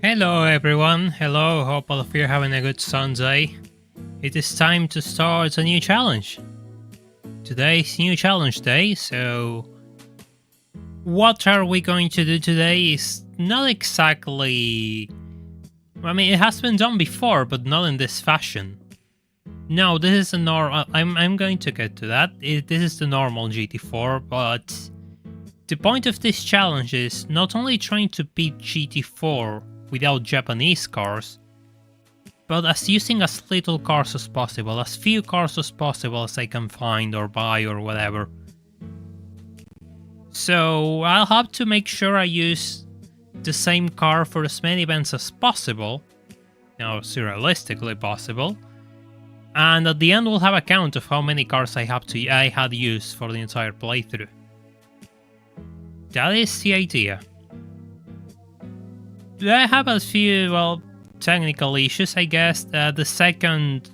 Hello everyone, hello, hope all of you are having a good Sunday. It is time to start a new challenge. Today's new challenge day, so what are we going to do today is not exactly... I mean, it has been done before, but not in this fashion. No, this is a normal... I'm going to get to that. This is the normal GT4, but the point of this challenge is not only trying to beat GT4 without Japanese cars, but as using as little cars as possible, as few cars as possible as I can find or buy or whatever. So I'll have to make sure I use the same car for as many events as possible, as realistically possible, and at the end we'll have a count of how many cars I had used for the entire playthrough. That is the idea. I have a few, well, technical issues, I guess. The second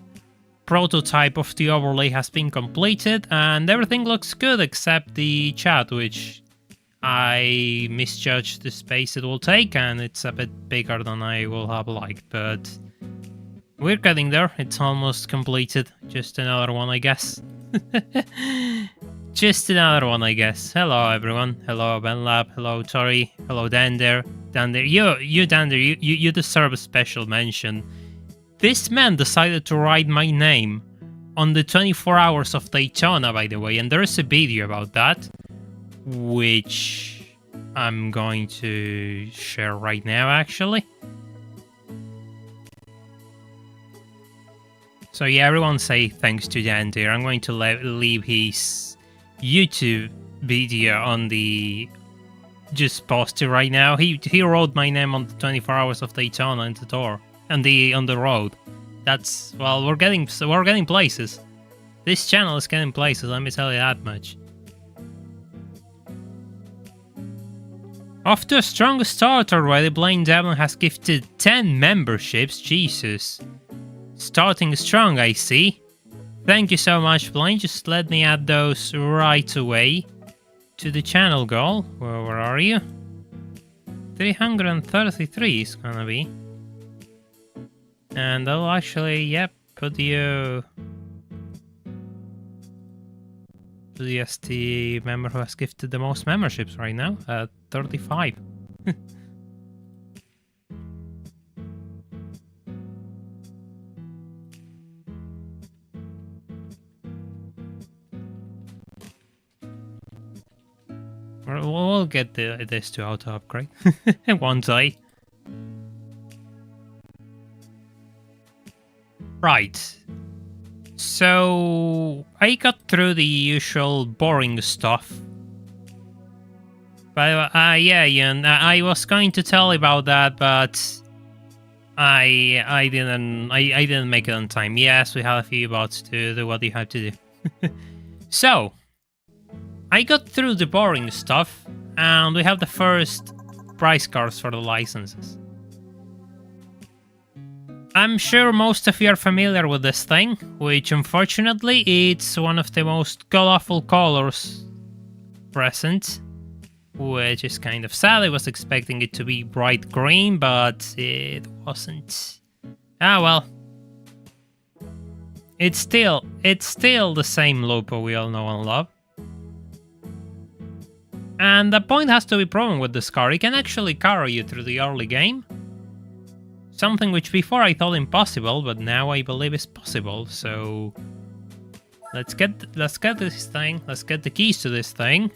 prototype of the overlay has been completed and everything looks good except the chat, which I misjudged the space it will take and it's a bit bigger than I will have liked, but we're getting there. It's almost completed. Just another one, I guess. Just another one, I guess. Hello, everyone. Hello, BenLab. Hello, Tori. Hello, Dander. Dander, you Dander, you deserve a special mention. This man decided to write my name on the 24 hours of Daytona, by the way, and there is a video about that, which I'm going to share right now, actually. So yeah, everyone say thanks to Dander. I'm going to leave his YouTube video on the... just post it right now. He wrote my name on the 24 hours of Daytona in the door. On the road. That's, well, we're getting places. This channel is getting places, let me tell you that much. Off to a strong start already, Blaine Devlin has gifted 10 memberships, Jesus. Starting strong, I see. Thank you so much, Blaine, just let me add those right away to the channel goal. Well, where are you? 333 is gonna be. And I'll actually, yep, put you to the ST member who has gifted the most memberships right now at 35. We'll get this to auto upgrade one day. Right. So I got through the usual boring stuff. But yeah, Ian, I was going to tell you about that, but I didn't make it on time. Yes, we have a few bots to do what you have to do. So I got through the boring stuff, and we have the first prize cards for the licenses. I'm sure most of you are familiar with this thing, which unfortunately it's one of the most god-awful colors present, which is kind of sad. I was expecting it to be bright green, but it wasn't. Ah well. It's still the same Lupo we all know and love. And the point has to be proven with this car. It can actually carry you through the early game. Something which before I thought impossible, but now I believe is possible. So let's get this thing. Let's get the keys to this thing.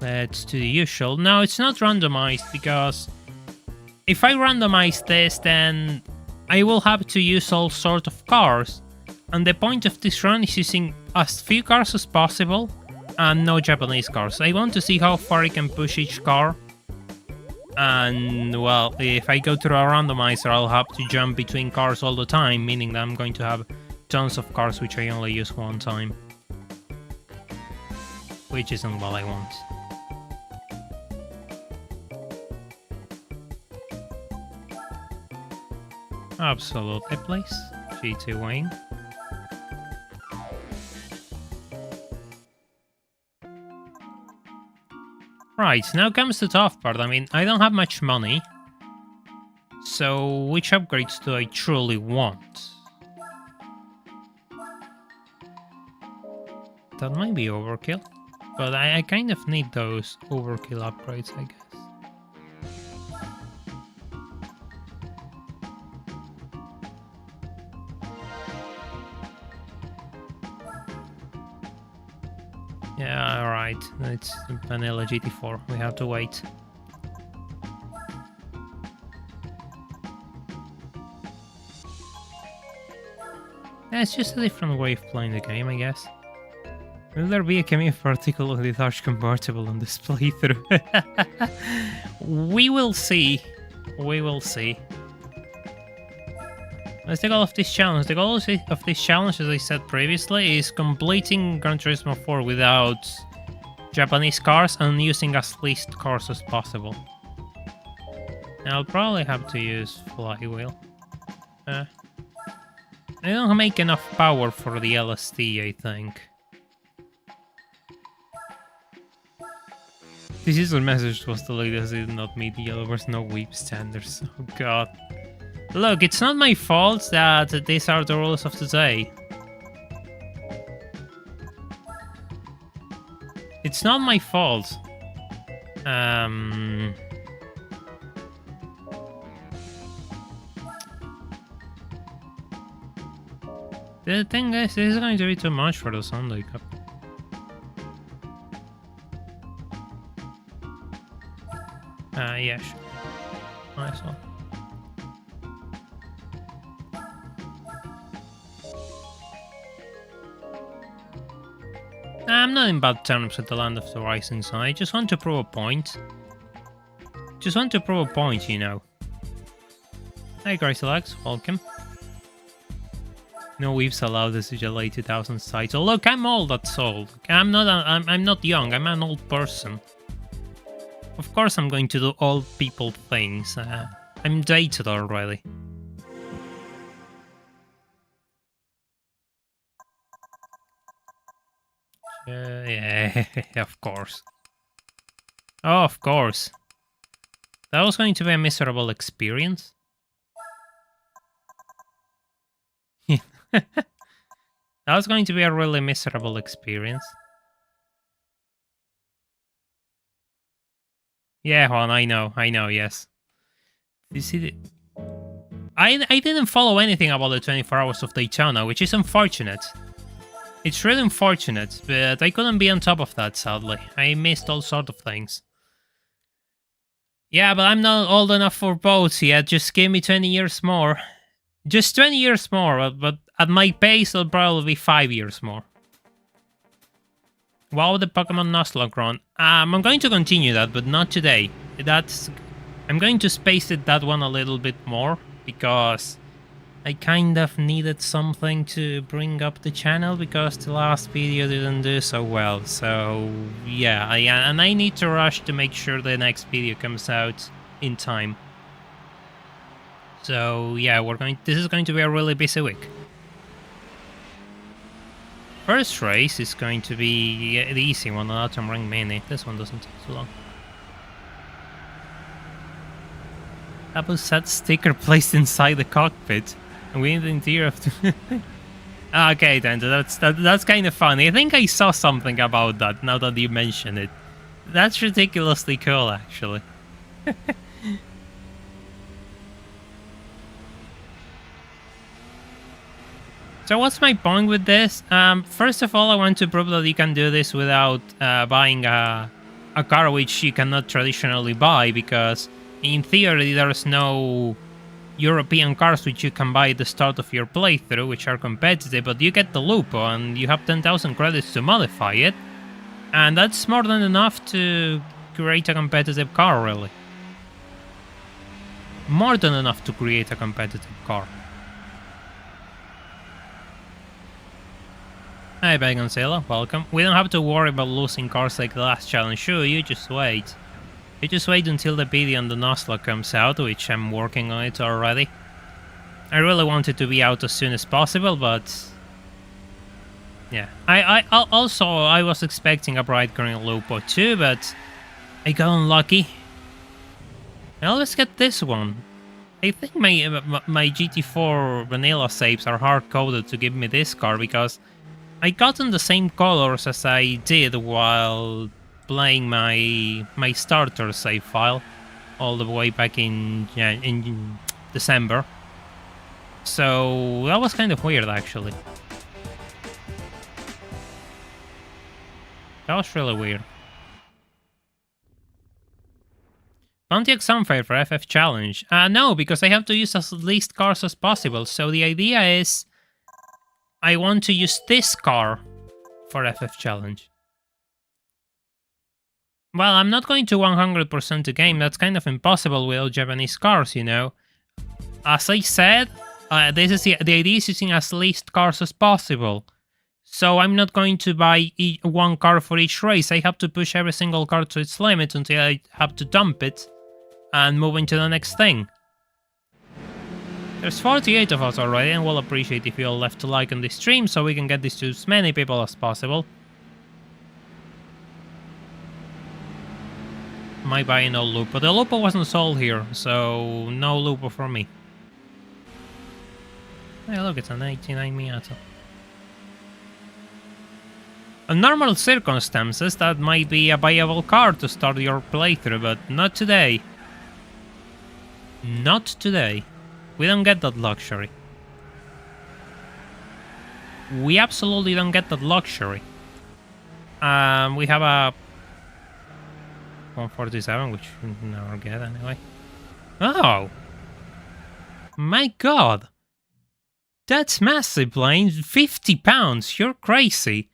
Let's do the usual. No, it's not randomized because if I randomize this, then I will have to use all sorts of cars. And the point of this run is using as few cars as possible and no Japanese cars. I want to see how far I can push each car. And, well, if I go through a randomizer, I'll have to jump between cars all the time, meaning that I'm going to have tons of cars which I only use one time. Which isn't what I want. Absolutely, please. G2 Wayne. Right, now comes the tough part. I mean, I don't have much money. So, which upgrades do I truly want? That might be overkill. But I kind of need those overkill upgrades, I guess. Yeah, alright. It's vanilla GT4. We have to wait. Yeah, it's just a different way of playing the game, I guess. Will there be a cameo particularly large convertible on this playthrough? We will see. We will see. Let's take all of this challenge. The goal of this challenge, as I said previously, is completing Gran Turismo 4 without Japanese cars and using as least cars as possible. I'll probably have to use flywheel. I don't make enough power for the LSD, I think. This is a message was delayed as it did not meet the Yellowbird's no weep standards. Oh god. Look, it's not my fault that these are the rules of today. It's not my fault. The thing is, this is going to be too much for the Sunday Cup. Yeah, sure. Nice one. I'm not in bad terms with the Land of the Rising Sun. I just want to prove a point. Just want to prove a point, you know. Hey, Gracie Legs, welcome. No weaves allowed. This is a late 2000s title. Look, I'm old. That's old. I'm not young. I'm an old person. Of course, I'm going to do old people things. I'm dated already. Yeah, of course. Oh, of course. That was going to be a miserable experience. That was going to be a really miserable experience. Yeah, Juan, I know, yes. You see the... I didn't follow anything about the 24 Hours of Daytona, which is unfortunate. It's really unfortunate, but I couldn't be on top of that, sadly. I missed all sort of things. Yeah, but I'm not old enough for boats yet. Just give me 20 years more. Just 20 years more, but at my pace, it'll probably be 5 years more. Wow, the Pokemon Nuzlocke run. I'm going to continue that, but not today. I'm going to space it that one a little bit more, because I kind of needed something to bring up the channel, because the last video didn't do so well. So, yeah, and I need to rush to make sure the next video comes out in time. So, yeah, this is going to be a really busy week. First race is going to be the easy one, the Autumn Ring Mini. This one doesn't take too long. Apple set sticker placed inside the cockpit. And we need the interior of the... Okay, then, that's kind of funny. I think I saw something about that, now that you mention it. That's ridiculously cool, actually. So what's my point with this? First of all, I want to prove that you can do this without buying a car which you cannot traditionally buy, because in theory there's no European cars which you can buy at the start of your playthrough, which are competitive, but you get the Lupo and you have 10,000 credits to modify it, and that's more than enough to create a competitive car, really. More than enough to create a competitive car. Hi Bagonzilla, welcome. We don't have to worry about losing cars like the last challenge. Sure, you just wait. You just wait until the video on the Nuzlocke comes out, which I'm working on it already. I really want it to be out as soon as possible, but... yeah. I was expecting a bright green Lupo too, but... I got unlucky. Now let's get this one. I think my GT4 vanilla saves are hard-coded to give me this car because I gotten the same colors as I did while playing my starter save file all the way back in December. So that was kind of weird, actually. That was really weird. Bounty exam fair for FF challenge. No, because I have to use as least cars as possible. So the idea is I want to use this car for FF challenge. Well, I'm not going to 100% the game. That's kind of impossible with all Japanese cars, you know. As I said, this is the idea is using as least cars as possible. So I'm not going to buy one car for each race. I have to push every single car to its limit until I have to dump it and move into the next thing. There's 48 of us already, and we'll appreciate if you all left a like on this stream so we can get this to as many people as possible. Might buy no Lupo. The Lupo wasn't sold here, so no Lupo for me. Hey, look, it's an 89 Miata. In normal circumstances, that might be a viable car to start your playthrough, but not today. Not today. We don't get that luxury. We absolutely don't get that luxury. We have a 147, which we never get anyway. Oh! My god! That's massive, Blaine. 50 pounds. You're crazy.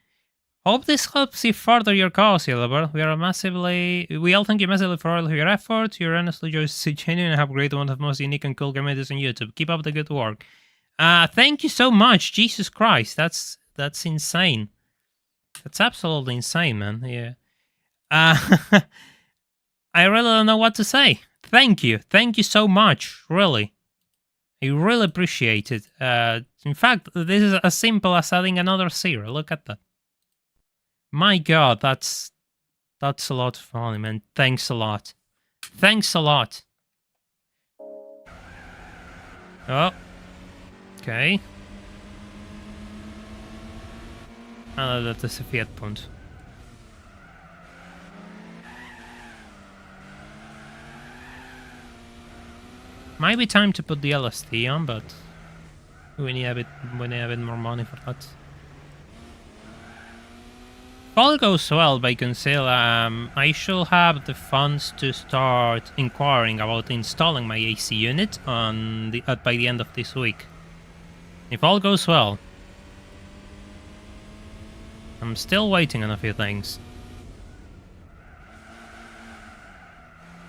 Hope this helps you further your cause, Yellowbird. We all thank you massively for all of your effort. You're honestly just genuine and have great one of the most unique and cool communities on YouTube. Keep up the good work. Thank you so much. Jesus Christ, that's insane. That's absolutely insane, man. Yeah. I really don't know what to say. Thank you. Thank you so much. Really. I really appreciate it. In fact, this is as simple as adding another zero. Look at that. My god, that's a lot of money, man. Thanks a lot. Thanks a lot. Oh. Okay. Dat is een Fiat Punto. Might be time to put the LST on, but we need a bit more money for that. If all goes well by Conceal, I should have the funds to start inquiring about installing my AC unit on by the end of this week. If all goes well. I'm still waiting on a few things.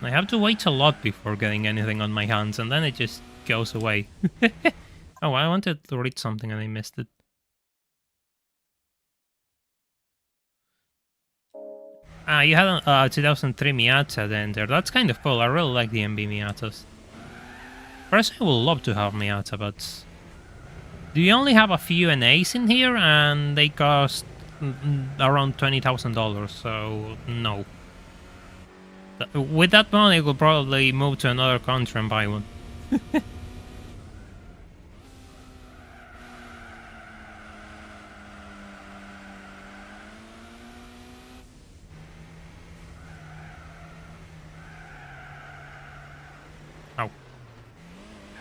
I have to wait a lot before getting anything on my hands, and then it just goes away. Oh, I wanted to read something and I missed it. You had a 2003 Miata then there. That's kind of cool. I really like the MB Miatas. Personally, I would love to have Miata, but do you only have a few NAs in here, and they cost around $20,000, so no. With that money, I could probably move to another country and buy one. Oh.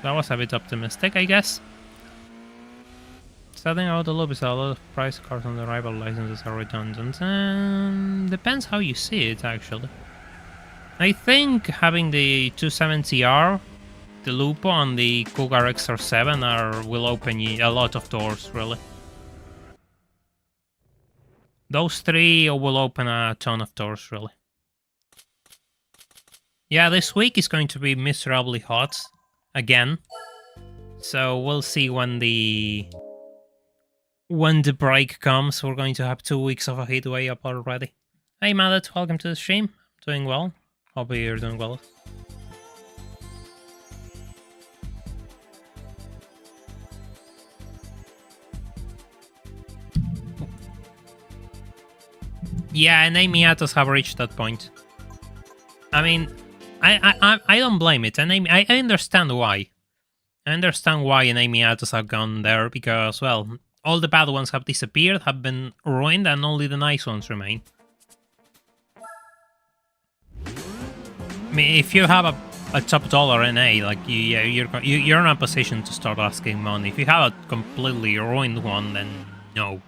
That was a bit optimistic, I guess. Starting out the loop is a lot of price cards on the rival licenses are redundant. Depends how you see it, actually. I think having the 270R, the Lupo, and the Cougar XR7 will open you a lot of doors, really. Those three will open a ton of doors, really. Yeah, this week is going to be miserably hot again. So we'll see when the break comes. We're going to have 2 weeks of a heat wave up already. Hey Madet, welcome to the stream. Doing well. Hope you're doing well. Yeah, and Miatas have reached that point. I mean, I don't blame it, and I understand why. I understand why enemy Miatas have gone there, because, well, all the bad ones have disappeared, have been ruined, and only the nice ones remain. I mean, if you have a top dollar NA, like, you're in a position to start asking money. If you have a completely ruined one, then no.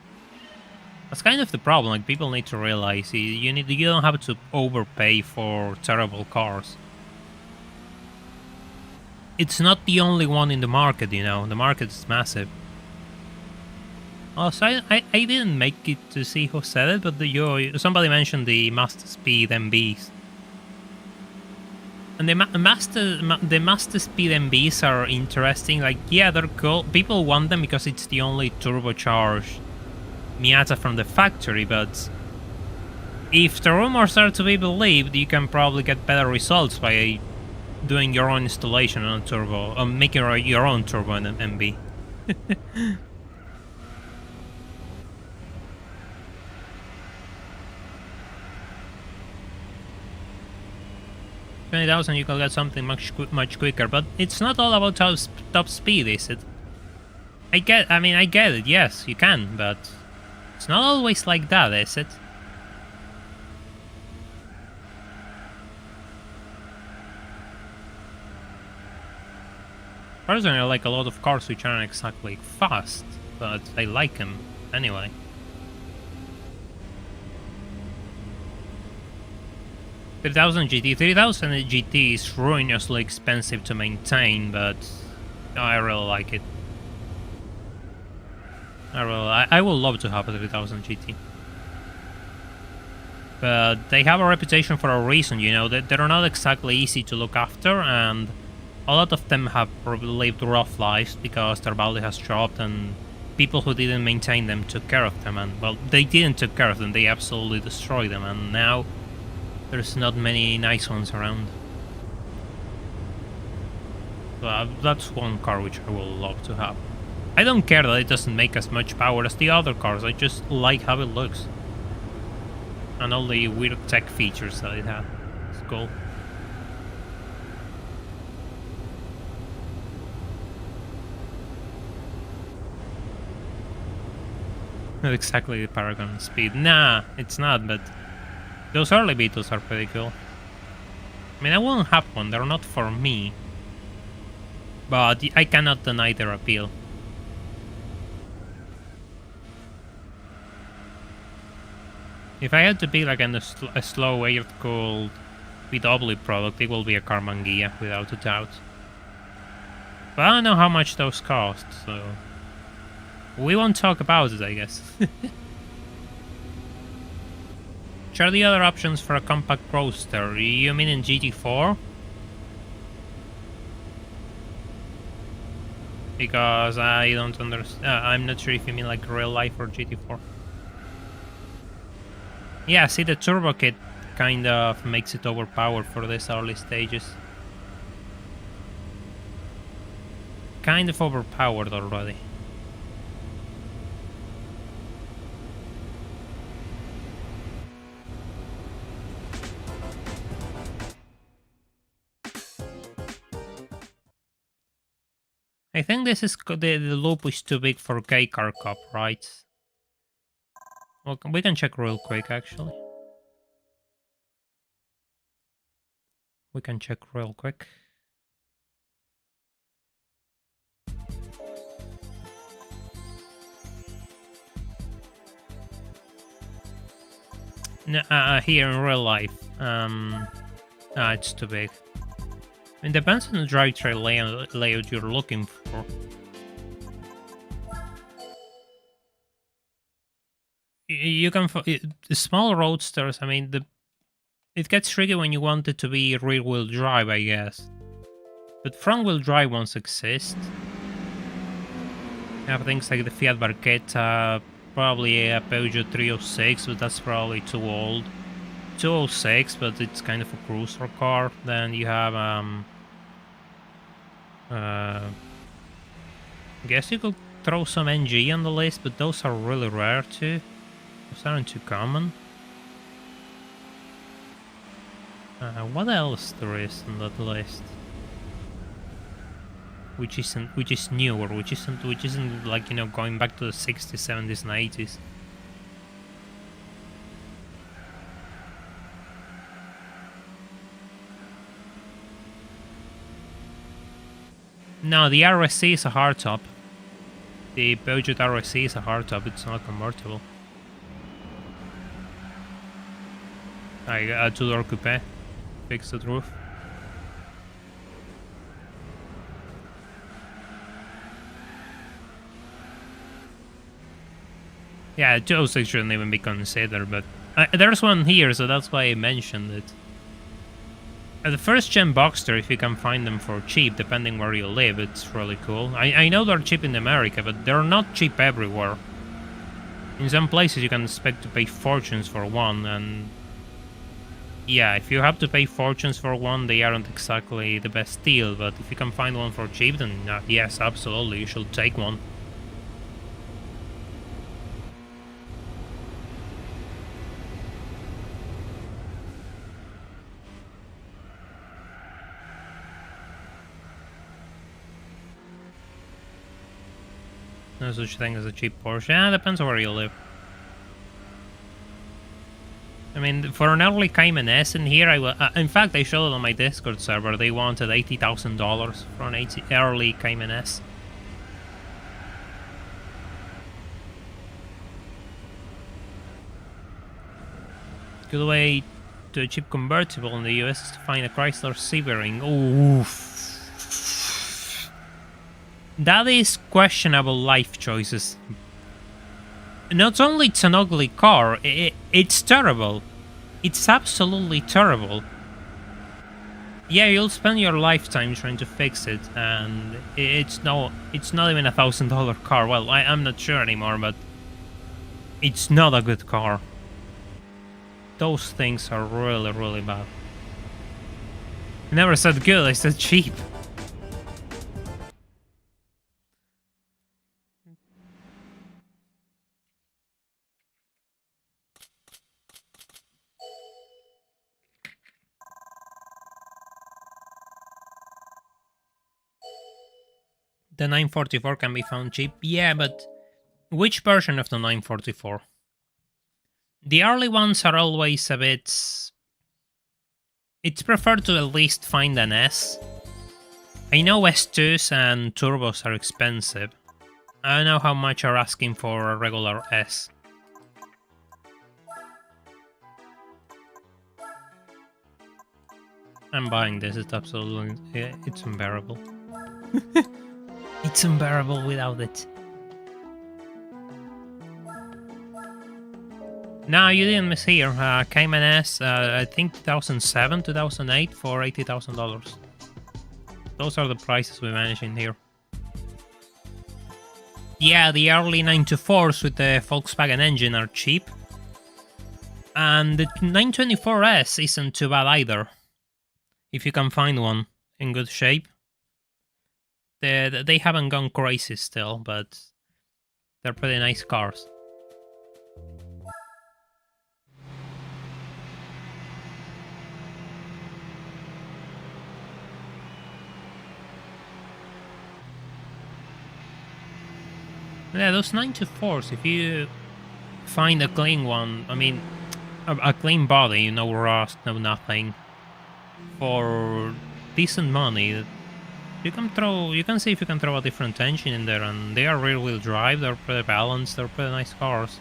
That's kind of the problem. Like, people need to realize you don't have to overpay for terrible cars. It's not the only one in the market, you know. The market is massive. Also, I didn't make it to see who said it, but somebody mentioned the Master Speed MBs. And the Master Speed MBs are interesting. Like, yeah, they're cool. People want them because it's the only turbocharged Miata from the factory, but if the rumors are to be believed, you can probably get better results by doing your own installation on a turbo, or making your own turbo in an MB. 20,000 you can get something much quicker, but it's not all about top speed, is it? I get it, yes, you can, but it's not always like that, is it? Personally, I like a lot of cars which aren't exactly fast, but I like them anyway. $3,000 GT is ruinously expensive to maintain, but I really like it. I would love to have a 3000 GT. But they have a reputation for a reason, you know. They're not exactly easy to look after, and a lot of them have lived rough lives because their value has dropped, and people who didn't maintain them took care of them, and, well, they didn't take care of them, they absolutely destroyed them, and now there's not many nice ones around. So that's one car which I would love to have. I don't care that it doesn't make as much power as the other cars, I just like how it looks. And all the weird tech features that it has. It's cool. Not exactly the Paragon speed. Nah, it's not, but those early Beetles are pretty cool. I mean, I won't have one, they're not for me. But I cannot deny their appeal. If I had to be like a slow air-cooled VW product, it will be a Carmangia, without a doubt. But I don't know how much those cost, so we won't talk about it, I guess. Which are the other options for a compact roadster? You mean in GT4? Because I don't understand. I'm not sure if you mean like real life or GT4. Yeah, see, the turbo kit kind of makes it overpowered for these early stages. Kind of overpowered already. I think this is the loop is too big for K-Car Cup, right? Well, we can check real quick, actually. We can check real quick. No, here in real life, it's too big. It depends on the drivetrain layout you're looking for. You can the small roadsters. I mean, it gets tricky when you want it to be rear-wheel drive, I guess. But front-wheel drive ones exist. You have things like the Fiat Barchetta, probably a Peugeot 306, but that's probably too old. 206, but it's kind of a cruiser car. Then you have I guess you could throw some NG on the list, but those are really rare too. Those aren't too common. What else there is on that list? Which is newer, which isn't like, you know, going back to the 60s, 70s, and 80s. No, the RSC is a hardtop. The Peugeot RSC is a hardtop, it's not convertible. I got a two-door coupe, fixed the roof. Yeah, those shouldn't even be considered, but there's one here, so that's why I mentioned it. The first gen Boxster, if you can find them for cheap, depending where you live, it's really cool. I know they're cheap in America, but they're not cheap everywhere. In some places you can expect to pay fortunes for one, and yeah, if you have to pay fortunes for one, they aren't exactly the best deal, but if you can find one for cheap, then yes, absolutely, you should take one. No such thing as a cheap Porsche. Yeah, depends on where you live. I mean, for an early Cayman S in here, in fact, I showed it on my Discord server. They wanted $80,000 for an early Cayman S. Good way to a cheap convertible in the US is to find a Chrysler Sebring. Oof. That is questionable life choices. Not only it's an ugly car, it's terrible. It's absolutely terrible. Yeah, you'll spend your lifetime trying to fix it, and it's not even $1,000 car. Well, I'm not sure anymore, but it's not a good car. Those things are really, really bad. I never said good, I said cheap. The 944 can be found cheap. Yeah, but which version of the 944? The early ones are always a bit... It's preferred to at least find an S. I know S2s and turbos are expensive. I don't know how much you're asking for a regular S. I'm buying this, it's absolutely... it's unbearable. It's unbearable without it. No, you didn't miss here. Cayman S, I think 2007, 2008 for $80,000. Those are the prices we manage in here. Yeah, the early 924s with the Volkswagen engine are cheap. And the 924S isn't too bad either. If you can find one in good shape. They haven't gone crazy still, but they're pretty nice cars. Yeah, those 924s, if you find a clean one, I mean, a clean body, no rust, no nothing, for decent money, you can see if you can throw a different engine in there, and they are rear-wheel drive, they're pretty balanced, they're pretty nice cars.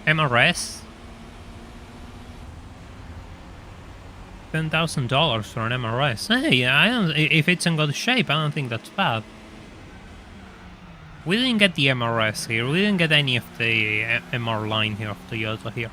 MRS? $10,000 for an MRS. Hey, if it's in good shape, I don't think that's bad. We didn't get the MRS here. We didn't get any of the MR line here of Toyota here.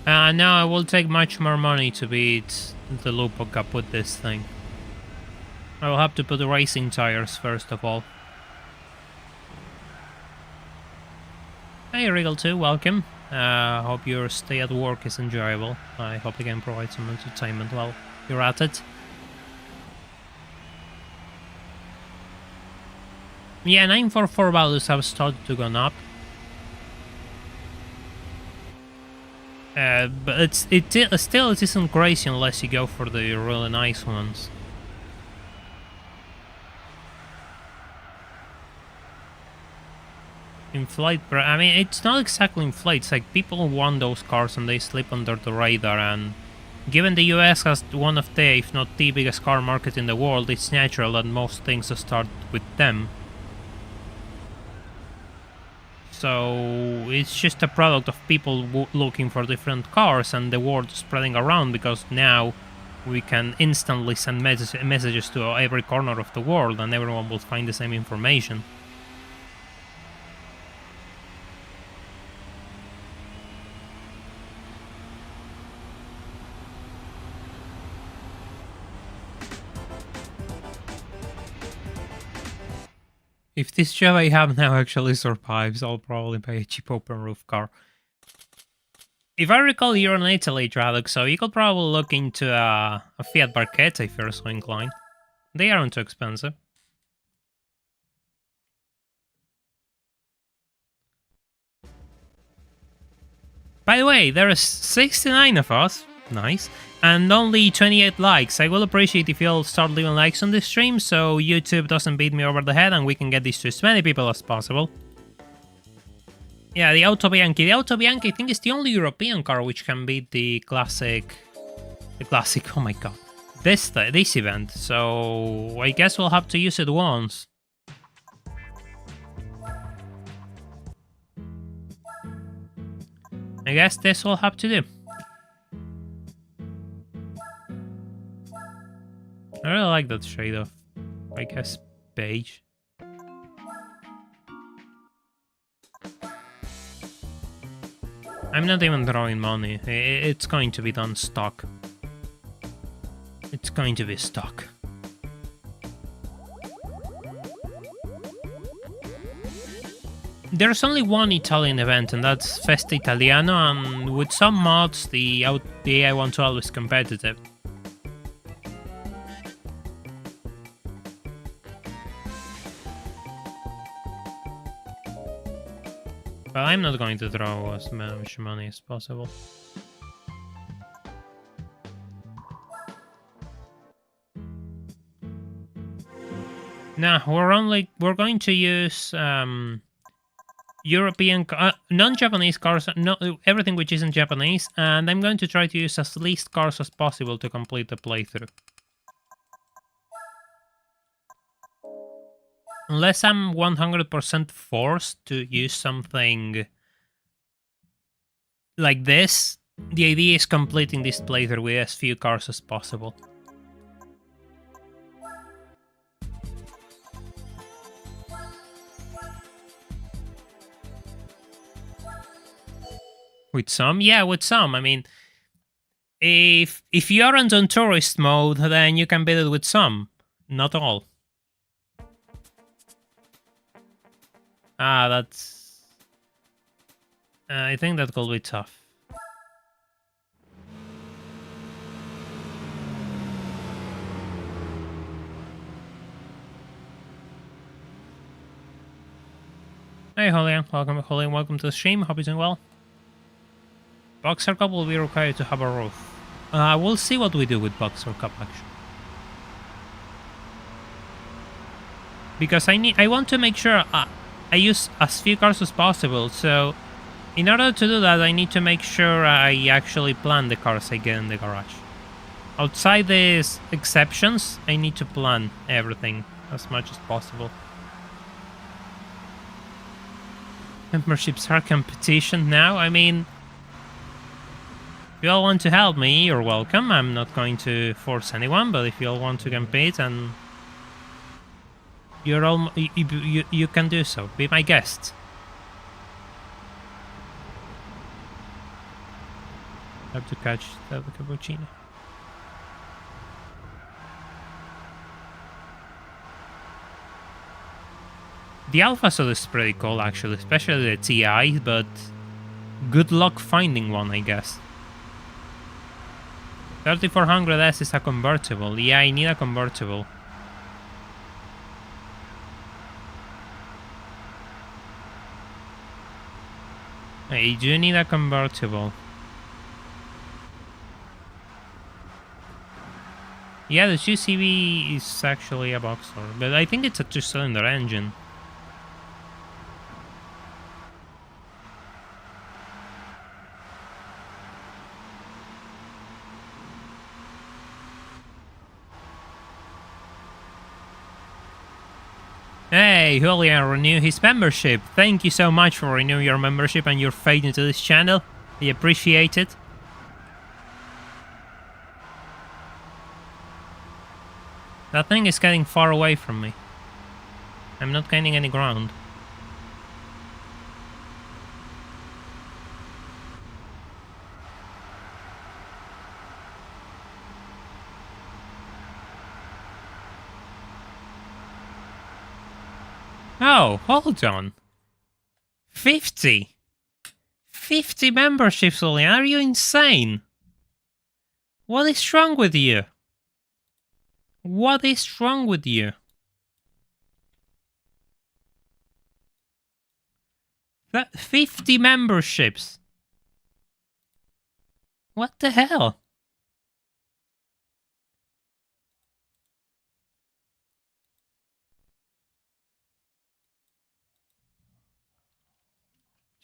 No, I will take much more money to beat the Lupo Cup with this thing. I will have to put the racing tires first of all. Hey Regal 2, welcome. Hope your stay at work is enjoyable. I hope I can provide some entertainment while you're at it. Yeah, 944 values have started to go up. But it still isn't crazy unless you go for the really nice ones. Inflate, I mean, it's not exactly inflate. It's like people want those cars and they slip under the radar. And given the US has one of the, if not the biggest car market in the world, it's natural that most things start with them. So it's just a product of people looking for different cars and the word spreading around, because now we can instantly send messages to every corner of the world and everyone will find the same information. If this job I have now actually survives, I'll probably buy a cheap open roof car. If I recall, you're in Italy, Traduk, so you could probably look into a Fiat Barchetta if you're so inclined. They aren't too expensive. By the way, there are 69 of us. Nice. And only 28 likes. I will appreciate if you'll start leaving likes on this stream so YouTube doesn't beat me over the head and we can get this to as many people as possible. Yeah, the Auto Bianchi. The Auto Bianchi, I think, is the only European car which can beat the classic... oh my god. This event. So I guess we'll have to use it once. I guess this will have to do. I really like that shade of, I guess, beige. I'm not even throwing money. It's going to be done stock. It's going to be stock. There's only one Italian event, and that's Festa Italiano, and with some mods, the AI-112 is competitive. But I'm not going to throw as much money as possible. Nah, we're going to use European, non-Japanese cars, everything which isn't Japanese, and I'm going to try to use as least cars as possible to complete the playthrough. Unless I'm 100% forced to use something like this, the idea is completing this playthrough with as few cars as possible. With some? Yeah, with some. I mean, if you aren't on tourist mode, then you can beat it with some. Not all. That's... I think that could be tough. Hey, Julian. Welcome to the stream. Hope you're doing well. Boxer Cup will be required to have a roof. We'll see what we do with Boxer Cup, actually. Because I want to make sure I use as few cars as possible, so in order to do that I need to make sure I actually plan the cars I get in the garage. Outside these exceptions, I need to plan everything as much as possible. Memberships are competition now. I mean, if you all want to help me, you're welcome. I'm not going to force anyone, but if you all want to compete and you're all, you can do so. Be my guest. Have to catch the cappuccino. The Alpha Suit is pretty cool, actually, especially the TI, but good luck finding one, I guess. 3400S is a convertible. Yeah, I need a convertible. I do need a convertible. Yeah, the 2CV is actually a boxer, but I think it's a 2-cylinder engine. Hey, Julian renew his membership. Thank you so much for renewing your membership and your faith into this channel. I appreciate it. That thing is getting far away from me. I'm not gaining any ground. Oh, hold on. 50? 50 memberships, Julian? Are you insane? What is wrong with you? What is wrong with you? That 50 memberships. What the hell?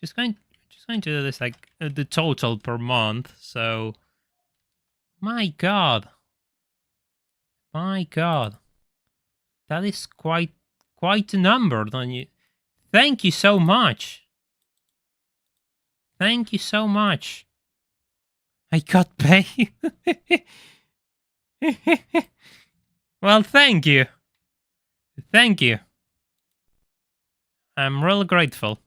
Just going to do this like the total per month. So, my God, that is quite a number, don't you? Thank you so much. Thank you so much. I got paid. Well, thank you. Thank you. I'm really grateful.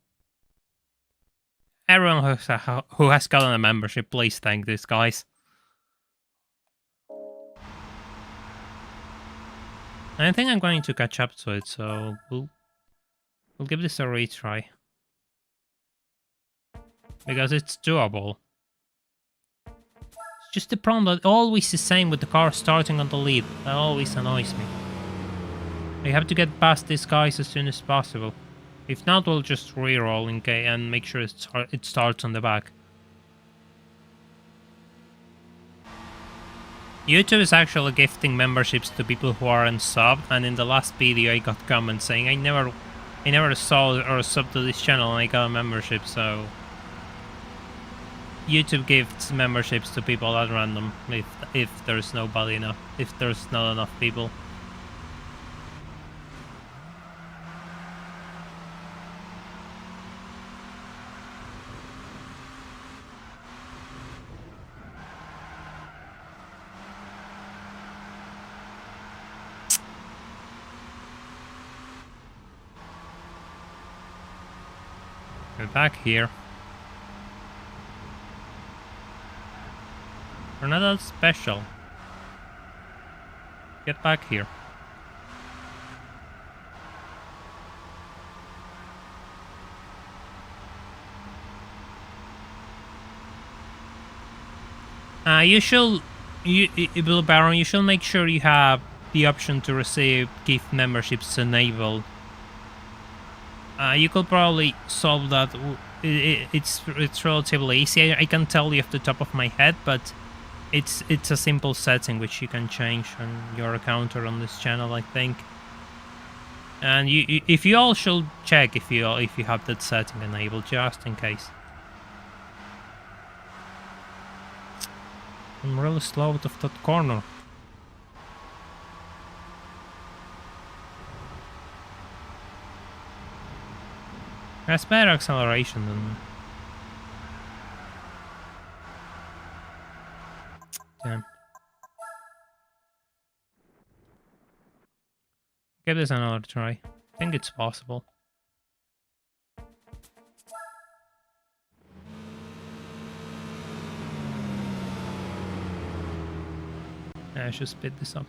Everyone who has gotten a membership, please thank these guys. I think I'm going to catch up to it, so we'll give this a retry. Because it's doable. It's just the problem that always the same with the car starting on the lead. That always annoys me. I have to get past these guys as soon as possible. If not, we'll just re-roll and make sure it starts on the back. YouTube is actually gifting memberships to people who aren't subbed, and in the last video I got comments saying I never saw or subbed to this channel and I got a membership, so YouTube gives memberships to people at random if there's nobody enough, if there's not enough people. We're back here. We're not that special. Get back here. Blue Baron, you should make sure you have the option to receive gift memberships enabled. You could probably solve that. It's relatively easy. I can tell you off the top of my head, but it's a simple setting which you can change on your account or on this channel, I think. And if you all should check if you have that setting enabled, just in case. I'm really slow out of that corner. Has better acceleration than me. Damn. Give this another try. I think it's possible. I should speed this up.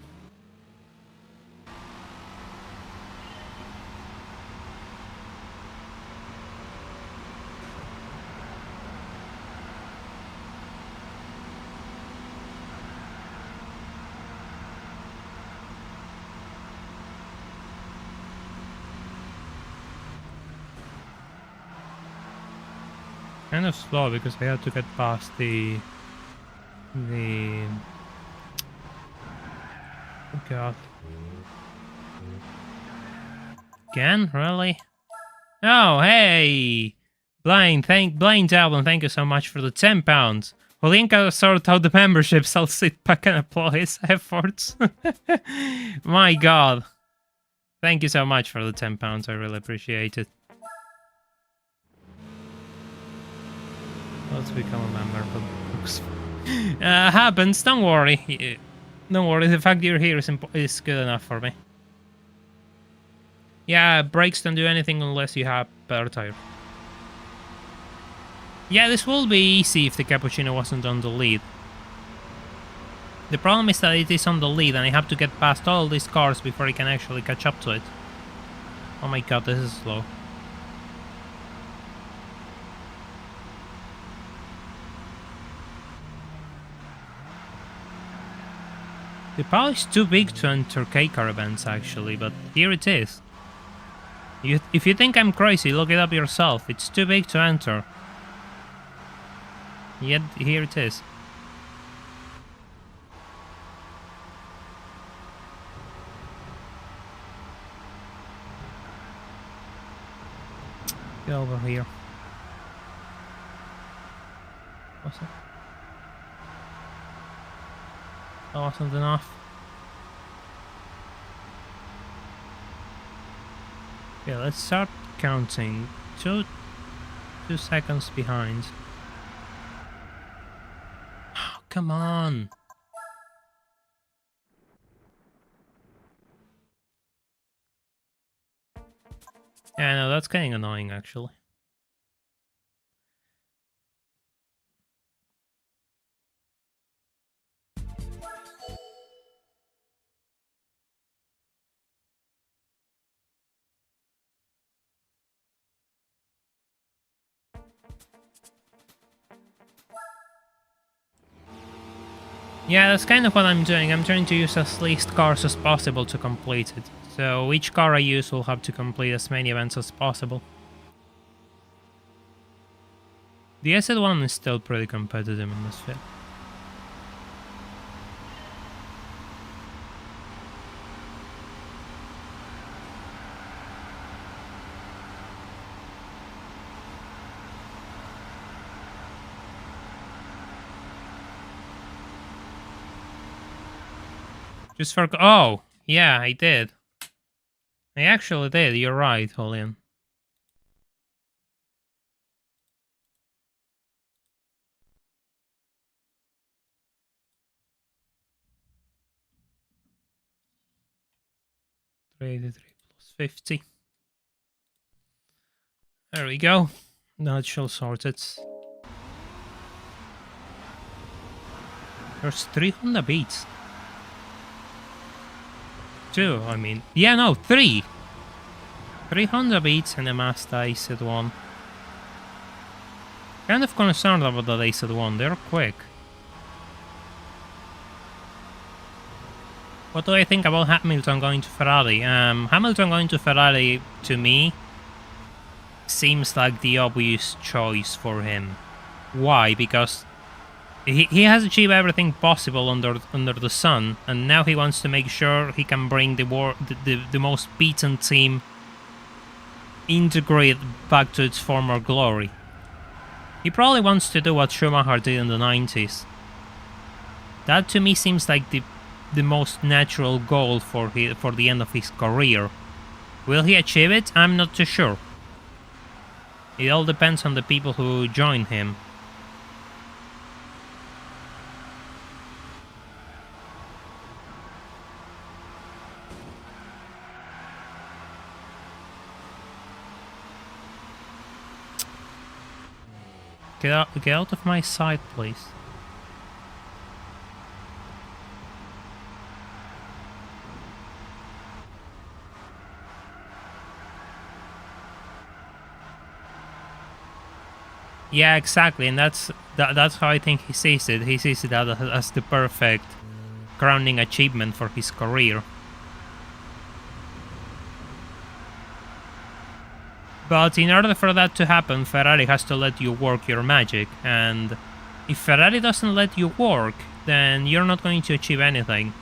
Kind of slow because I had to get past the oh god. Again? Really? Oh, hey! Blind Album, thank you so much for the £10. Holinka sort out the memberships, I'll sit back and applaud his efforts. My god. Thank you so much for the £10, I really appreciate it. Let's become a member of the books. Happens, don't worry. Don't worry, the fact you're here is good enough for me. Yeah, brakes don't do anything unless you have better tire. Yeah, this will be easy if the cappuccino wasn't on the lead. The problem is that it is on the lead and I have to get past all these cars before I can actually catch up to it. Oh my god, this is slow. The pile is too big to enter K-car events actually, but here it is. If you think I'm crazy, look it up yourself. It's too big to enter. Yet here it is. Get over here. What's it? That wasn't enough. Okay, let's start counting. Two seconds behind. Oh, come on. Yeah, no, that's getting annoying actually. Yeah, that's kind of what I'm doing. I'm trying to use as least cars as possible to complete it. So each car I use will have to complete as many events as possible. The SL1 is still pretty competitive in this fit. Just for... Oh! Yeah, I did. I actually did, you're right, Julian. +83 plus 50. There we go. Now it should sort it. There's 3 Honda Beats. 2, I mean. Yeah, no, 3. 3 Honda Beats and a Mazda AZ1. Kind of concerned about that AZ1, they're quick. What do I think about Hamilton going to Ferrari? Hamilton going to Ferrari, to me, seems like the obvious choice for him. Why? Because he has achieved everything possible under the sun, and now he wants to make sure he can bring the most beaten team into grid back to its former glory. He probably wants to do what Schumacher did in the 90s. That to me seems like the most natural goal for the end of his career. Will he achieve it? I'm not too sure. It all depends on the people who join him. Get out of my sight, please. Yeah, exactly, and that's how I think he sees it. He sees it as the perfect crowning achievement for his career. But in order for that to happen, Ferrari has to let you work your magic, and if Ferrari doesn't let you work, then you're not going to achieve anything.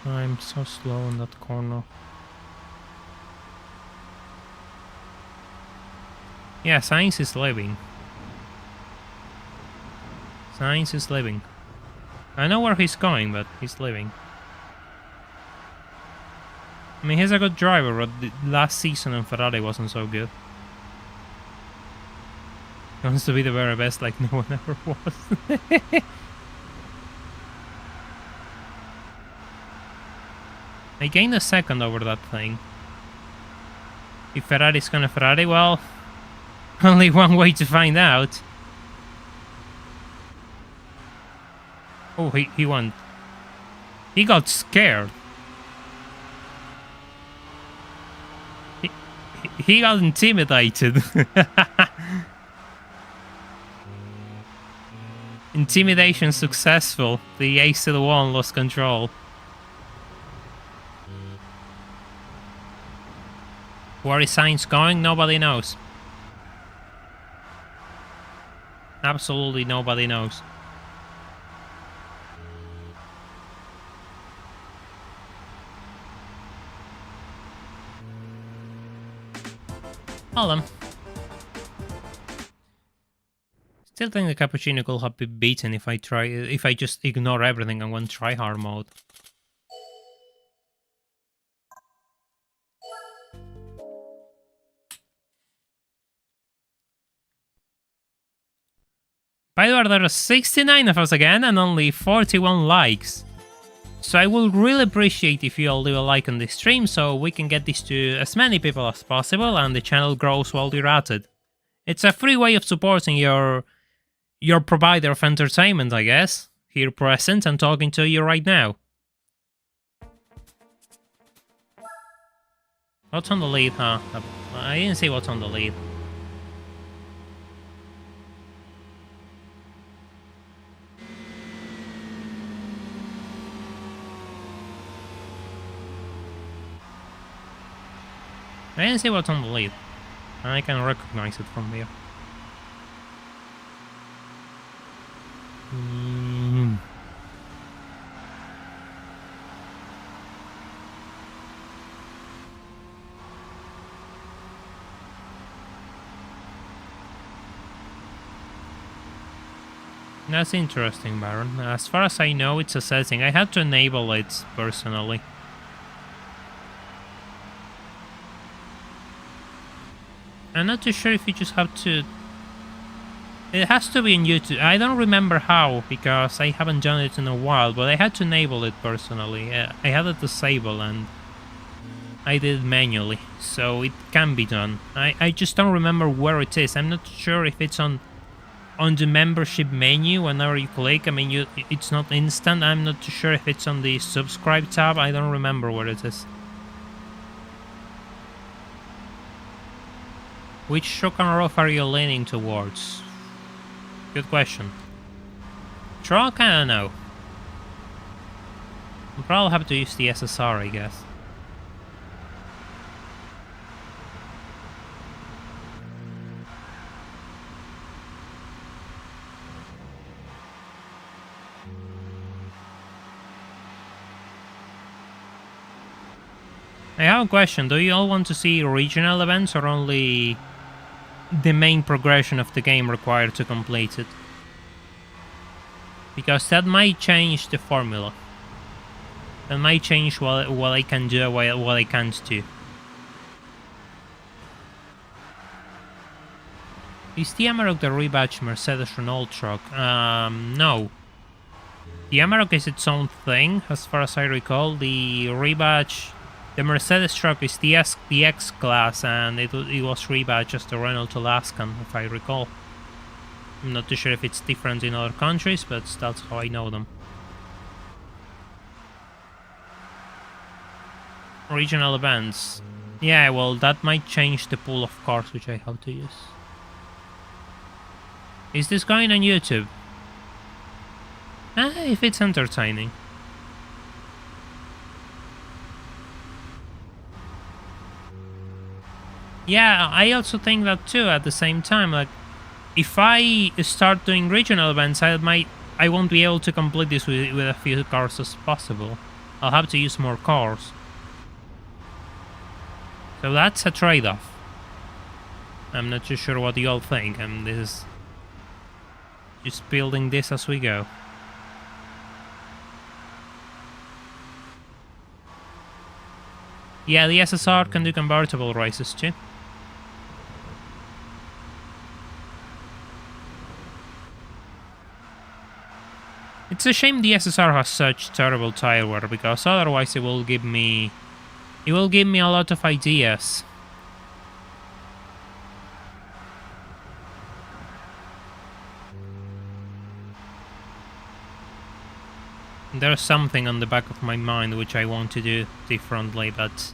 I'm so slow in that corner. Yeah, Sainz is leaving. Sainz is leaving. I know where he's going, but he's leaving. I mean, he's a good driver, but the last season in Ferrari wasn't so good. He wants to be the very best like no one ever was. I gained a second over that thing. If Ferrari's gonna Ferrari, well, only one way to find out. Oh, he won. He got scared. He got intimidated. Intimidation successful. The ace to the wall lost control. Where is Sainz going? Nobody knows. Absolutely nobody knows. Hold on. Still think the cappuccino could have been beaten if I just ignore everything and went try hard mode. By the way, there are 69 of us again and only 41 likes. So I will really appreciate if you all leave a like on this stream so we can get this to as many people as possible and the channel grows while we're at it. It's a free way of supporting your provider of entertainment, I guess. Here present and talking to you right now. What's on the lead, huh? I didn't see what's on the lead. I didn't see what's on the lead. I can recognize it from here. That's interesting, Baron. As far as I know, it's a setting. I had to enable it personally. I'm not too sure if you just have to... It has to be in YouTube. I don't remember how, because I haven't done it in a while, but I had to enable it personally. I had it disabled and I did it manually, so it can be done. I just don't remember where it is. I'm not sure if it's on the membership menu whenever you click. I mean, it's not instant. I'm not too sure if it's on the subscribe tab. I don't remember where it is. Which shock and rough are you leaning towards? Good question. Truck? I don't know. I'll probably have to use the SSR, I guess. I have a question. Do you all want to see regional events or only the main progression of the game required to complete it? Because that might change the formula. That might change what I can do and what I can't do. Is the Amarok the rebadged Mercedes Renault truck? No. The Amarok is its own thing, as far as I recall. The rebadge The Mercedes truck is the X class, and it was rebadged as the Renault Alaskan, if I recall. I'm not too sure if it's different in other countries, but that's how I know them. Regional events. Yeah, well, that might change the pool of cars which I have to use. Is this going on YouTube? If it's entertaining. Yeah, I also think that too at the same time. Like, if I start doing regional events, I won't be able to complete this with as few cars as possible. I'll have to use more cars. So that's a trade-off. I'm not too sure what you all think. This is just building this as we go. Yeah, the SSR can do convertible races too. It's a shame the SSR has such terrible tire wear, because otherwise it will give me a lot of ideas. There's something on the back of my mind which I want to do differently, but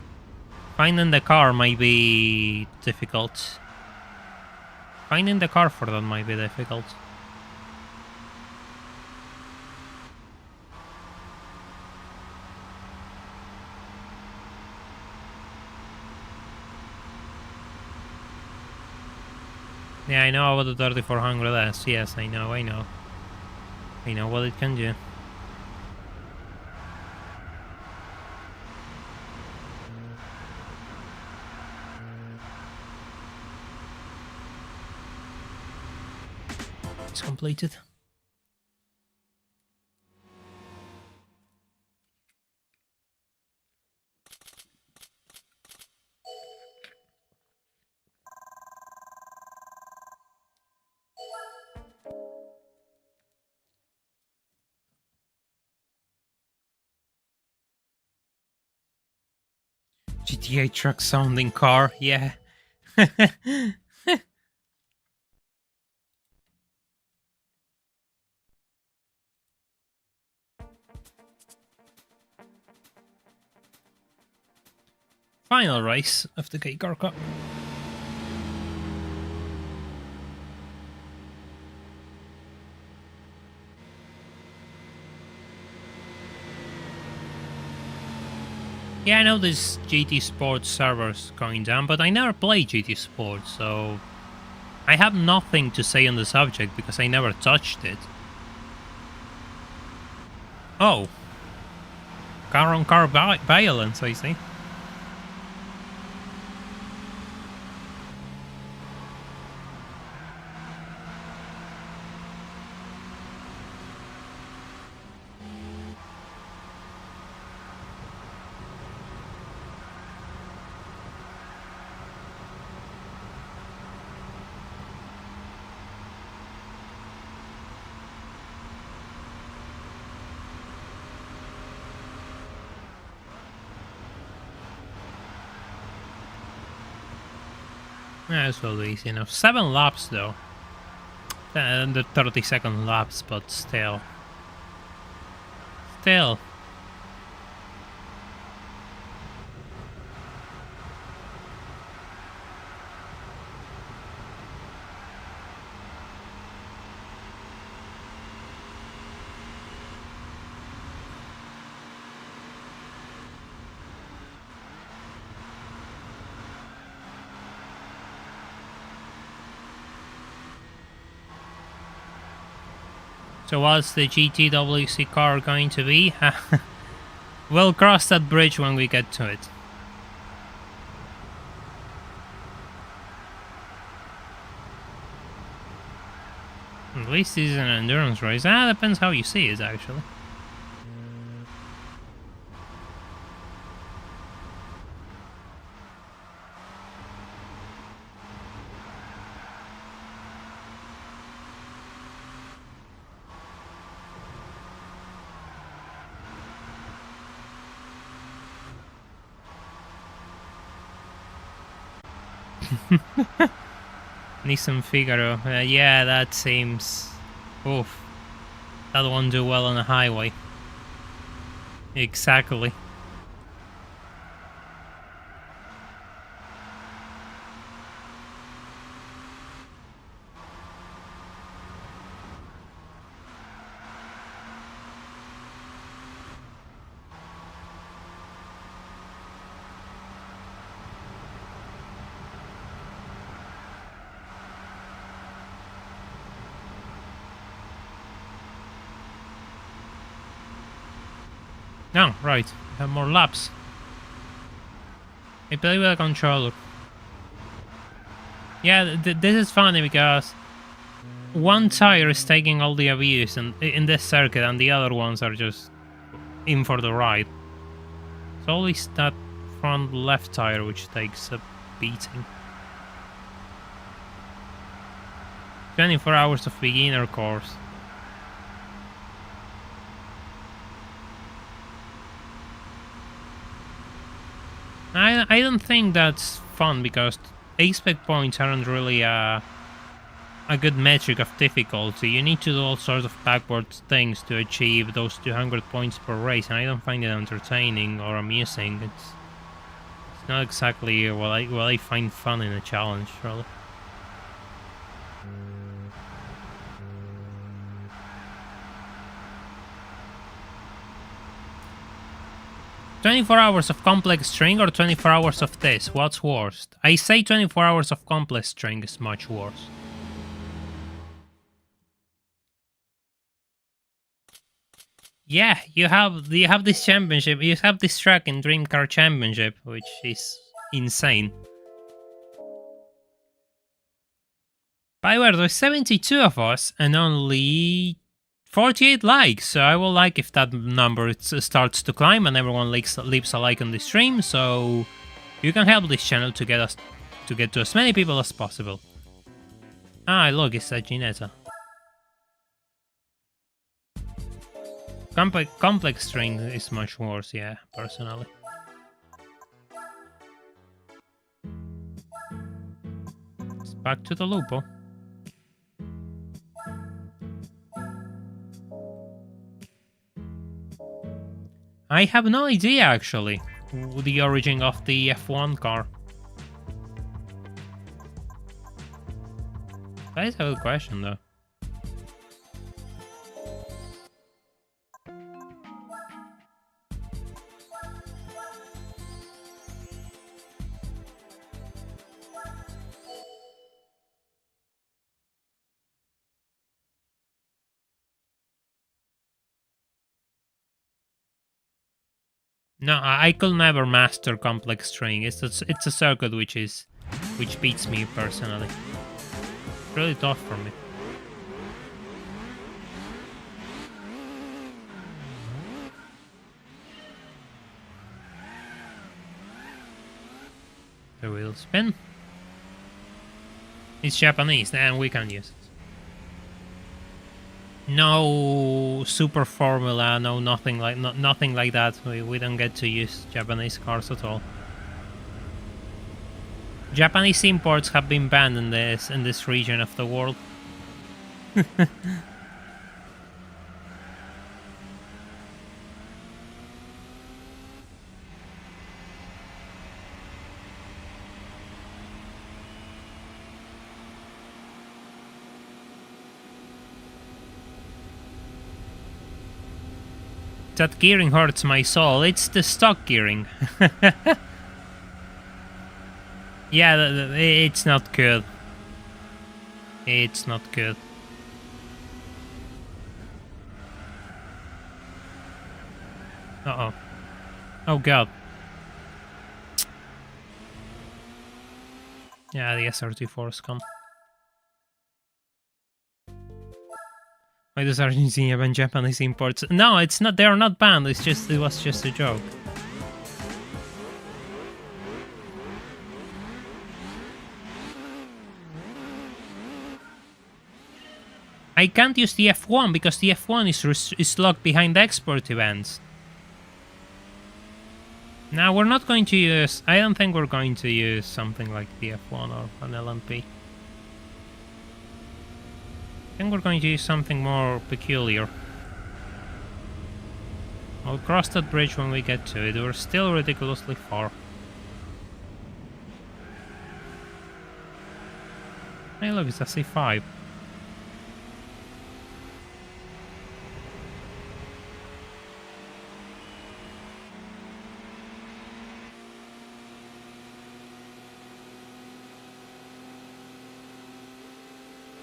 finding the car might be difficult. Finding the car for that might be difficult. Yeah, I know about the 3400S. Yes, I know. I know what it can do. It's completed. GTA truck sounding car, yeah. Final race of the K-Car Cup. Yeah, I know this GT Sports server's going down, but I never play GT Sports, so I have nothing to say on the subject because I never touched it. Oh. Car-on-car violence, I see. Yeah, this will be easy enough. 7 laps though. The 30-second laps, but still. Still. So what's the GTWC car going to be? We'll cross that bridge when we get to it. At least this is an endurance race. Depends how you see it, actually. Nissan Figaro. Yeah, that seems... Oof. That won't do well on a highway. Exactly. No, right. Have more laps. I play with a controller. Yeah, this is funny because one tire is taking all the abuse in this circuit, and the other ones are just in for the ride. It's always that front left tire which takes a beating. 24 hours of beginner course. I don't think that's fun because expect points aren't really a good metric of difficulty. You need to do all sorts of backwards things to achieve those 200 points per race, and I don't find it entertaining or amusing. It's not exactly what I find fun in a challenge, really. "24 hours of complex string or 24 hours of this? What's worst?" I say 24 hours of complex string is much worse. Yeah, you have this championship, you have this track in Dream Car Championship, which is insane. By the way, there's 72 of us and only 48 likes, so I will like if that number starts to climb and everyone leaves a like on the stream, so you can help this channel to get to as many people as possible. Ah, look, it's a Ginetta. Complex string is much worse, yeah, personally. It's back to the Lupo. I have no idea, actually, the origin of the F1 car. That is a good question, though. No, I could never master complex string. It's a circuit which beats me personally. It's really tough for me. The wheel spin. It's Japanese, and we can use it. No super formula, no nothing like that. We don't get to use Japanese cars at all. Japanese imports have been banned in this region of the world. That gearing hurts my soul. It's the stock gearing. Yeah, it's not good. It's not good. Uh-oh. Oh god. Yeah, the SRT4's come. Why does Argentina ban Japanese imports? No, it's not. They are not banned. It was just a joke. I can't use the F1 because the F1 is locked behind export events. Now we're not going to use... I don't think we're going to use something like the F1 or an LMP. I think we're going to use something more peculiar. I'll cross that bridge when we get to it. We're still ridiculously far. Hey look, it's a C5.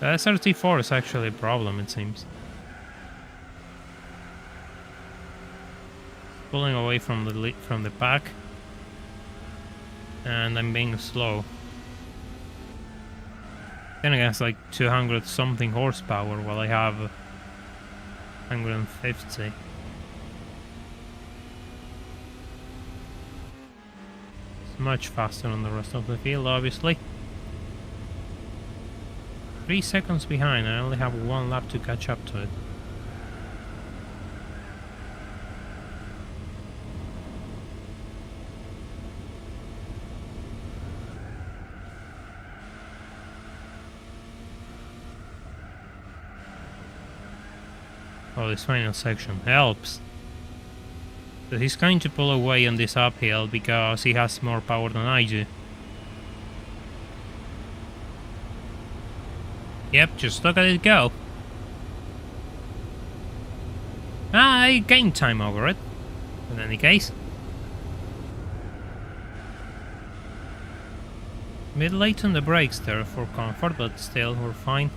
The SRT4 is actually a problem, it seems. Pulling away from the pack. And I'm being slow. Then again, it's like 200 something horsepower while I have 150. It's much faster than the rest of the field, obviously. 3 seconds behind. I only have 1 lap to catch up to it. Oh, this final section helps. So he's going to pull away on this uphill because he has more power than I do. Yep, just look at it go. I gained time over it, in any case. A bit late on the brakes there for comfort, but still, we're fine.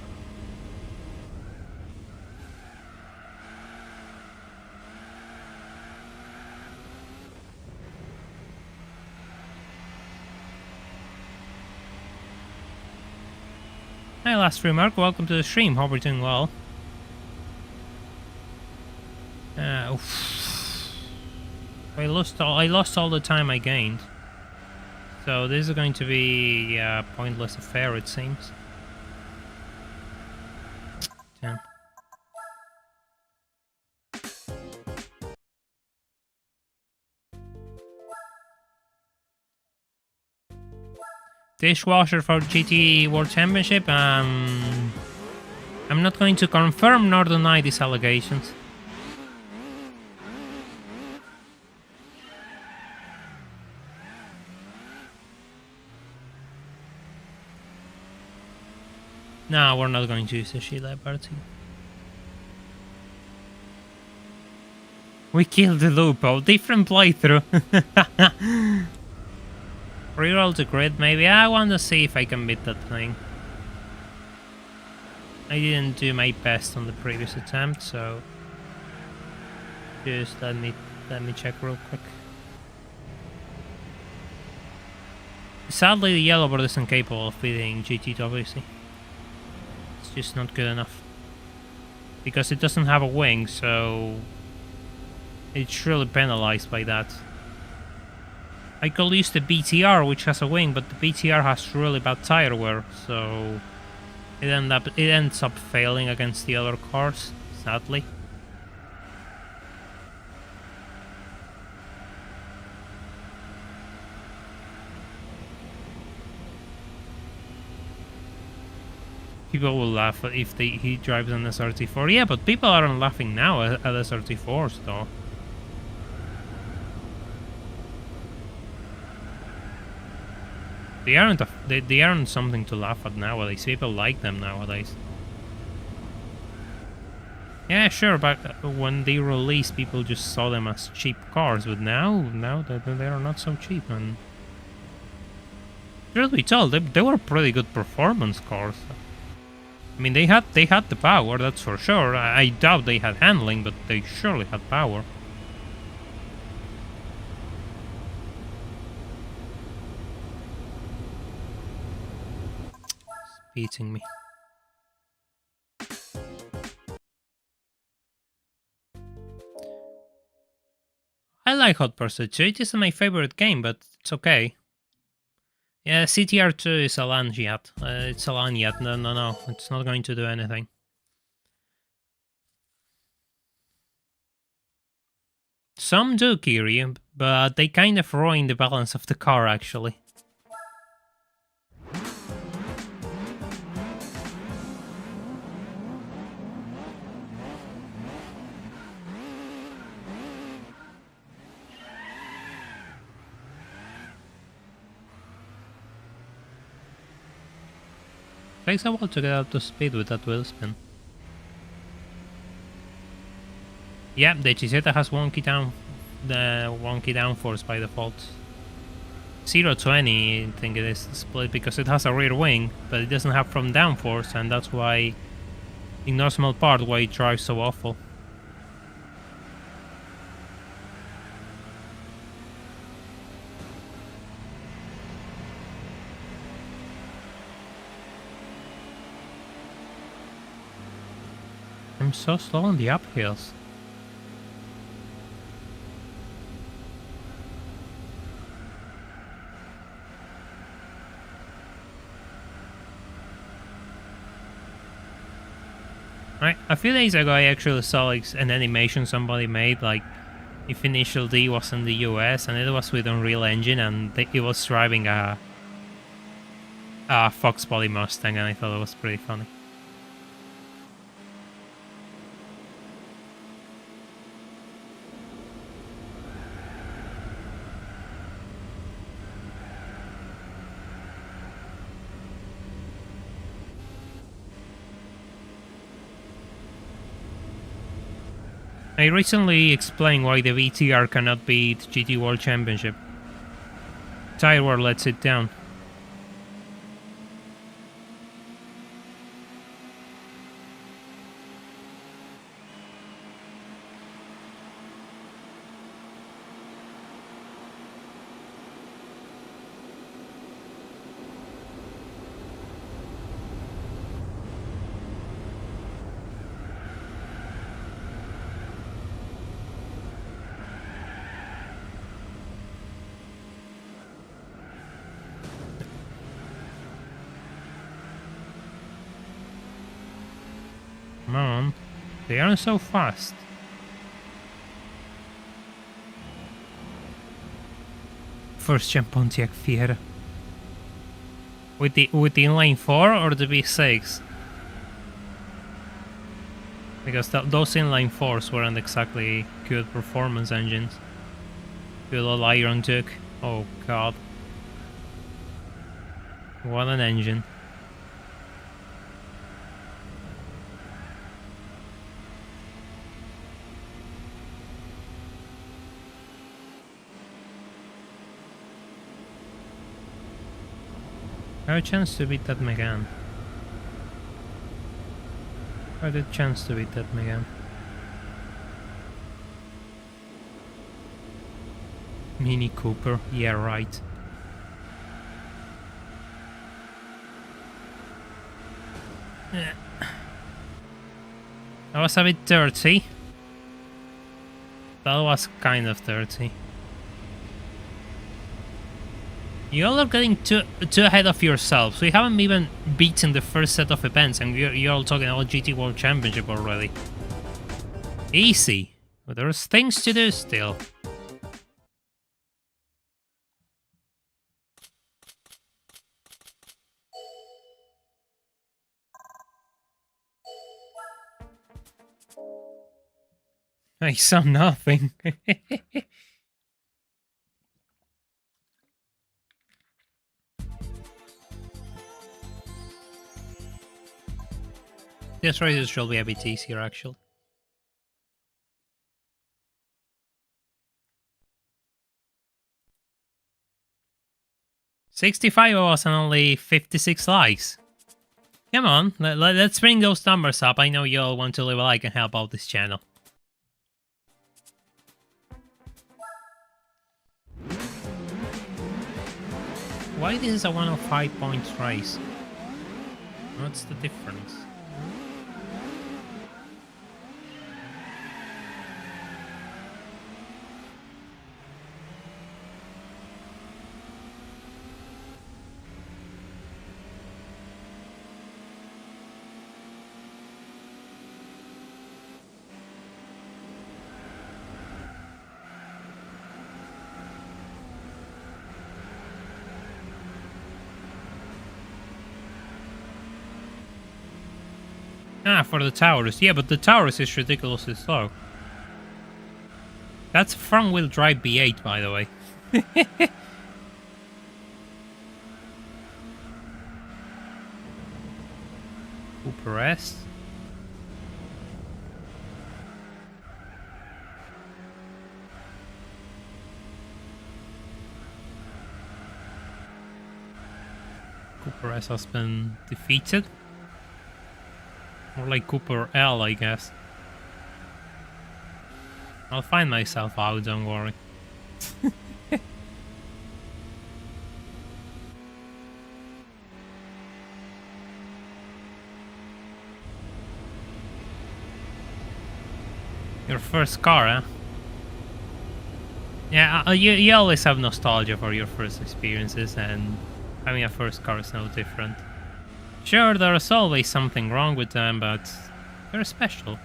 Hey, last remark, welcome to the stream. Hope you're doing well. I lost all the time I gained. So this is going to be a pointless affair, it seems. Damn. Dishwasher for GT World Championship. I'm not going to confirm nor deny these allegations. No, we're not going to use the Yellowbird. We killed the loophole. Different playthrough. Reroll the grid, maybe. I want to see if I can beat that thing. I didn't do my best on the previous attempt, so just let me check real quick. Sadly, the Yellowbird isn't capable of beating GTWC. It's just not good enough because it doesn't have a wing, so it's really penalized by that. I could use the BTR, which has a wing, but the BTR has really bad tire wear, so it ends up failing against the other cars, sadly. People will laugh if he drives an SRT4. Yeah, but people aren't laughing now at SRT4s, though. They aren't something to laugh at nowadays. People like them nowadays. Yeah, sure, but when they released, people just saw them as cheap cars. But now they are not so cheap. And truth be told, they were pretty good performance cars. I mean, they had the power, that's for sure. I doubt they had handling, but they surely had power. Beating me. I like Hot Pursuit 2. It isn't my favorite game, but it's okay. Yeah, CTR2 is a Lanyard. It's a Lanyard. No. It's not going to do anything. Some do, Kiri, but they kind of ruin the balance of the car, actually. Takes a while to get up to speed with that wheel spin. Yeah, the Chiseta has wonky downforce by default. 0-20, I think it is split because it has a rear wing, but it doesn't have front downforce, and that's why ignore small part why it drives so awful. I'm so slow on the uphills. Right, a few days ago I actually saw like an animation somebody made, like if Initial D was in the US and it was with Unreal Engine and it was driving a Fox Body Mustang, and I thought it was pretty funny. I recently explained why the VTR cannot beat GT World Championship. Tire World lets it down. Come on, they aren't so fast. First gen Pontiac Fiera. With the inline 4 or the V6? Because those inline 4s weren't exactly good performance engines. Good old Iron Duke. Oh god. What an engine. I have a chance to beat that Megane. I had a chance to beat that Megane. Mini Cooper, yeah right. That was a bit dirty. That was kind of dirty. You all are getting too ahead of yourselves. We haven't even beaten the first set of events and you're all talking about GT World Championship already. Easy. But there's things to do still. I saw nothing. This race should be a bit easier, actually. $65 was and only 56 likes. Come on, let's bring those numbers up. I know you all want to leave a like and help out this channel. Why this is a 105 points race? What's the difference? Ah, for the Taurus. Yeah, but the Taurus is ridiculously slow. That's front-wheel drive V8, by the way. Cooper S. Cooper S has been defeated. More like Cooper L, I guess. I'll find myself out, don't worry. Your first car, huh? Yeah, you always have nostalgia for your first experiences, and having a first car is no different. Sure, there's always something wrong with them, but they're special.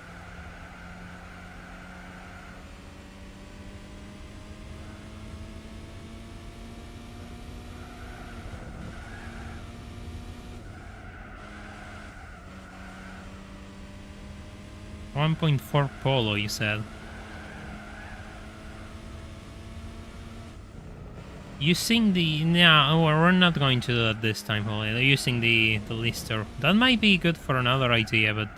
.4 Polo, you said. Using the... No, we're not going to do that this time, Holly. Using the lister. That might be good for another idea, but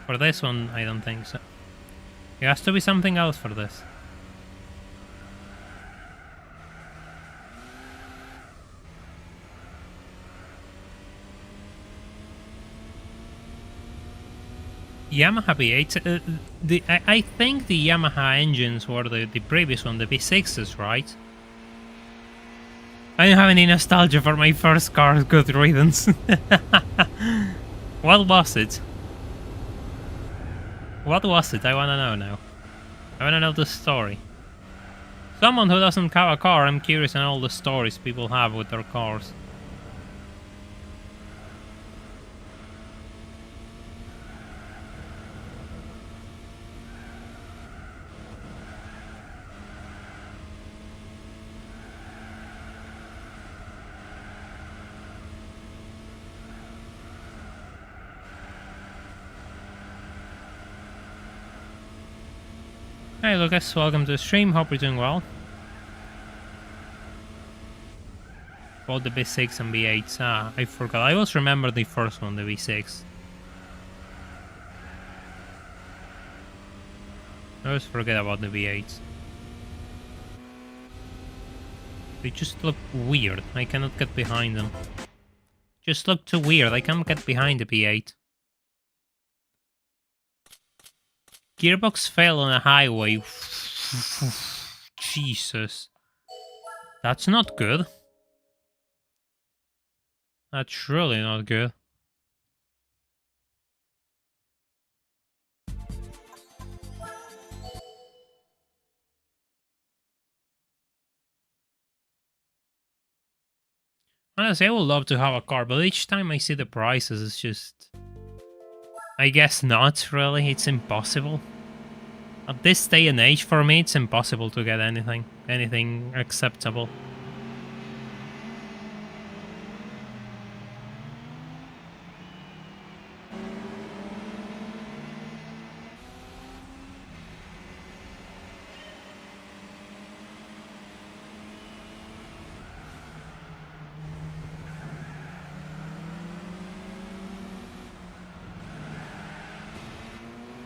for this one, I don't think so. It has to be something else for this. Yamaha V8. I think the Yamaha engines were the previous one, the V6s, right? I don't have any nostalgia for my first car. Good riddance. What was it? What was it? I wanna know now. I wanna know the story. Someone who doesn't have a car, I'm curious on all the stories people have with their cars. Hey Lucas, welcome to the stream, hope you're doing well. Both the V6 and V8s, I forgot. I always remember the first one, the V6. I always forget about the V8s. They just look weird, I cannot get behind them. Just look too weird, I can't get behind the V8. Gearbox failed on a highway. Jesus. That's not good. That's really not good. Honestly, I would love to have a car, but each time I see the prices, it's just... I guess not, really. It's impossible. At this day and age, for me, it's impossible to get anything acceptable.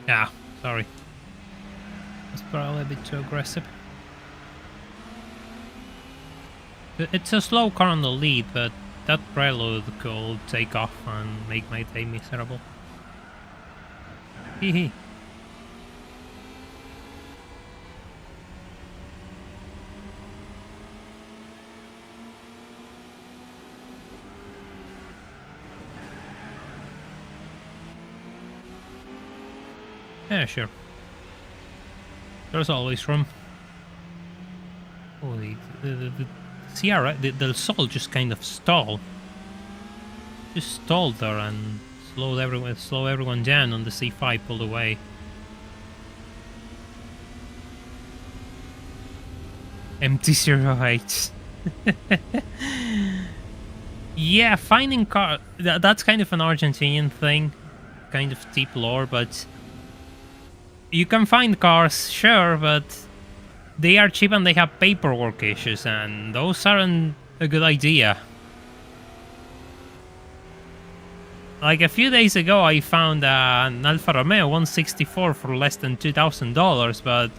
Yeah, sorry. That's probably a bit too aggressive. It's a slow car on the lead, but that prelude could take off and make my day miserable. Hehe. Yeah, sure. There's always room. Oh, the Sierra, the Sol just kind of stalled. Just stalled there and slow everyone down on the C5 pulled away. MT-08. Yeah, finding car... That's kind of an Argentinian thing. kind of deep lore, but you can find cars, sure, but they are cheap and they have paperwork issues, and those aren't a good idea. Like a few days ago, I found an Alfa Romeo 164 for less than $2,000, but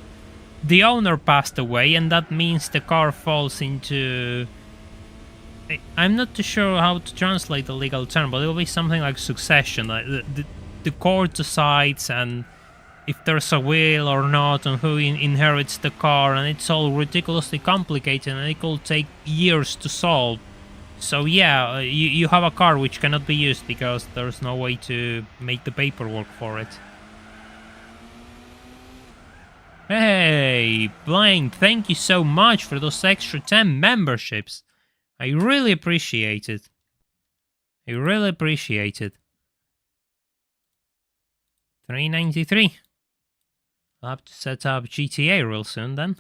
the owner passed away, and that means the car falls into... I'm not too sure how to translate the legal term, but it will be something like succession. Like the court decides, and if there's a will or not, and who inherits the car, and it's all ridiculously complicated, and it could take years to solve. So yeah, you have a car which cannot be used because there's no way to make the paperwork for it. Hey, Blaine, thank you so much for those extra 10 memberships. I really appreciate it. I really appreciate it. $3.93. I'll have to set up GTA real soon then.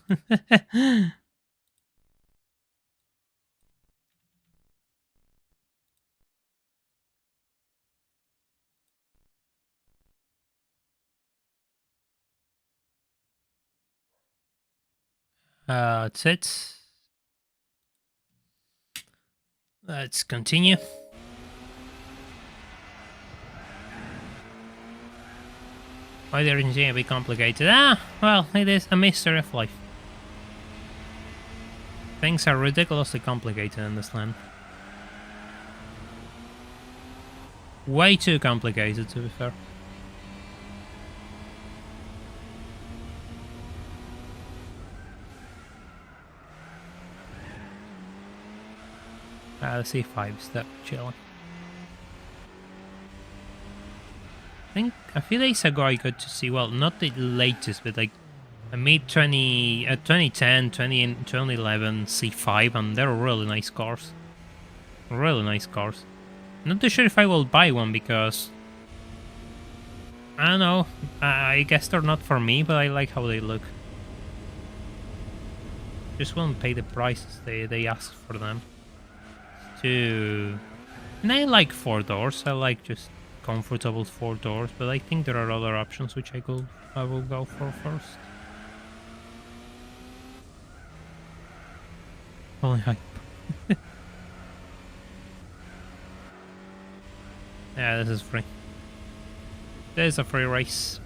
That's it. Let's continue. Why the engine a bit complicated? Well, it is a mystery of life. Things are ridiculously complicated in this land. Way too complicated, to be fair. The C5's there, chilling. I think a few days ago I got to see, well, not the latest, but like a mid-2010, 2011 C5, and they're really nice cars. Really nice cars. Not too sure if I will buy one because... I don't know, I guess they're not for me, but I like how they look. Just won't pay the prices they ask for them. And I like 4 doors, I like just comfortable 4 doors, but I think there are other options which I will go for first. Holy hype. Yeah, this is free. This is a free race.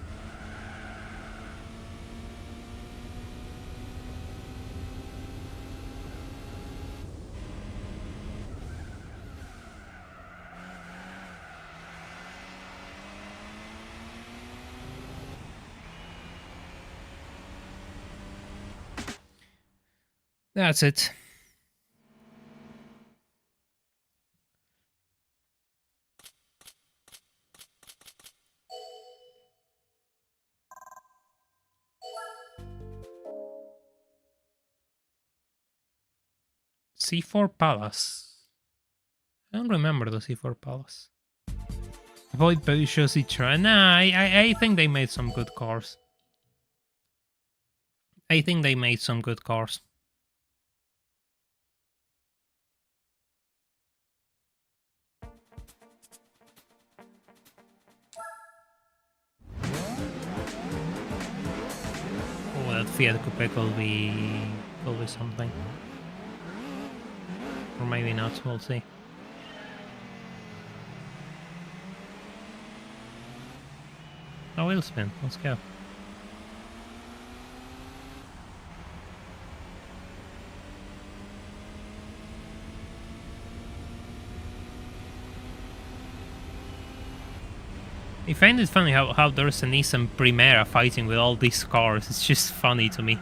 That's it. C4 Palace. I don't remember the C4 Palace. Avoid Peugeot Citroën. Nah, I think they made some good cars. I think they made some good cars. Oh, that Fiat Coupe could be something. Or maybe not, we'll see. Oh, wheel spin, let's go. I find it funny how there's a Nissan Primera fighting with all these cars. It's just funny to me.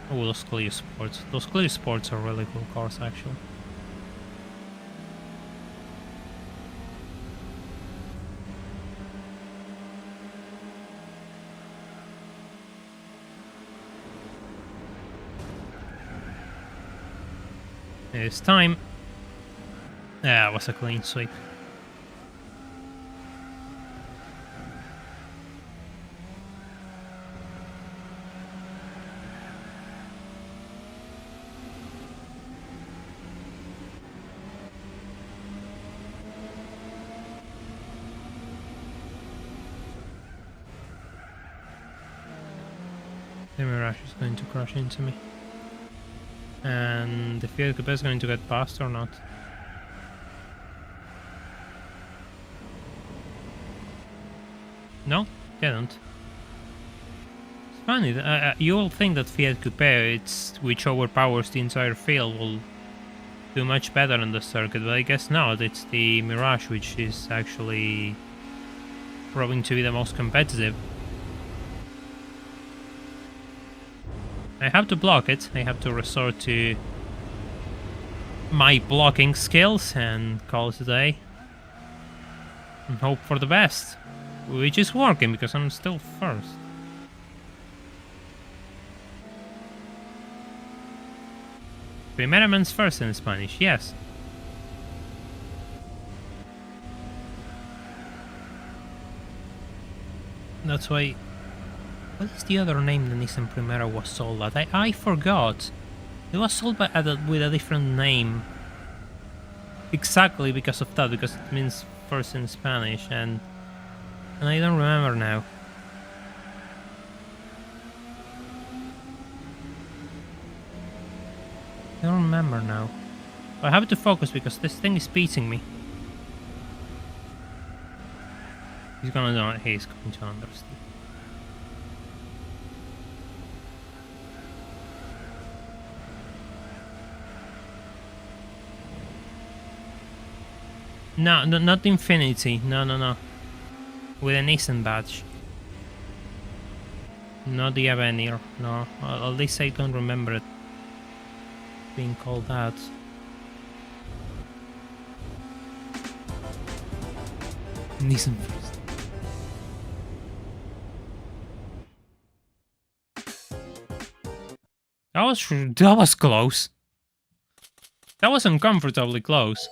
Oh, those Clear Sports. Those Clear Sports are really cool cars, actually. It's time. Yeah, it was a clean sweep. The Mirage is going to crash into me. And the Fiat Coupe is going to get past or not. No, didn't. It's funny, you will think that Fiat Coupe, which overpowers the entire field, will do much better in the circuit, but I guess not. It's the Mirage which is actually proving to be the most competitive. I have to block it. I have to resort to my blocking skills and call it a day. And hope for the best. Which is working because I'm still first. Primeramente first in Spanish, yes. That's why... What is the other name the Nissan Primera was sold at? I forgot. It was sold with a different name. Exactly because of that, because it means first in Spanish, and I don't remember now. I don't remember now. I have to focus because this thing is beating me. He's going to understand. No, not Infinity. No. With a Nissan badge. Not the Avenir. No, at least I don't remember it being called that. Nissan first. That was close. That was uncomfortably close.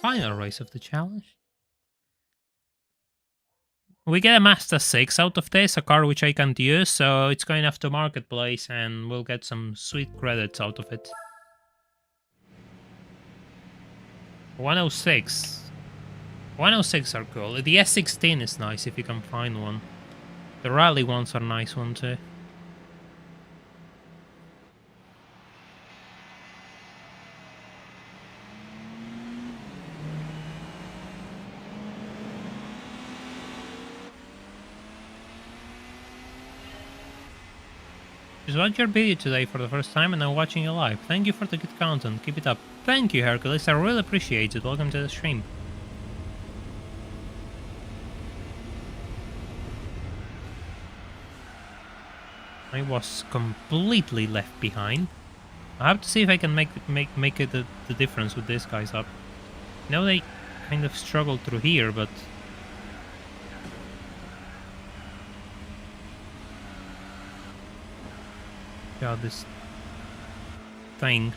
Final race of the challenge. We get a Mazda 6 out of this, a car which I can't use, so it's going off to Marketplace and we'll get some sweet credits out of it. 106. 106 are cool. The S16 is nice if you can find one. The rally ones are nice one too. Just watched your video today for the first time and I'm watching you live. Thank you for the good content. Keep it up. Thank you, Hercules. I really appreciate it. Welcome to the stream. I was completely left behind. I have to see if I can make it the difference with these guys up. I know they kind of struggled through here, but... God, this thing.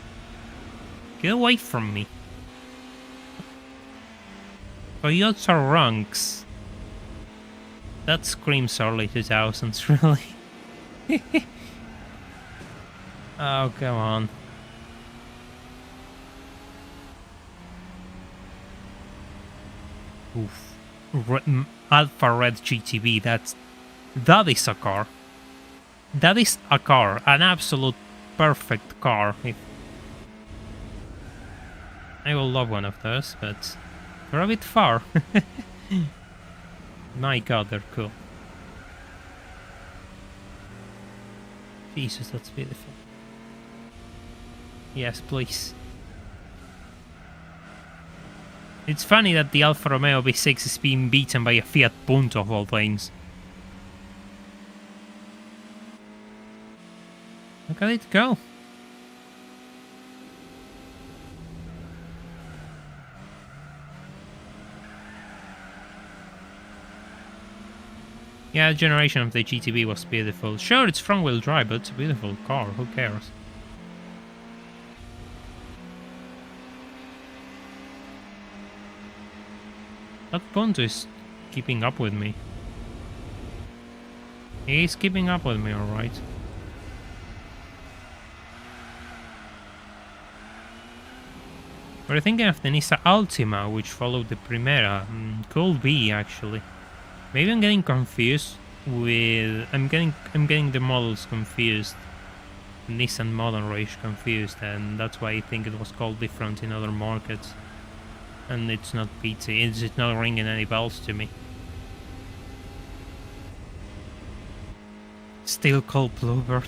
Get away from me. Toyota Runks. That screams early 2000s, really. Oh, come on. Oof. Alpha Red GTB, that is a car. That is a car, an absolute perfect car. I will love one of those, but they're a bit far. My god, they're cool. Jesus, that's beautiful. Yes, please. It's funny that the Alfa Romeo V6 is being beaten by a Fiat Punto of all things. Look at it go. Yeah, the generation of the GTB was beautiful. Sure, it's front-wheel drive, but it's a beautiful car. Who cares? That Punto is keeping up with me. He's keeping up with me, alright. We're thinking of the Nissan Altima, which followed the Primera. Could be, actually. Maybe I'm getting confused with... I'm getting the models confused. Nissan model range confused, and that's why I think it was called different in other markets. And it's not PT, it's not ringing any bells to me. Still called Bluebird.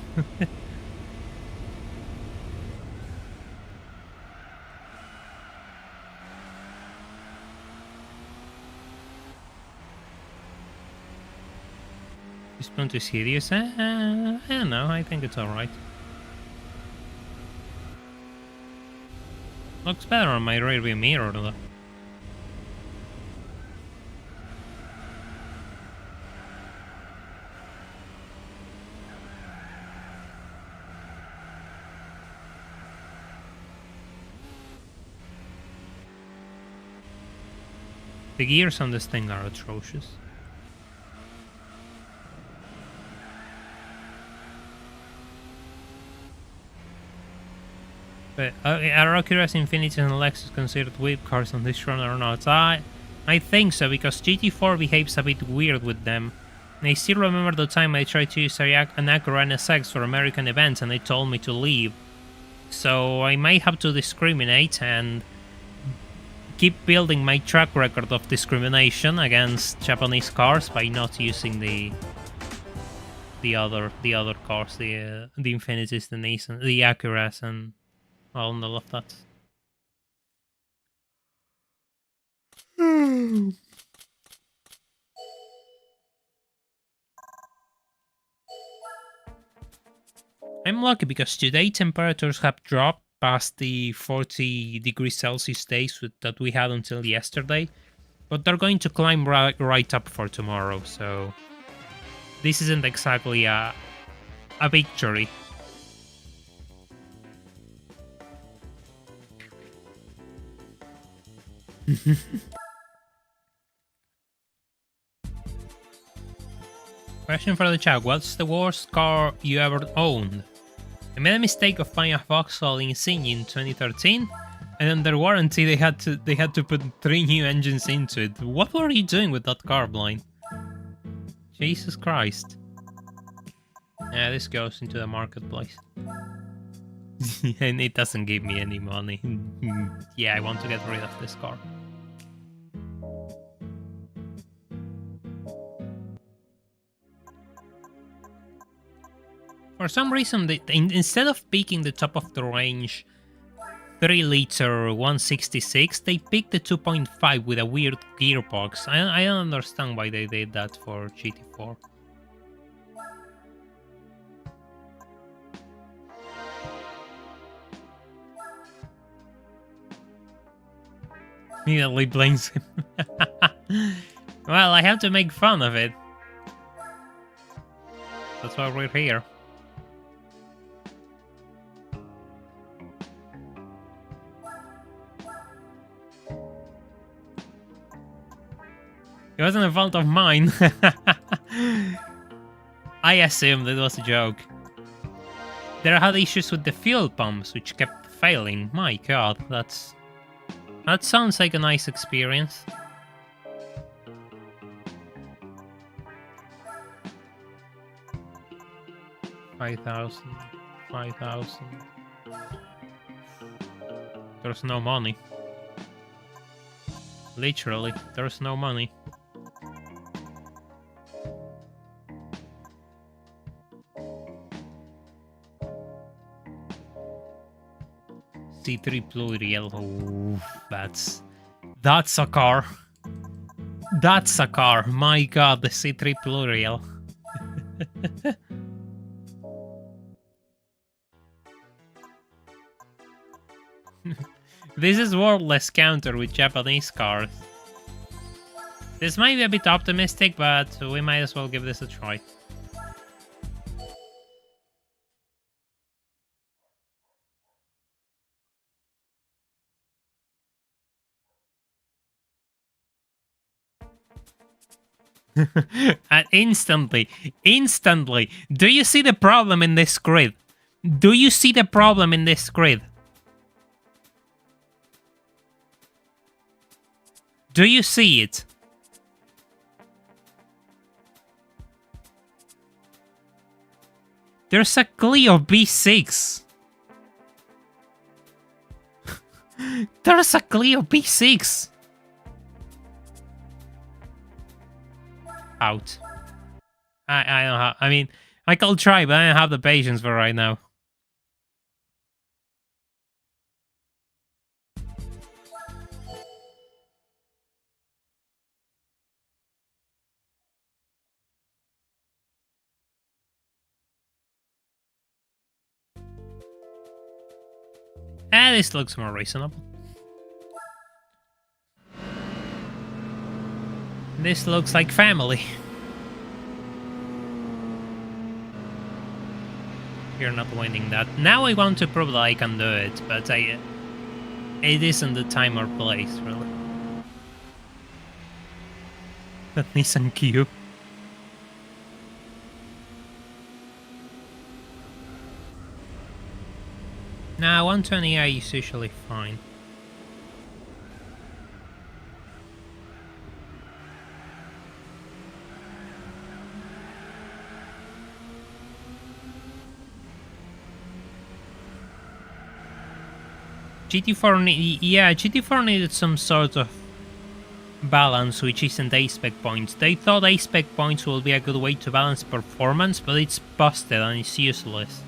This point is hideous. I don't know, I think it's alright. Looks better on my rearview mirror though. The gears on this thing are atrocious. But are Oculus, Infiniti and Lexus considered whip cars on this run or not? I think so, because GT4 behaves a bit weird with them. And I still remember the time I tried to use an Acura NSX for American events and they told me to leave. So I might have to discriminate and keep building my track record of discrimination against Japanese cars by not using the other cars, the Infinitis, the Nissan, the Acuras, and well, all of that. I'm lucky because today temperatures have dropped past the 40 degrees Celsius days that we had until yesterday, but they're going to climb right up for tomorrow, so this isn't exactly a victory. Question for the chat: what's the worst car you ever owned? I made a mistake of buying a Vauxhall Insignia in 2013, and under warranty they had to put 3 new engines into it. What were you doing with that car, Blind? Jesus Christ. Yeah, this goes into the marketplace. And it doesn't give me any money. Yeah, I want to get rid of this car. For some reason, instead of picking the top of the range 3-liter 166, they picked the 2.5 with a weird gearbox. I don't understand why they did that for GT4. Immediately blames him. Well, I have to make fun of it. That's why we're here. It wasn't a fault of mine. I assumed it was a joke. There had issues with the fuel pumps, which kept failing. My god, that sounds like a nice experience. $5,000. There's no money. Literally, there's no money. C3 Pluriel. Oh, that's a car. That's a car. My god, the C3 Pluriel. This is worthless counter with Japanese cars. This might be a bit optimistic, but we might as well give this a try. And instantly, do you see the problem in this grid? Do you see the problem in this grid? Do you see it? There's a Clio B6. There's a Clio B6. Out. I don't have. I mean, I could try, but I don't have the patience for right now. This looks more reasonable. This looks like family. You're not winning that. Now I want to prove that I can do it, but it isn't the time or place, really. That Nissan Cube. Nah, 120i is usually fine. GT4 needed some sort of balance, which isn't A-spec points. They thought A-spec points will be a good way to balance performance, but it's busted and it's useless.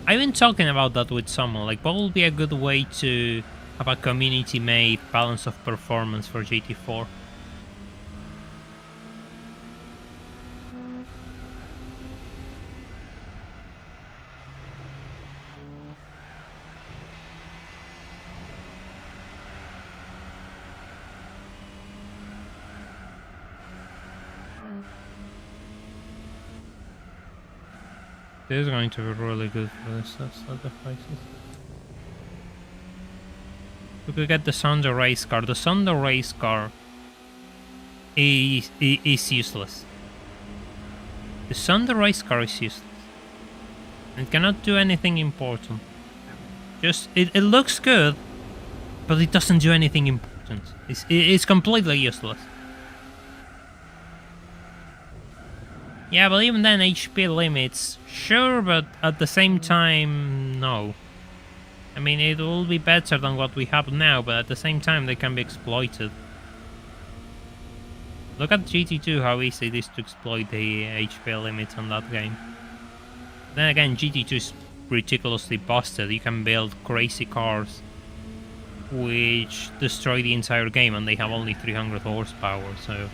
I've been talking about that with someone, like what will be a good way to have a community-made balance of performance for GT4. This is going to be really good for this. That's not the prices. We could get the Thunder race car. The Thunder race car is useless. The Thunder race car is useless. It cannot do anything important. Just it looks good, but it doesn't do anything important. It's completely useless. Yeah, but even then, HP limits, sure, but at the same time, no. I mean, it will be better than what we have now, but at the same time, they can be exploited. Look at GT2, how easy it is to exploit the HP limits on that game. Then again, GT2 is ridiculously busted. You can build crazy cars which destroy the entire game, and they have only 300 horsepower, so...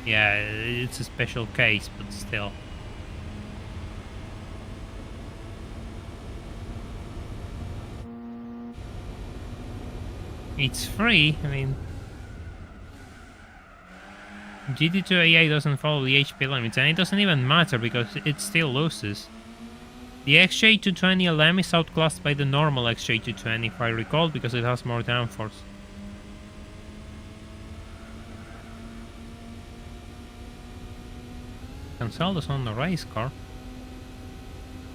yeah, it's a special case, but still. It's free, I mean... GT2 AI doesn't follow the HP limits, and it doesn't even matter because it still loses. The XJ220LM is outclassed by the normal XJ220, if I recall, because it has more downforce. Can sell this on the race car.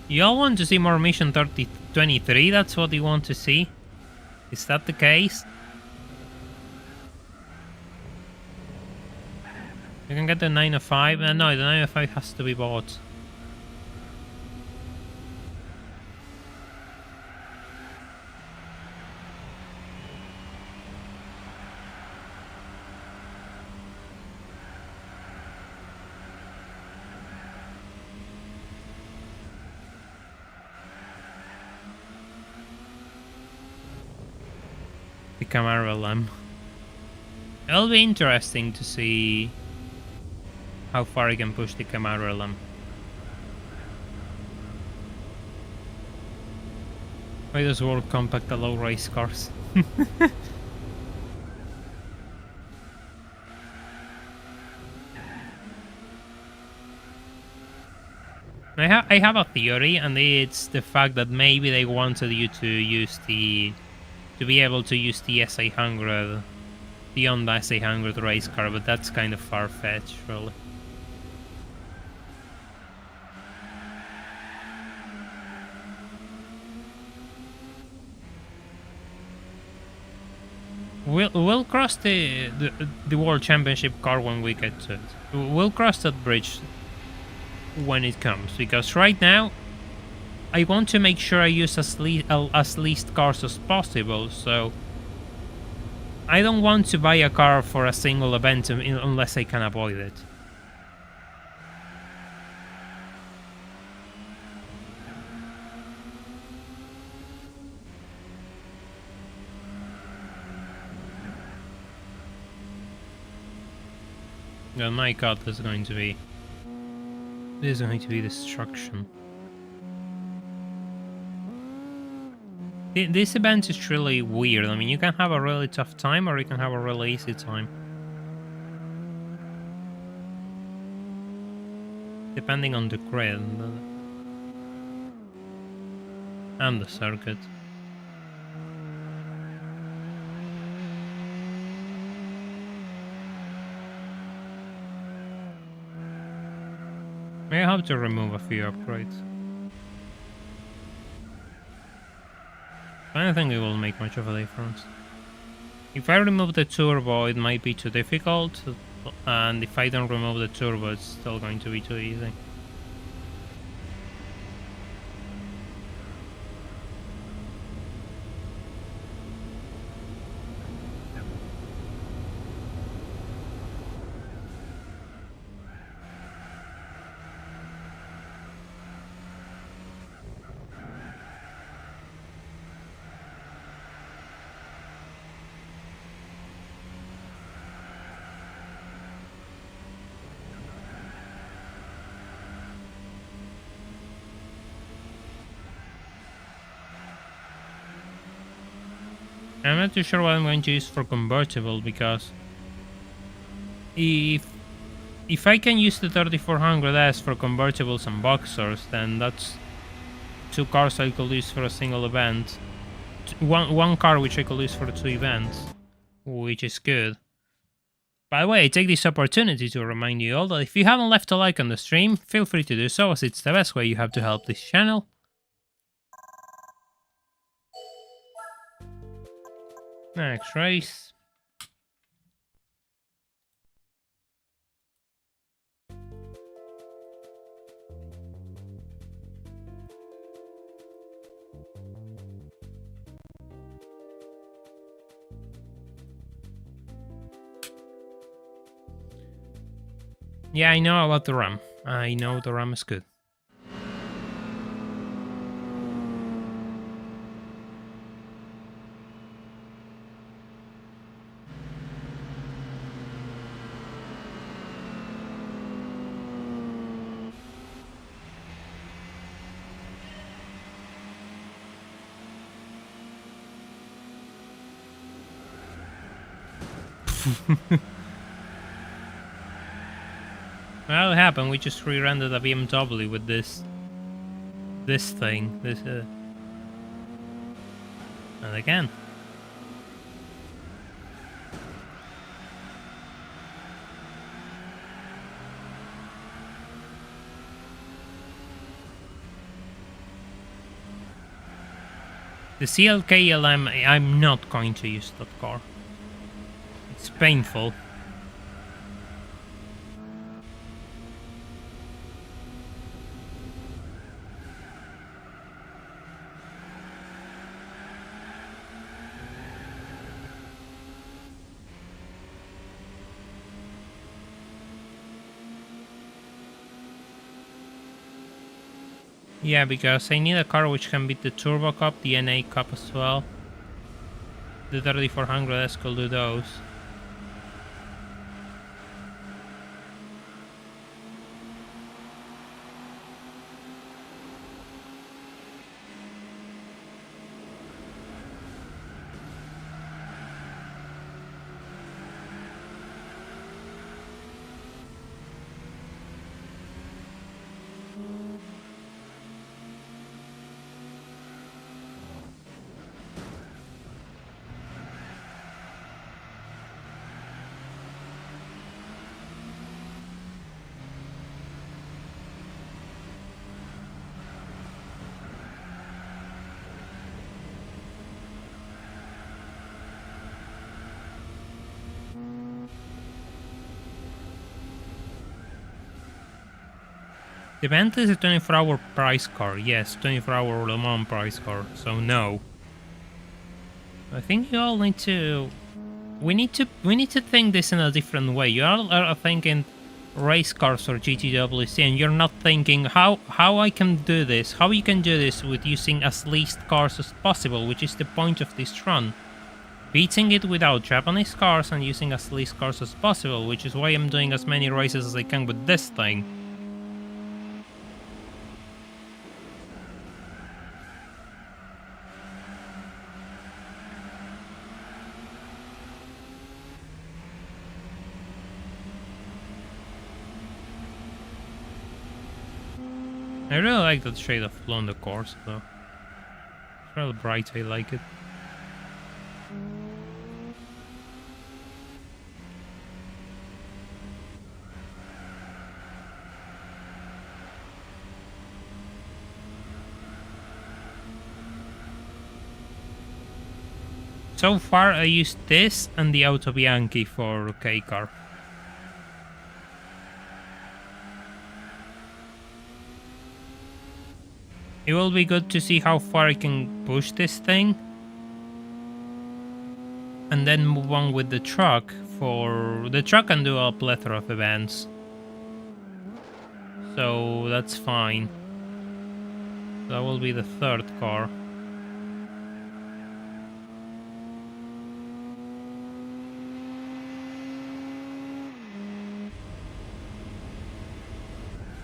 Y'all want to see more Mission 23? That's what you want to see? Is that the case? You can get the 905. No, the 905 has to be bought. The Camaro LM. It'll be interesting to see how far I can push the Camaro LM. Why does World Compact allow race cars? I have a theory, and it's the fact that maybe they wanted you to use to be able to use the S800 beyond the S800 race car, but that's kind of far-fetched, really. We'll cross the World Championship car when we get to it. We'll cross that bridge when it comes, because right now I want to make sure I use as least cars as possible, so I don't want to buy a car for a single event unless I can avoid it. Oh my god, this is going to be destruction. This event is really weird. I mean, you can have a really tough time or you can have a really easy time, depending on the grid and the circuit. May have to remove a few upgrades. I don't think it will make much of a difference. If I remove the turbo, it might be too difficult, and if I don't remove the turbo, it's still going to be too easy. I'm not too sure what I'm going to use for convertible, because if I can use the 3400S for convertibles and boxers, then that's two cars I could use for a single event. One car which I could use for 2 events, which is good. By the way, I take this opportunity to remind you all that if you haven't left a like on the stream, feel free to do so, as it's the best way you have to help this channel. Next race. Yeah, I know about the RAM. I know the RAM is good. Well, it happened. We just re-rendered a BMW with this thing. And again. The CLK-LM, I'm not going to use that car. It's painful. Yeah, because I need a car which can beat the Turbo Cup, the NA Cup as well. The 3400S could do those. The Bentley is a 24-hour price car. Yes, 24-hour Le Mans price car. So no. I think you all need to. We need to think this in a different way. You all are thinking race cars or GTWC, and you're not thinking how I can do this. How you can do this with using as least cars as possible, which is the point of this run. Beating it without Japanese cars and using as least cars as possible, which is why I'm doing as many races as I can with this thing. I really like that shade of blue on the course, though. It's really bright, I like it. So far, I used this and the Auto Bianchi for K-Car. It will be good to see how far I can push this thing. And then move on with the truck. For the truck can do a plethora of events. So that's fine. That will be the third car.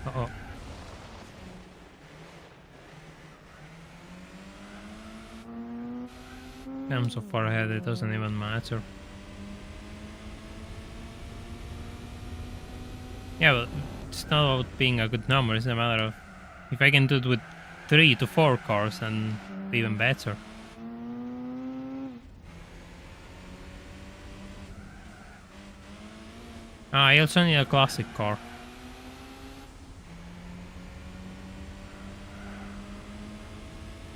Uh-oh. I'm so far ahead, it doesn't even matter. Yeah, but it's not about being a good number, it's a matter of if I can do it with 3 to 4 cars, then even better. I also need a classic car.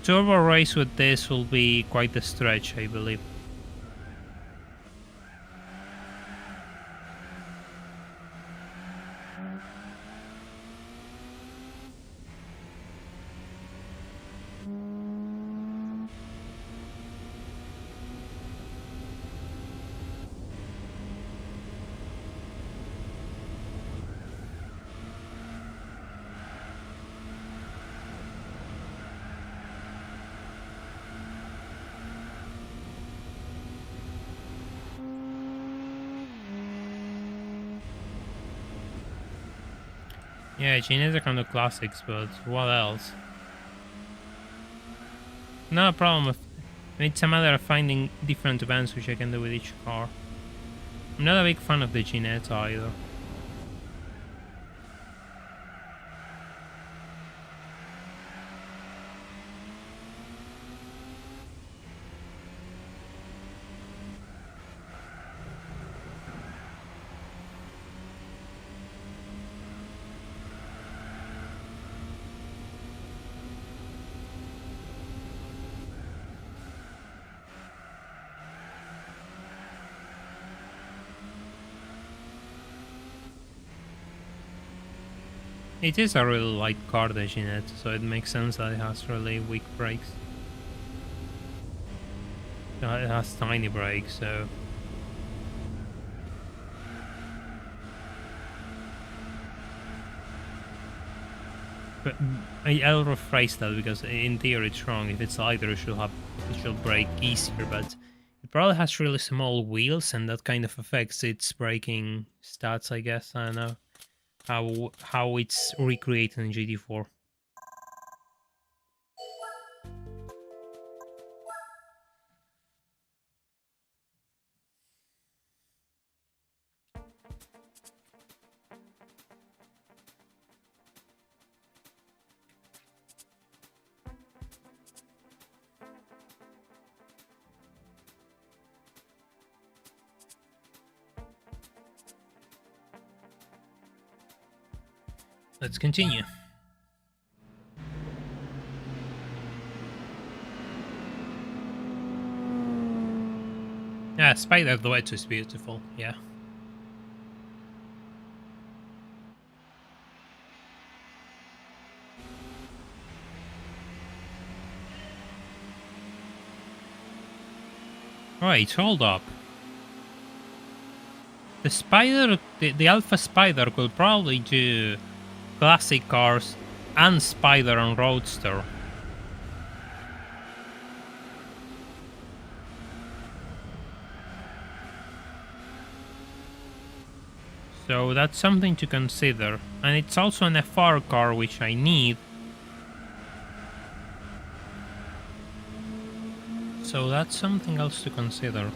Turbo race with this will be quite a stretch, I believe. Yeah, Ginets are kind of classics, but what else? No problem if it's a matter of finding different events which I can do with each car. I'm not a big fan of the Ginets either. It is a really light car, the Ginette, so it makes sense that it has really weak brakes. It has tiny brakes, so... But I'll rephrase that because in theory it's wrong. If it's lighter, it should brake easier, but it probably has really small wheels, and that kind of affects its braking stats, I guess. I don't know how it's recreated in GT4. Let's continue. Yeah, Spider the Wedge is beautiful, yeah. Wait, hold up. The Spider, the Alpha Spider could probably do classic cars and Spider and Roadster. So that's something to consider. And it's also an FR car which I need. So that's something else to consider.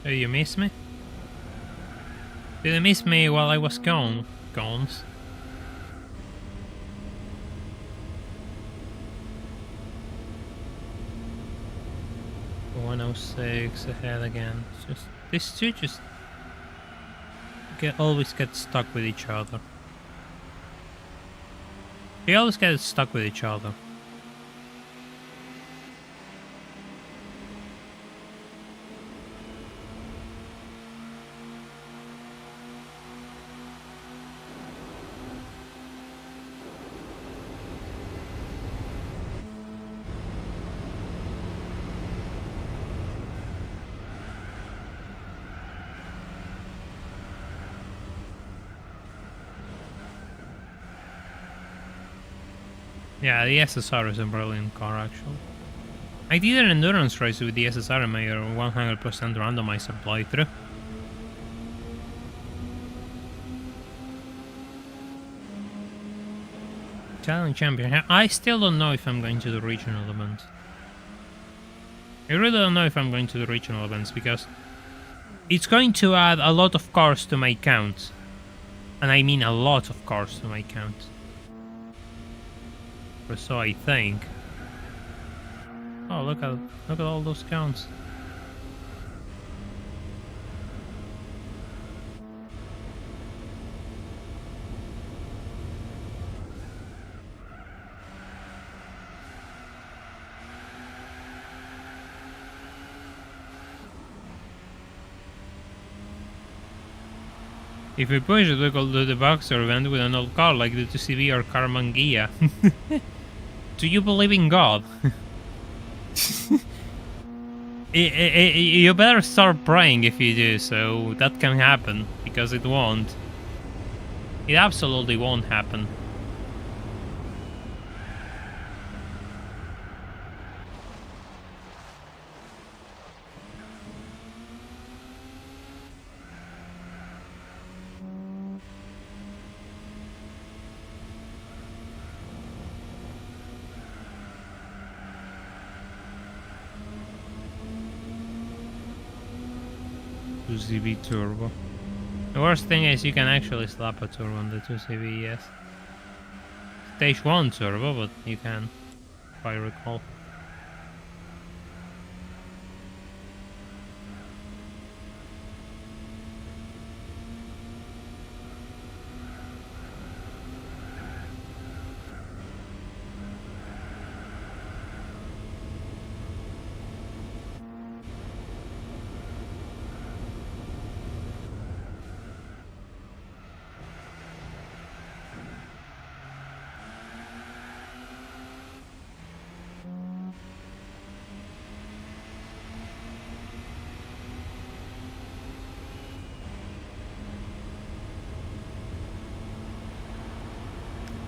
Oh, you miss me? Did you miss me while I was gone? Gones? 106 ahead again. It's just these two just always get stuck with each other. They always get stuck with each other. Yeah, the SSR is a brilliant car, actually. I did an endurance race with the SSR in my 100% randomizer playthrough. Challenge champion. I still don't know if I'm going to the regional event. I really don't know if I'm going to the regional events because it's going to add a lot of cars to my count. And I mean a lot of cars to my count. Or so I think. Oh, look at all those counts. If we push it, we could do the Boxer event with an old car like the 2CV or Carmangia. Do you believe in God? You better start praying if you do, so that can happen, because it won't. It absolutely won't happen. CV turbo. The worst thing is you can actually slap a turbo on the 2CV, yes. Stage 1 turbo, but you can, if I recall.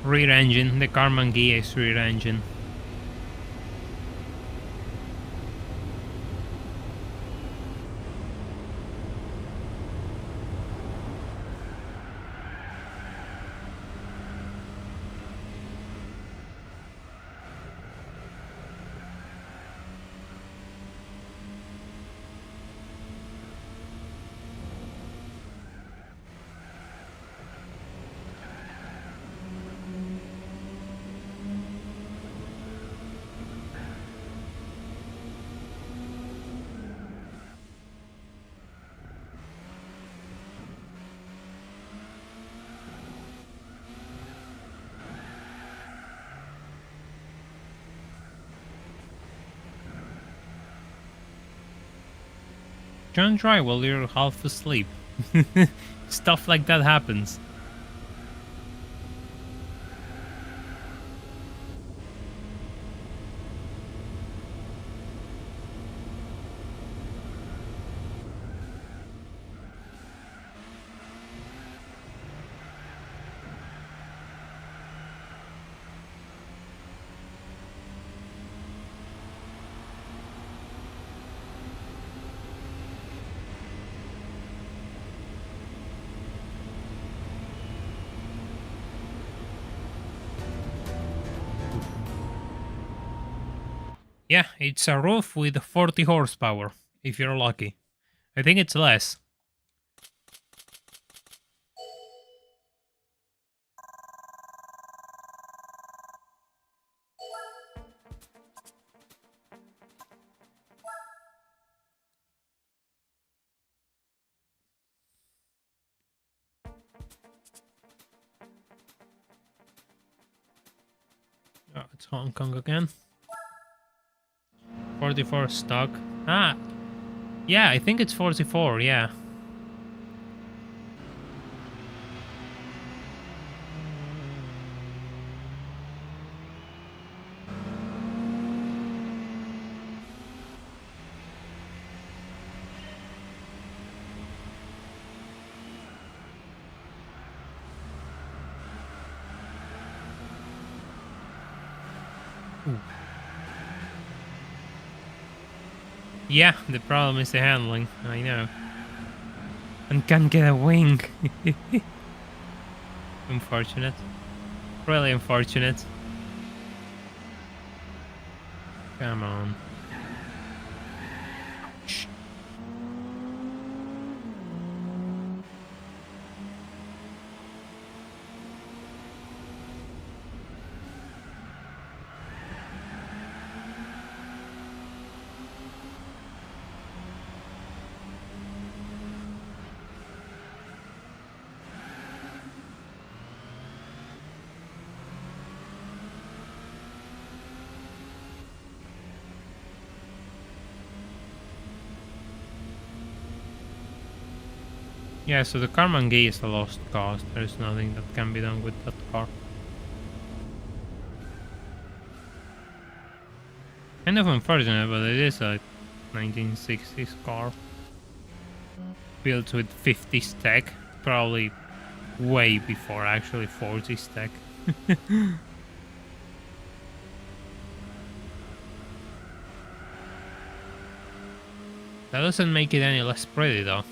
Rear engine, the Carmangia is rear engine. don't drive while you're half asleep. Stuff like that happens. Yeah, it's a roof with 40 horsepower, if you're lucky. I think it's less. Oh, it's Hong Kong again. 44 stock. Ah, yeah, I think it's 44, yeah. Ooh. Yeah, the problem is the handling, I know. And can't get a wing. Unfortunate. Really unfortunate. Come on. Ouch. Yeah, so the Karmangi is a lost cause. There's nothing that can be done with that car. Kind of unfortunate, but it is a 1960s car. Built with 50s tech. Probably way before actually 40s tech. That doesn't make it any less pretty though.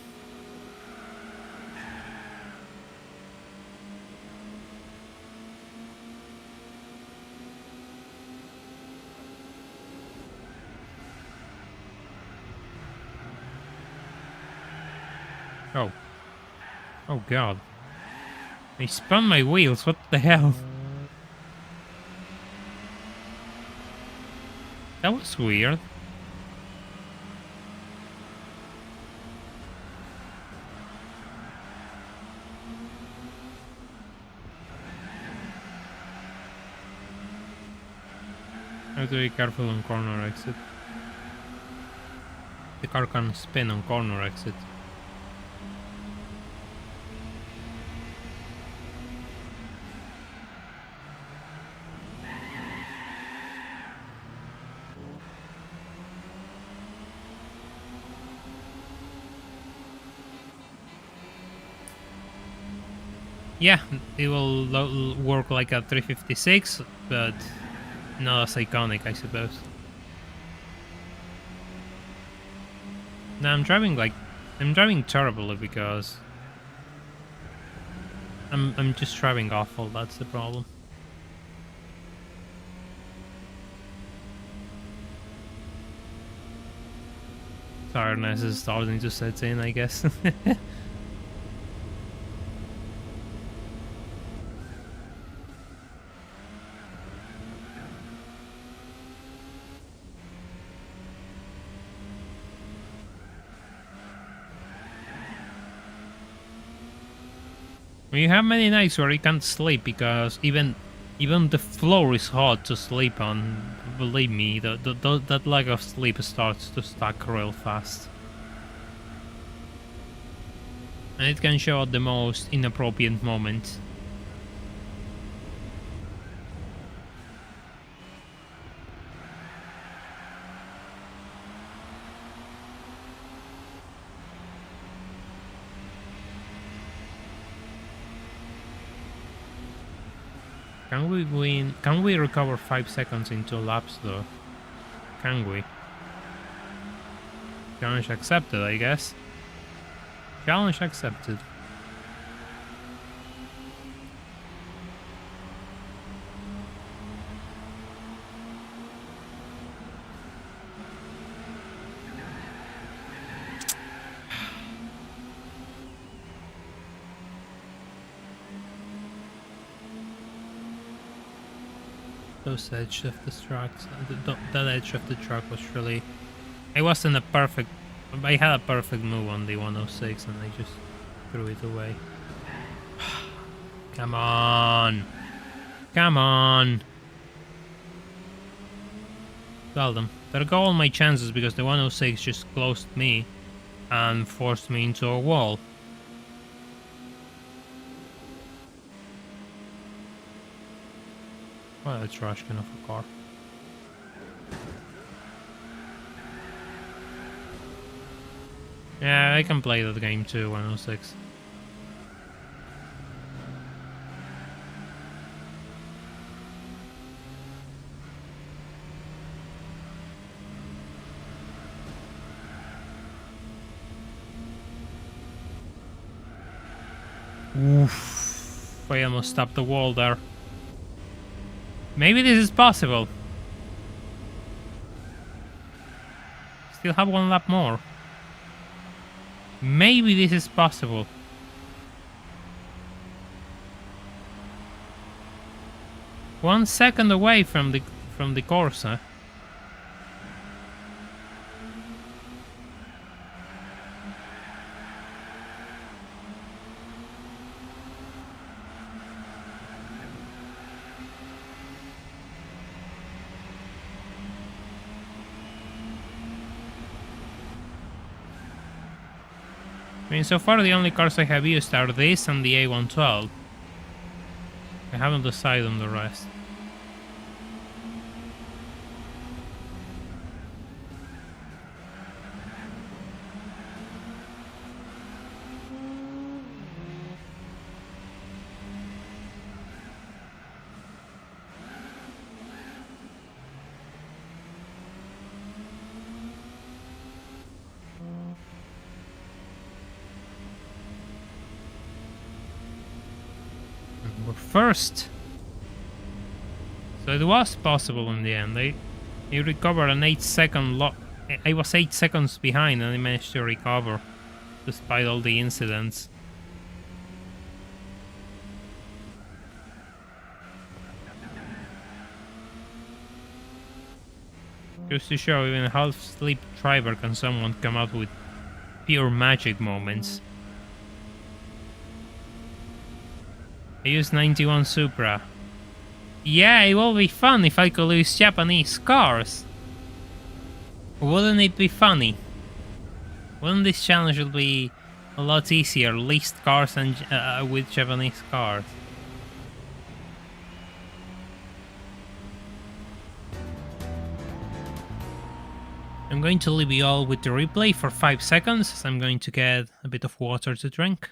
Oh. Oh god. They spun my wheels, what the hell? That was weird. Have to be careful on corner exit. The car can spin on corner exit. Yeah, it will work like a 356, but not as iconic, I suppose. Now I'm driving terribly because I'm just driving awful. That's the problem. Tiredness is starting to set in, I guess. You have many nights where you can't sleep because even the floor is hard to sleep on. Believe me, that lack of sleep starts to stack real fast. And it can show at the most inappropriate moment. Can we win? Can we recover 5 seconds in 2 laps though? Can we? Challenge accepted, I guess. Challenge accepted. Those edge of the tracks, that edge of the track was really... It wasn't a perfect... I had a perfect move on the 106 and I just threw it away. Come on! Come on! Tell them. There go all my chances because the 106 just closed me and forced me into a wall. What a trash can of a car. Yeah, I can play that game too, 106. Oof. I almost stopped the wall there. Maybe this is possible. Still have 1 lap more. Maybe this is possible. One second away from the Corsa. I mean, so far the only cars I have used are this and the A112. I haven't decided on the rest. First, so it was possible in the end. He recovered an 8-second lock. I was 8 seconds behind and I managed to recover despite all the incidents. Just to show even a half-sleep driver can someone come up with pure magic moments. I use 91 Supra. Yeah, it will be fun if I could use Japanese cars. Wouldn't it be funny? Wouldn't this challenge be a lot easier? Least cars and with Japanese cars. I'm going to leave you all with the replay for 5 seconds as I'm going to get a bit of water to drink.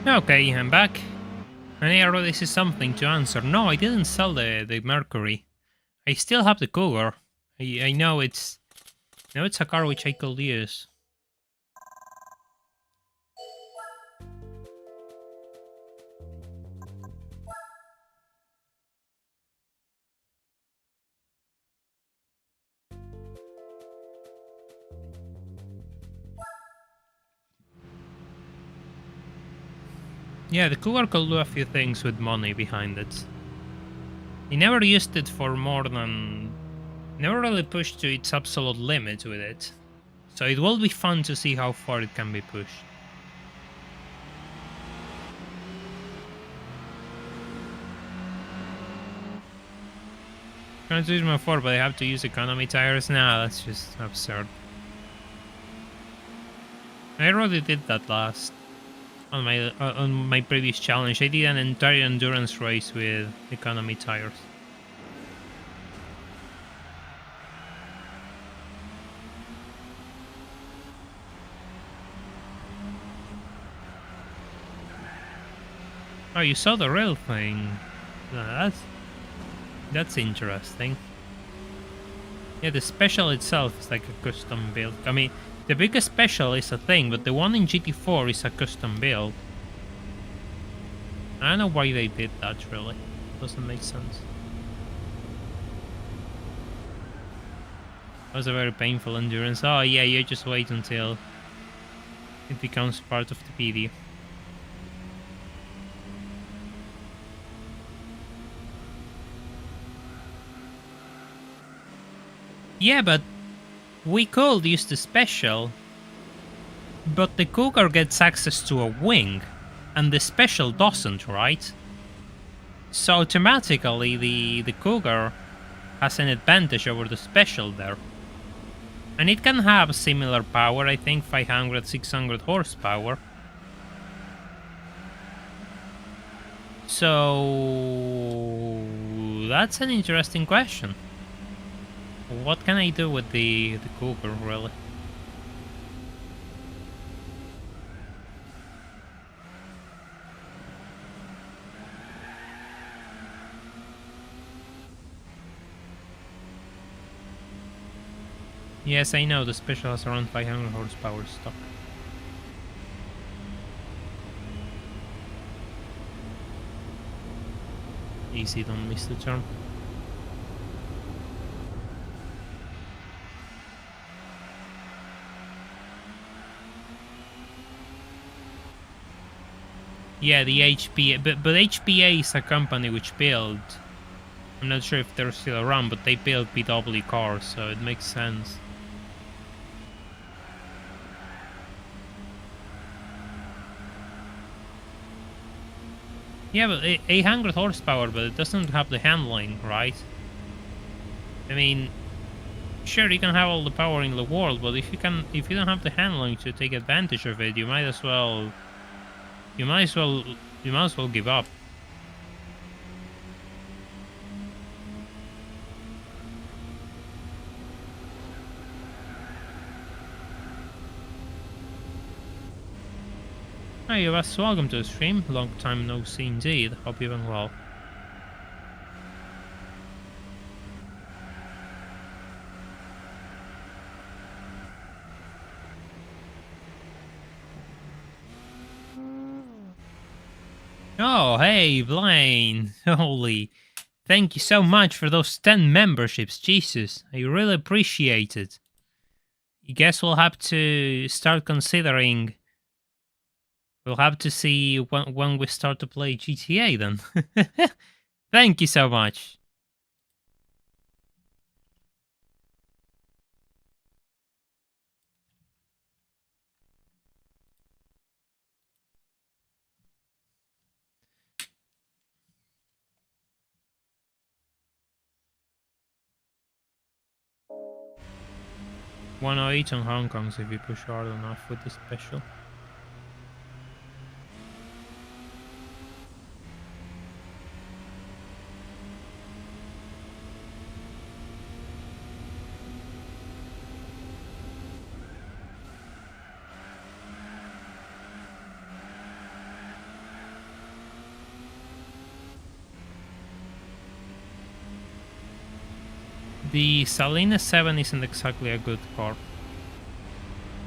Okay, I'm back. And I already see something to answer. No, I didn't sell the Mercury. I still have the Cougar. I know it's a car which I could use. Yeah, the Cougar could do a few things with money behind it. He never used it for more than... Never really pushed to its absolute limit with it. So it will be fun to see how far it can be pushed. Gran Turismo 4, but I have to use economy tires? Nah, that's just absurd. I already did that last on my previous challenge. I did an entire endurance race with economy tires. Oh, you saw the real thing. That's interesting. Yeah, the special itself is like a custom build. I mean, the biggest special is a thing, but the one in GT4 is a custom build. I don't know why they did that, really. Doesn't make sense. That was a very painful endurance. Oh yeah, you just wait until it becomes part of the video. Yeah, but we could use the special, but the Cougar gets access to a wing, and the special doesn't, right? So automatically the Cougar has an advantage over the special there. And it can have similar power, I think 500, 600 horsepower. So that's an interesting question. What can I do with the Cougar, really? Yes, I know, the special has around 500 horsepower stock. Easy, don't miss the turn. Yeah, the HPA, but HPA is a company which build. I'm not sure if they're still around, but they build VW cars, so it makes sense. Yeah, but 800 horsepower, but it doesn't have the handling, right? I mean, sure, you can have all the power in the world, but if you don't have the handling to take advantage of it, you might as well give up. Hey, Russ, welcome to the stream. Long time no see indeed. Hope you're doing well. Oh, hey, Blaine. Holy. Thank you so much for those 10 memberships. Jesus, I really appreciate it. I guess we'll have to start considering... We'll have to see when we start to play GTA then. Thank you so much. $108 on Hong Kong if you push hard enough with the special. The Salina 7 isn't exactly a good car.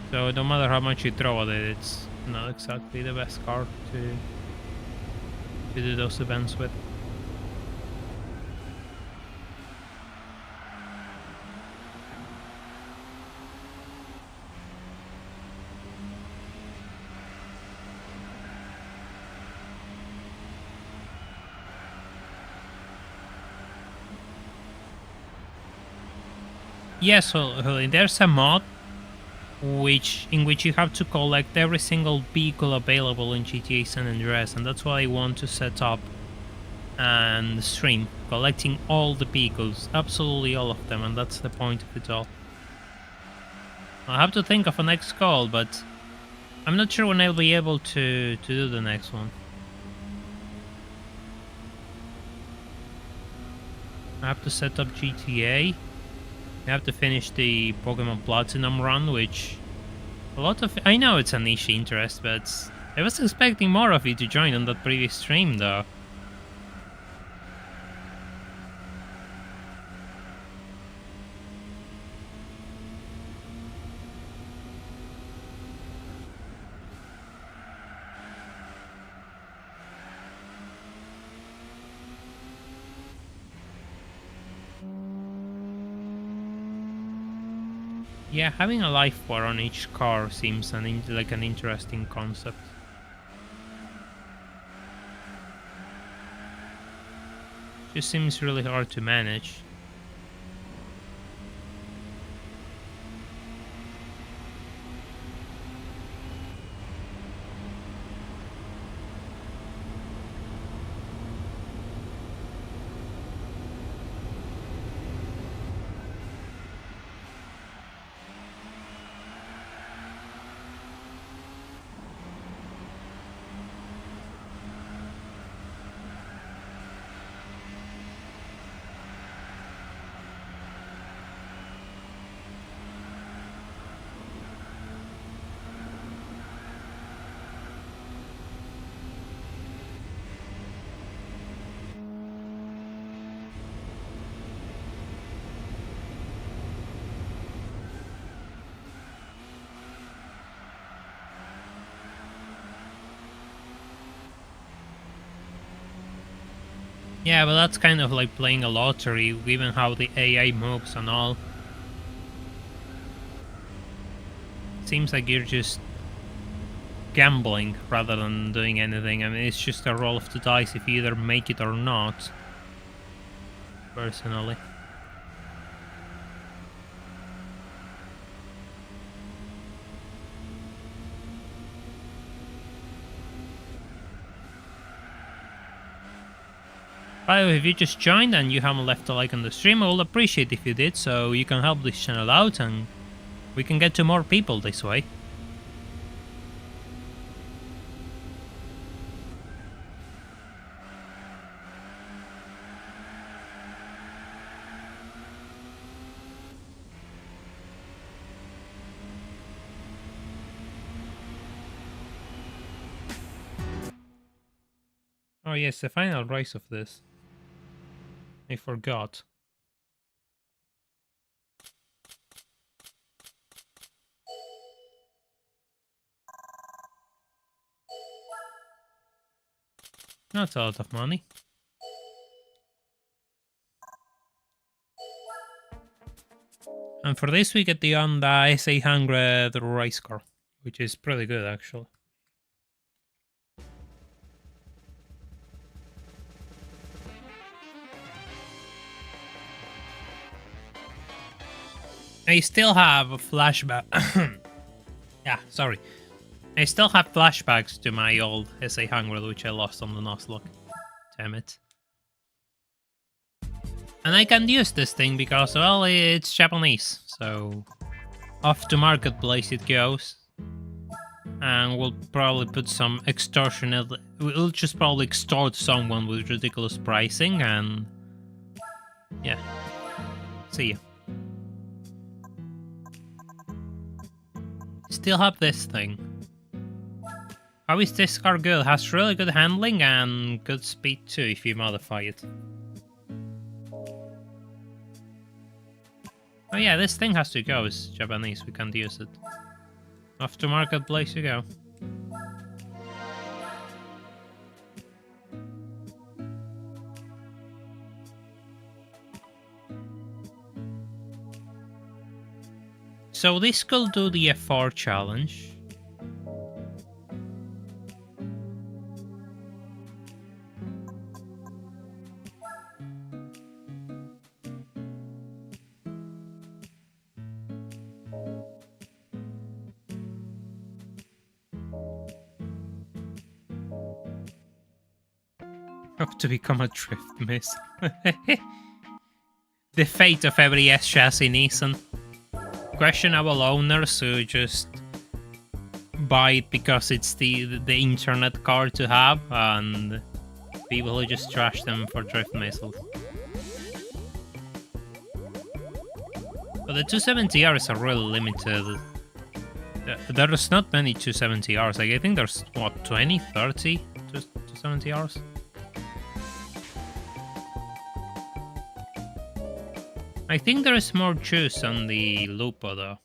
So no matter how much you throw at it, it's not exactly the best car to do those events with. Yes, so there's a mod in which you have to collect every single vehicle available in GTA San Andreas, and that's what I want to set up and stream, collecting all the vehicles, absolutely all of them, and that's the point of it all. I have to think of a next goal, but I'm not sure when I'll be able to do the next one. I have to set up GTA. I have to finish the Pokemon Platinum run, which I know it's a niche interest, but I was expecting more of you to join on that previous stream, though. Yeah, having a life bar on each car seems like an interesting concept. Just seems really hard to manage. Yeah, but that's kind of like playing a lottery, given how the AI moves and all. Seems like you're just gambling rather than doing anything. I mean, it's just a roll of the dice if you either make it or not, personally. By the way, if you just joined and you haven't left a like on the stream, I will appreciate if you did, so you can help this channel out and we can get to more people this way. Oh yes, the final race of this. I forgot. That's a lot of money. And for this we get the Honda S800 race car, which is pretty good actually. I still have a flashback. Yeah, sorry. I still have flashbacks to my old SA100, which I lost on the Nuzlocke. Damn it. And I can't use this thing because, well, it's Japanese. So, off to marketplace it goes. And we'll probably put some extortion. We'll just probably extort someone with ridiculous pricing and... yeah. See ya. Still have this thing. How is this car good? It has really good handling and good speed too if you modify it. Oh yeah, this thing has to go. It's Japanese. We can't use it. Off to marketplace you go. So this could do the F4 challenge. Hope to become a drift miss. The fate of every S-chassis Nissan. Questionable owners who just buy it because it's the internet car to have, and people who just trash them for drift missiles. But the 270Rs are really limited. There's not many 270Rs. Like, I think there's, what, 20, 30 270Rs? I think there is more juice on the Lupo, though.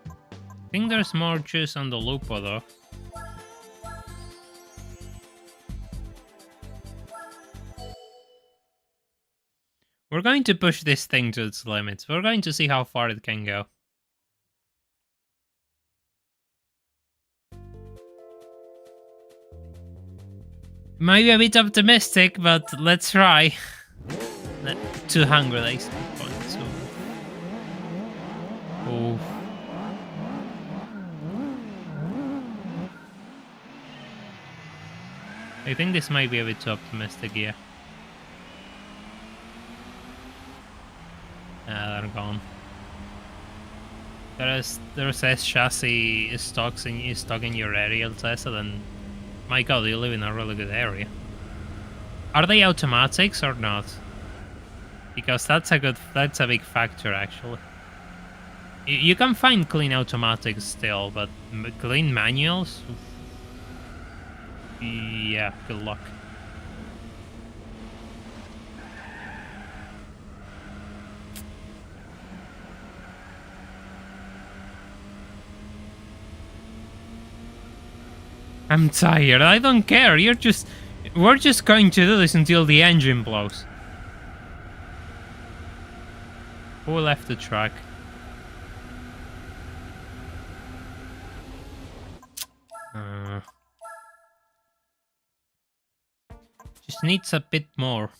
I think there's more juice on the Lupo, though. We're going to push this thing to its limits. We're going to see how far it can go. Might be a bit optimistic, but let's try. 200 AC points. Oh. I think this might be a bit too optimistic here. They're gone. There's S chassis stock in your area, Tessa, then my god, you live in a really good area. Are they automatics or not? Because that's a big factor, actually. You can find clean automatics still, but clean manuals? Yeah, good luck. I'm tired. I don't care. We're just going to do this until the engine blows. Who left the track? Just needs a bit more.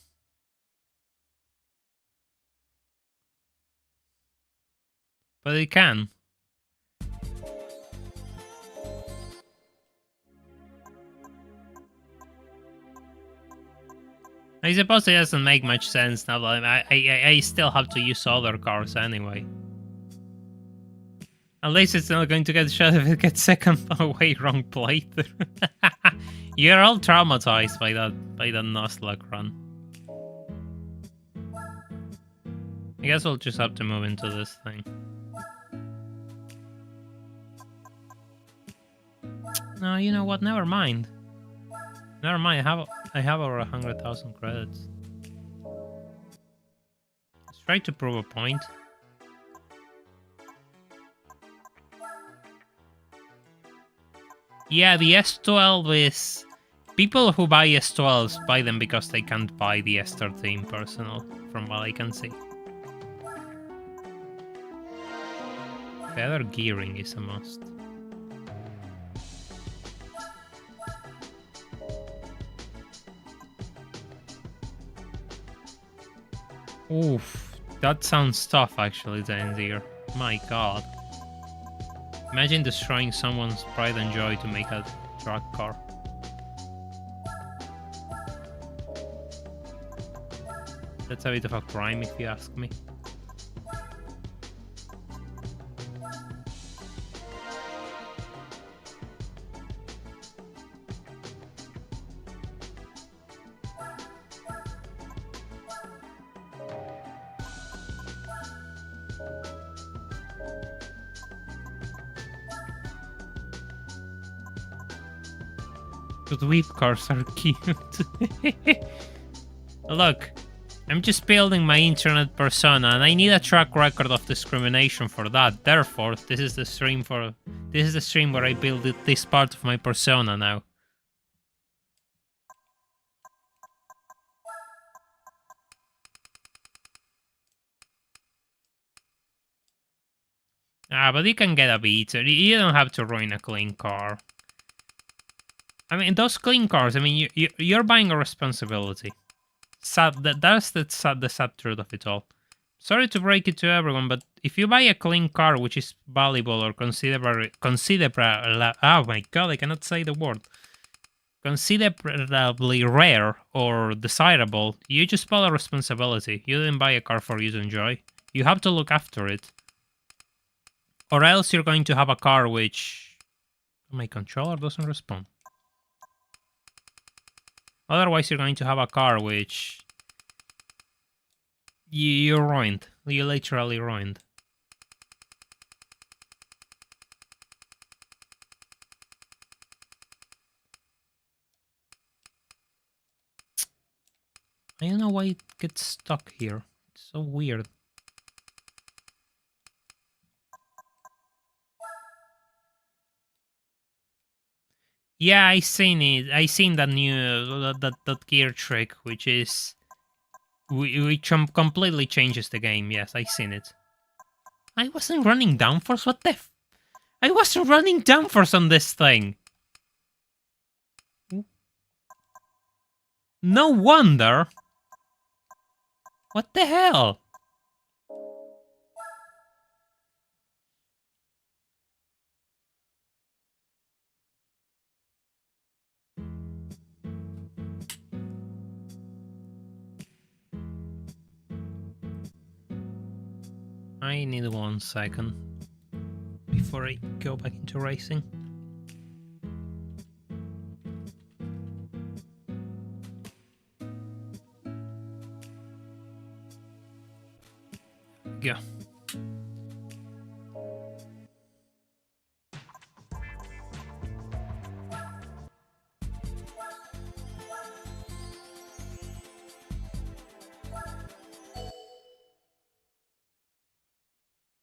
But it can. I suppose it doesn't make much sense now, but I still have to use other cars anyway. At least it's not going to get shot if it gets second away wrong plate. You're all traumatized by that Nuzlocke run. I guess we'll just have to move into this thing. No, you know what? Never mind. Never mind. I have over 100,000 credits. Let's try to prove a point. Yeah, the S12 is... People who buy S12s buy them because they can't buy the S13 personal, from what I can see. Better gearing is a must. Oof, that sounds tough actually, Zanzir. My god. Imagine destroying someone's pride and joy to make a truck car. That's a bit of a crime if you ask me. The weep cars are cute. Look, I'm just building my internet persona, and I need a track record of discrimination for that. Therefore, this is the stream where I build this part of my persona now. Ah, but you can get a beater. You don't have to ruin a clean car. I mean, those clean cars, I mean, you're buying a responsibility. Sad, that's the sad truth of it all. Sorry to break it to everyone, but if you buy a clean car which is valuable or considerably, oh my god, I cannot say the word. Considerably rare or desirable, you just bought a responsibility. You didn't buy a car for you to enjoy. You have to look after it. Or else you're going to have a car which... My controller doesn't respond. Otherwise you're going to have a car which... You're ruined. You're literally ruined. I don't know why it gets stuck here. It's so weird. Yeah, I seen it. I seen that new that gear trick, which is which completely changes the game. Yes, I seen it. I wasn't running downforce. What the? I wasn't running downforce on this thing. No wonder. What the hell? I need 1 second before I go back into racing. Go.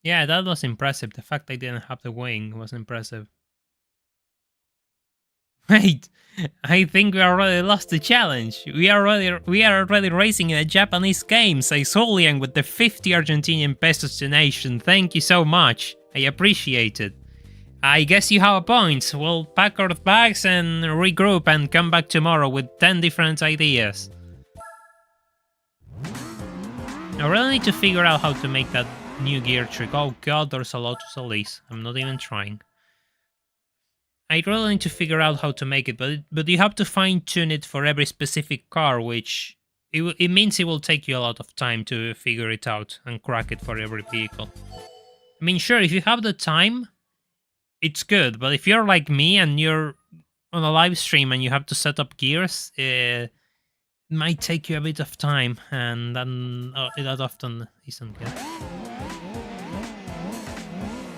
Yeah, that was impressive. The fact I didn't have the wing was impressive. Wait, I think we already lost the challenge. We are already racing in a Japanese game. Say Solian with the 50 Argentinian pesos donation. Thank you so much. I appreciate it. I guess you have a point. We'll pack our bags and regroup and come back tomorrow with 10 different ideas. I really need to figure out how to make that new gear trick. Oh god, there's a Lotus Elise. I'm not even trying. I really need to figure out how to make it, but you have to fine-tune it for every specific car, which it means it will take you a lot of time to figure it out and crack it for every vehicle. I mean, sure, if you have the time, it's good, but if you're like me and you're on a live stream and you have to set up gears, it might take you a bit of time, and then that often isn't good.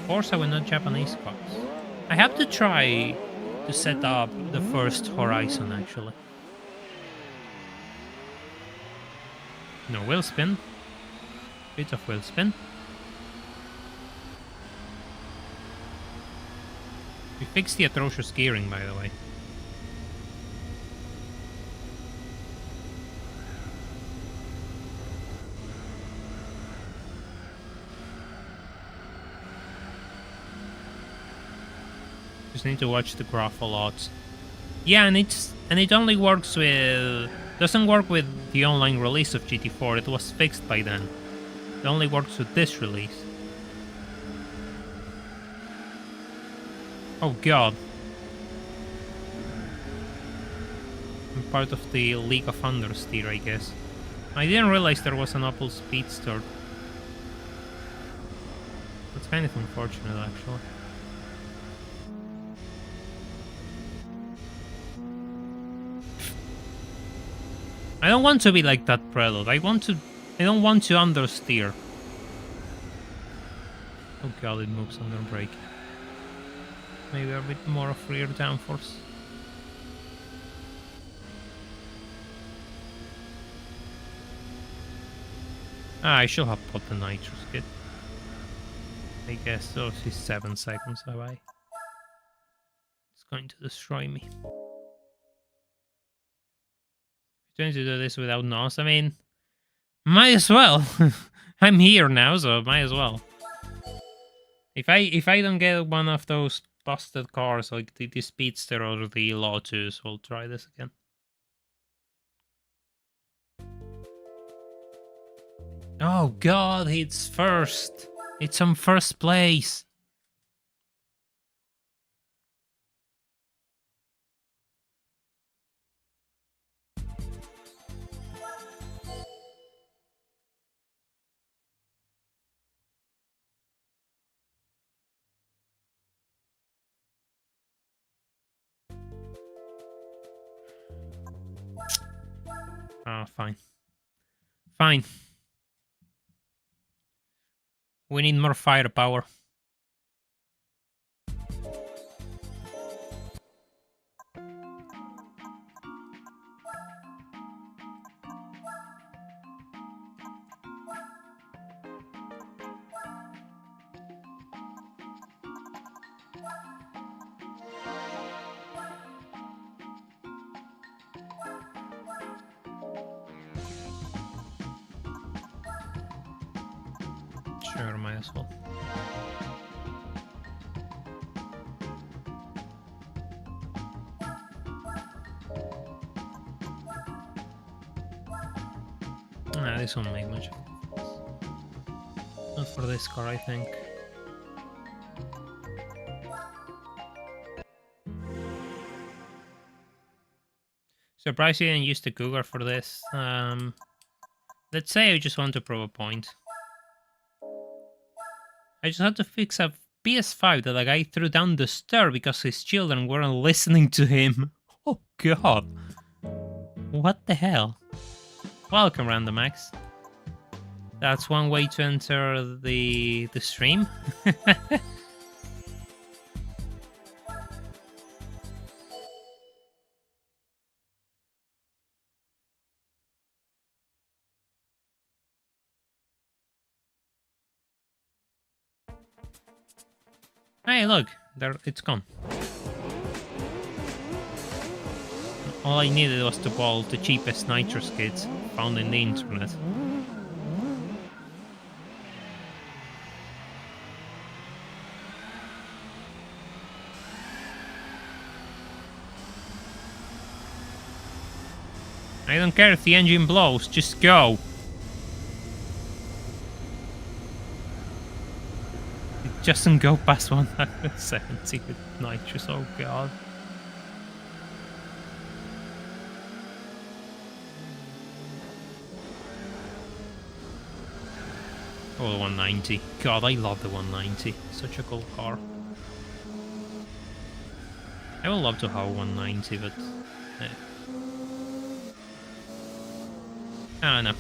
Forza with not Japanese cars. I have to try to set up the first Horizon, actually. No wheel spin. Bit of wheel spin. We fixed the atrocious gearing, by the way. Just need to watch the graph a lot. Yeah, and it only works with... doesn't work with the online release of GT4. It was fixed by then. It only works with this release. Oh god. I'm part of the League of Understeer, I guess. I didn't realize there was an Opel Speedster. That's kind of unfortunate, actually. I don't want to be like that Prelude. I don't want to understeer. Oh god, it moves under brake. Maybe a bit more of rear downforce. Ah, I should have put the nitrous kit. I guess those is 7 seconds away. It's going to destroy me. Trying to do this without NOS. I mean, might as well. I'm here now, so might as well. If I don't get one of those busted cars like the Speedster or the Lotus, we'll try this again. Oh god, it's first. It's on first place. Ah, fine. Fine. We need more firepower. Sure, might as well. Ah, this won't make much. Not for this car, I think. Surprised you didn't use the Cougar for this. Let's say I just want to prove a point. I just had to fix a PS5 that a guy threw down the stair because his children weren't listening to him. Oh god. What the hell? Welcome, Random X. That's one way to enter the stream. Hey, look, there it's gone. All I needed was to buy the cheapest nitrous kits found in the internet. I don't care if the engine blows, just go. It doesn't go past 170 with nitrous, oh god. Oh, the 190. God, I love the 190. Such a cool car. I would love to have a 190, but... I don't know.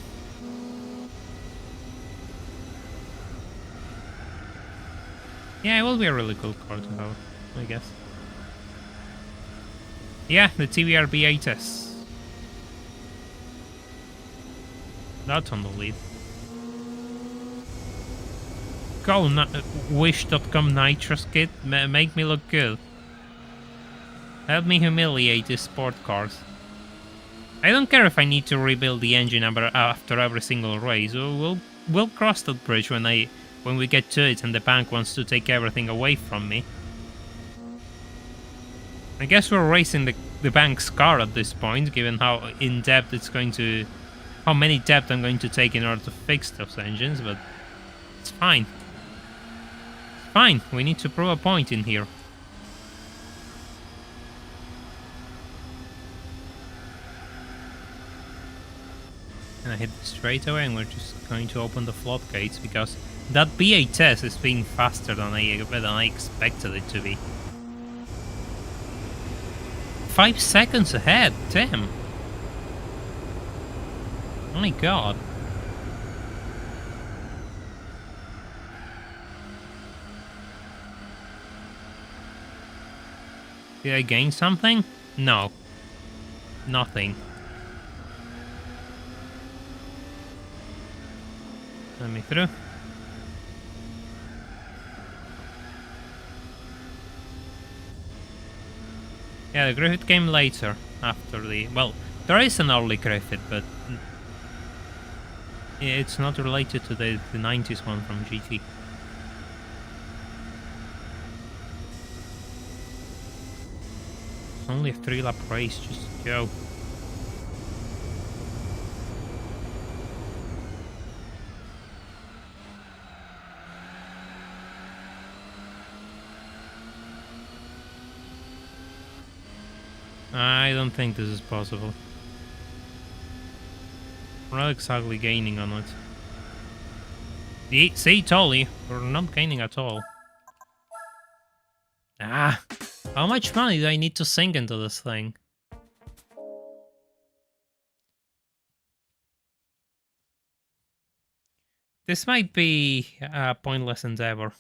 Yeah, it will be a really cool car to have, I guess. Yeah, the TVRB8S. That's on the lead. Go, wish.com nitrous kit, make me look good. Help me humiliate these sport cars. I don't care if I need to rebuild the engine after every single race. We'll cross that bridge when we get to it and the bank wants to take everything away from me. I guess we're racing the bank's car at this point, given how in depth it's going to, how many depth I'm going to take in order to fix those engines. But it's fine. It's fine. We need to prove a point in here. And I hit it straight away, and we're just going to open the floodgates because that B8S is being faster than I expected it to be. 5 seconds ahead, damn. Oh my god. Did I gain something? No. Nothing. Let me through. Yeah, the Griffith came later after the... Well, there is an early Griffith, but it's not related to the 90s one from GT. It's only a 3-lap race, just go. I don't think this is possible. We're not exactly gaining on it. See, told you, we're not gaining at all. Ah, how much money do I need to sink into this thing? This might be a pointless endeavor.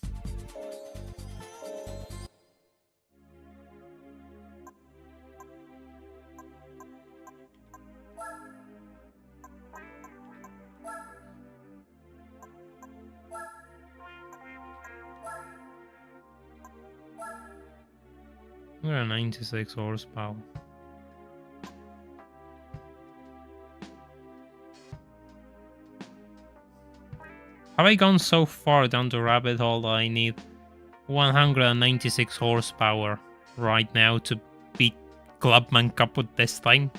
We're at 96 horsepower. Have I gone so far down the rabbit hole that I need 196 horsepower right now to beat Clubman Cup with this thing?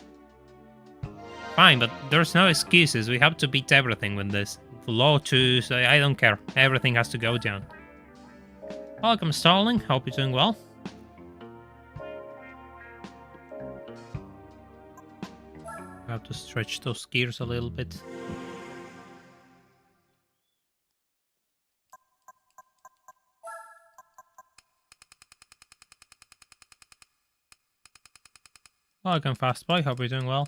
Fine, but there's no excuses. We have to beat everything with this. Law 2, so I don't care. Everything has to go down. Welcome, Starling. Hope you're doing well. I have to stretch those gears a little bit. Welcome, Fast Boy. Hope you're doing well.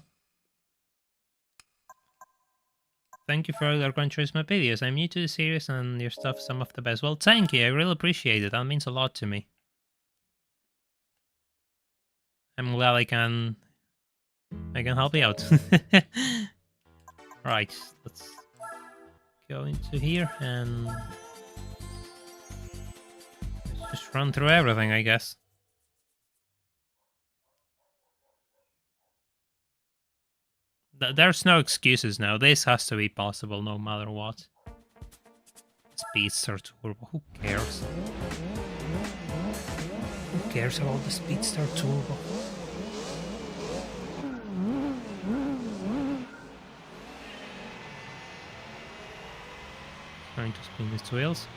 Thank you for the Gran Turismo videos. I'm new to the series and your stuff some of the best. Well, thank you. I really appreciate it. That means a lot to me. I'm glad I can help you out. Right, let's go into here and let's just run through everything, I guess. There's no excuses now. This has to be possible no matter what. Speedster Turbo. Who cares? Who cares about the Speedster Turbo? Trying to spin these wheels.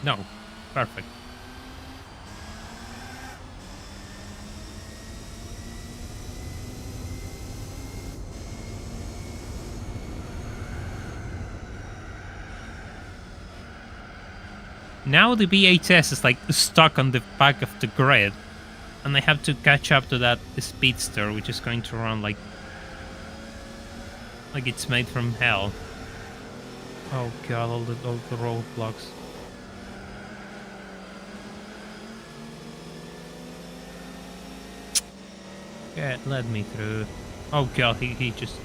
No. Perfect. Now the VHS is like stuck on the back of the grid, and I have to catch up to that Speedster, which is going to run like it's made from hell. Oh god, all the roadblocks. Yeah, let me through. Oh god, he just...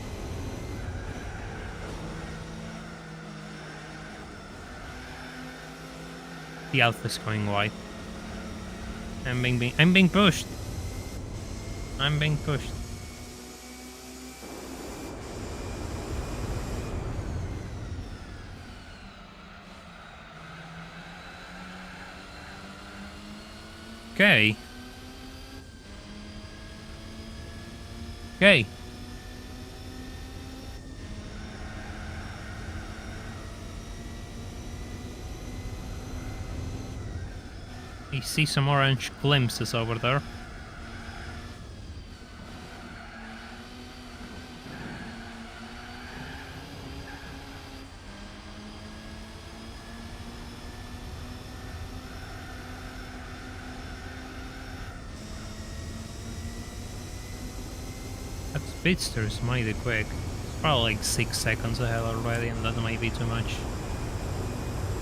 The Alpha's going wide. I'm being pushed. I'm being pushed. Okay. Okay. I see some orange glimpses over there. That Speedster is mighty quick. It's probably like 6 seconds ahead already, and that might be too much.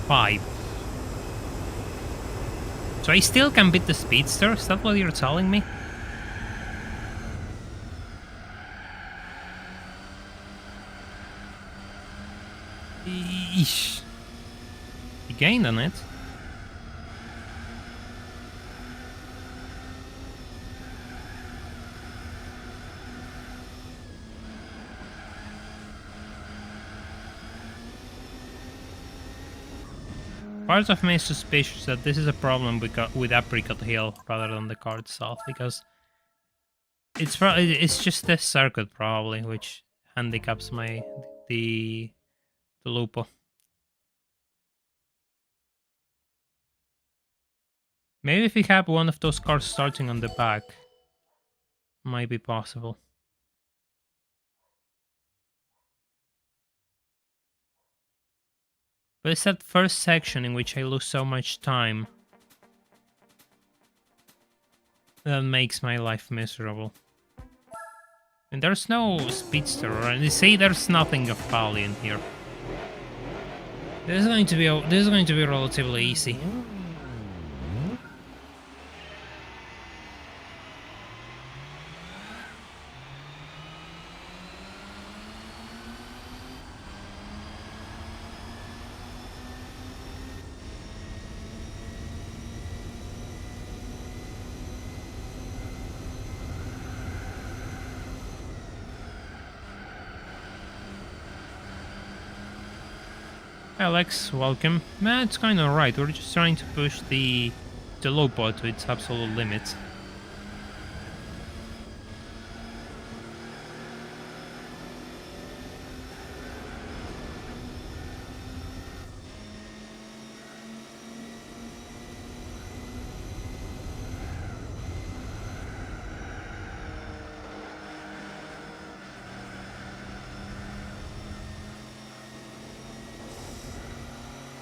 5. So I still can beat the Speedster? Is that what you're telling me? Eesh. He gained on it. Part of me is suspicious that this is a problem with Apricot Hill rather than the car itself, because it's just this circuit probably which handicaps the Lupo. Maybe if we have one of those cars starting on the back, might be possible. But it's that first section in which I lose so much time that makes my life miserable. And there's no speedster, right? You see, there's nothing of value in here. This is going to be relatively easy. Alex, welcome. Man, it's kind of right. We're just trying to push the Lupo to its absolute limit.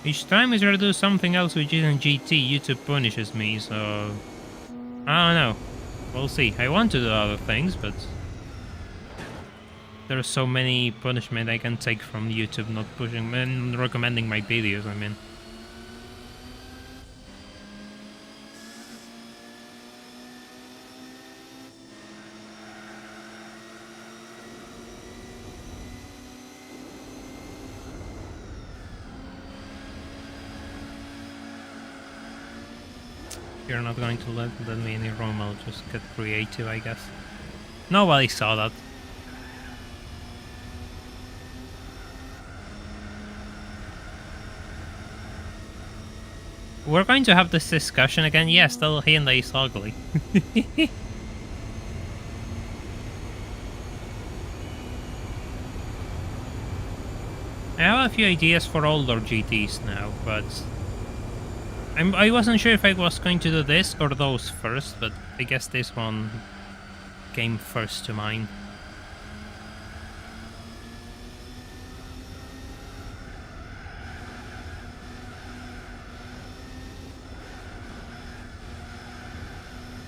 Each time I try to do something else which isn't GT, YouTube punishes me, so... I don't know. We'll see. I want to do other things, but... there are so many punishment I can take from YouTube not pushing and recommending my videos, I mean. You're not going to let me any room, I'll just get creative, I guess. Nobody saw that. We're going to have this discussion again. Yes, the Hyundai is ugly. I have a few ideas for older GTs now, but... I wasn't sure if I was going to do this or those first, but I guess this one came first to mind.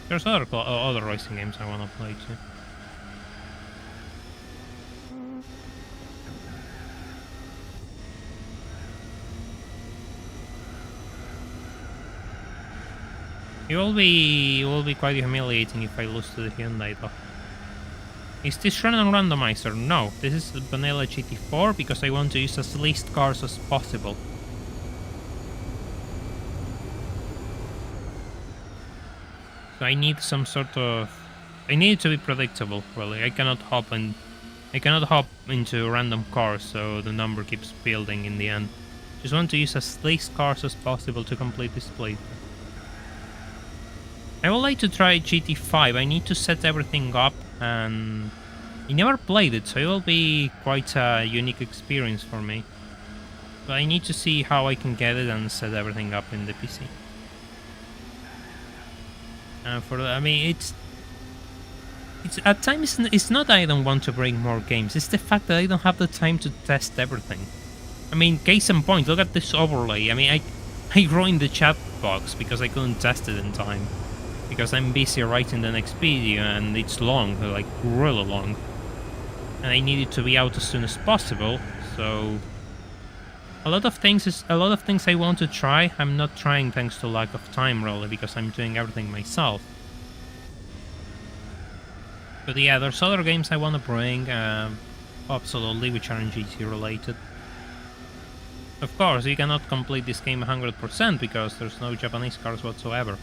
There's other racing games I want to play too. It will be quite humiliating if I lose to the Hyundai though. Is this run on randomizer? No, this is vanilla GT4 because I want to use as least cars as possible. So I need some sort of... I need it to be predictable, really. I cannot hop into random cars so the number keeps building in the end. Just want to use as least cars as possible to complete this playthrough. I would like to try GT5. I need to set everything up, and I never played it, so it will be quite a unique experience for me. But I need to see how I can get it and set everything up in the PC. I mean, it's at times it's not that I don't want to bring more games. It's the fact that I don't have the time to test everything. I mean, case in point, look at this overlay. I mean, I ruined the chat box because I couldn't test it in time. Because I'm busy writing the next video and it's long, like really long. And I need it to be out as soon as possible, so... A lot of things I want to try, I'm not trying thanks to lack of time really, because I'm doing everything myself. But yeah, there's other games I want to bring, absolutely, which aren't GT related. Of course, you cannot complete this game 100% because there's no Japanese cars whatsoever.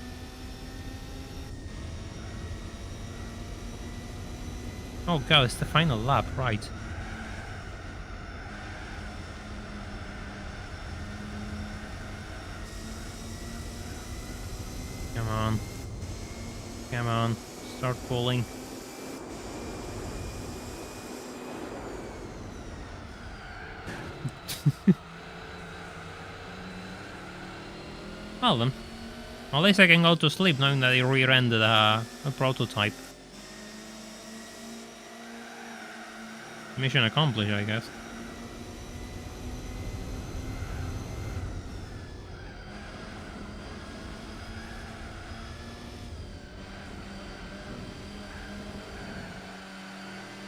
Oh god, it's the final lap, right. Come on. Come on. Start pulling. Well then. At least I can go to sleep knowing that I rear-ended a prototype. Mission accomplished, I guess.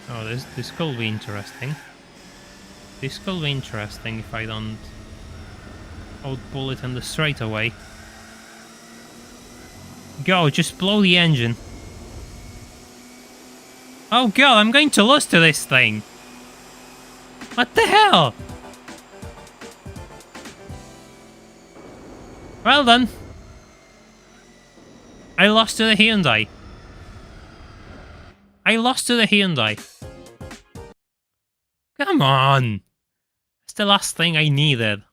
Oh, this could be interesting. This could be interesting if I don't outpull it in the straightaway. Go, just blow the engine. Oh god, I'm going to lose to this thing. What the hell? Well done. I lost to the Hyundai. I lost to the Hyundai. Come on. It's the last thing I needed.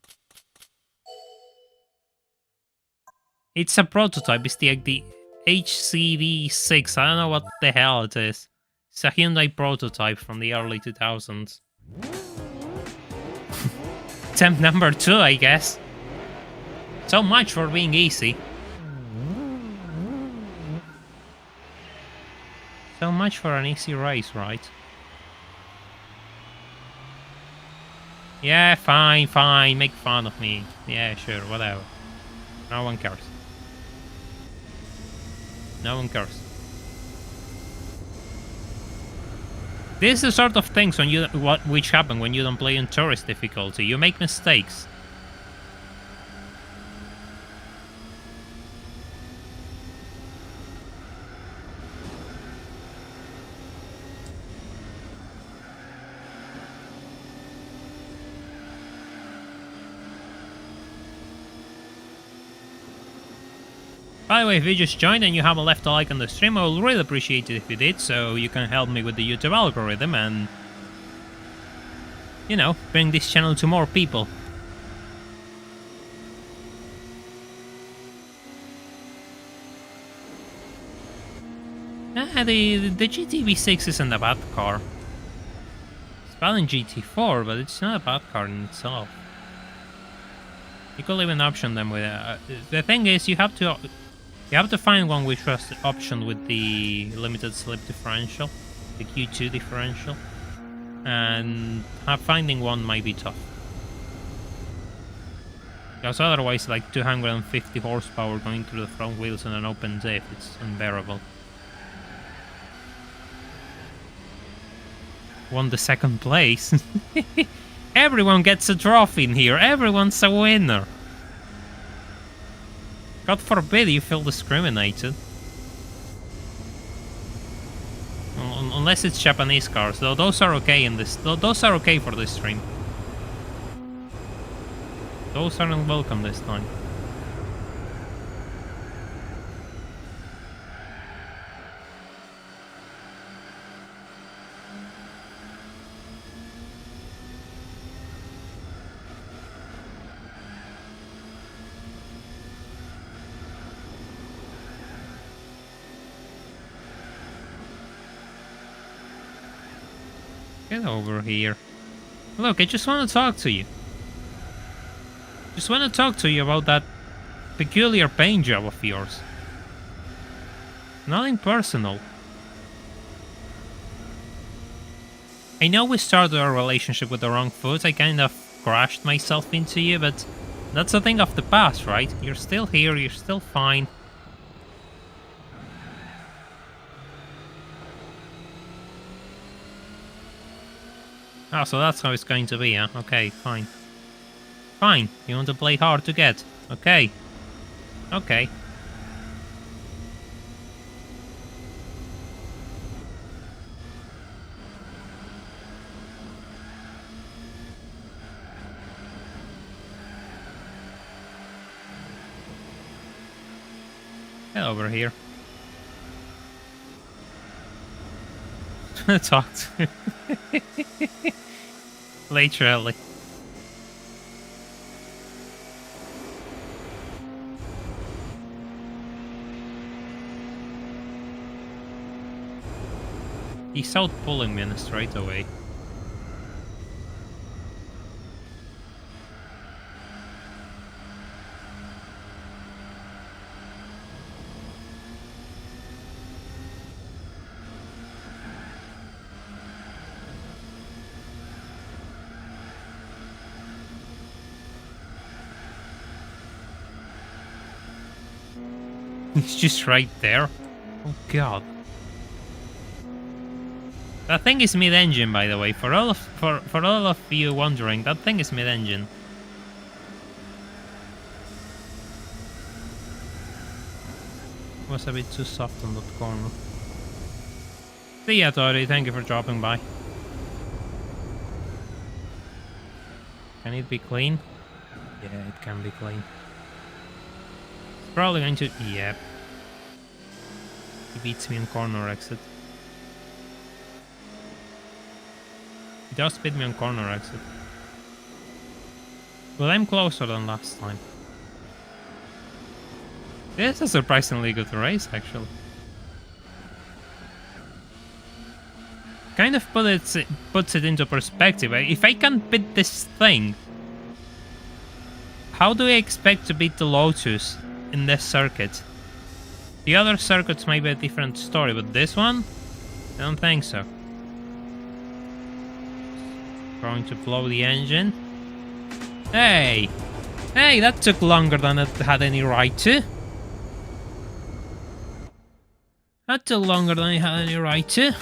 It's a prototype. It's the HCV6. I don't know what the hell it is. It's a Hyundai prototype from the early 2000s. Attempt number 2, I guess. So much for being easy. So much for an easy race, right? Yeah, fine, fine. Make fun of me. Yeah, sure, whatever. No one cares. No one cares. This is the sort of things when which happen when you don't play in tourist difficulty. You make mistakes. By the way, if you just joined and you haven't left a like on the stream, I would really appreciate it if you did, so you can help me with the YouTube algorithm and, you know, bring this channel to more people. The GTV6 isn't a bad car. It's better than GT4, but it's not a bad car in itself. You could even option them with the thing is, you have to find one which was optioned with the limited slip differential, the Q2 differential, and finding one might be tough. Because otherwise, like 250 horsepower going through the front wheels in an open diff, it's unbearable. Won the second place. Everyone gets a trophy in here. Everyone's a winner. God forbid you feel discriminated. Unless it's Japanese cars, though those are okay in this. Those are okay for this stream. Those aren't welcome this time. Get over here. Look, I just want to talk to you. Just want to talk to you about that peculiar paint job of yours. Nothing personal. I know we started our relationship with the wrong foot. I kind of crashed myself into you, but that's a thing of the past, right? You're still here, you're still fine. Oh, so that's how it's going to be, huh? Okay, fine. Fine, you want to play hard to get. Okay. Okay. Get over here. Talk to literally. He's out pulling me in a straightaway. He's just right there. Oh god. That thing is mid-engine, by the way. For all of you wondering, that thing is mid-engine. Was a bit too soft on that corner. See ya, Tori. Thank you for dropping by. Can it be clean? Yeah, it can be clean. It's probably going to... Yep. He beats me on corner exit. He does beat me on corner exit. But I'm closer than last time. This is a surprisingly good race, actually. Kind of puts it into perspective. If I can beat this thing, how do I expect to beat the Lotus in this circuit? The other circuits may be a different story, but this one? I don't think so. Going to blow the engine. Hey! Hey, that took longer than it had any right to. That took longer than it had any right to.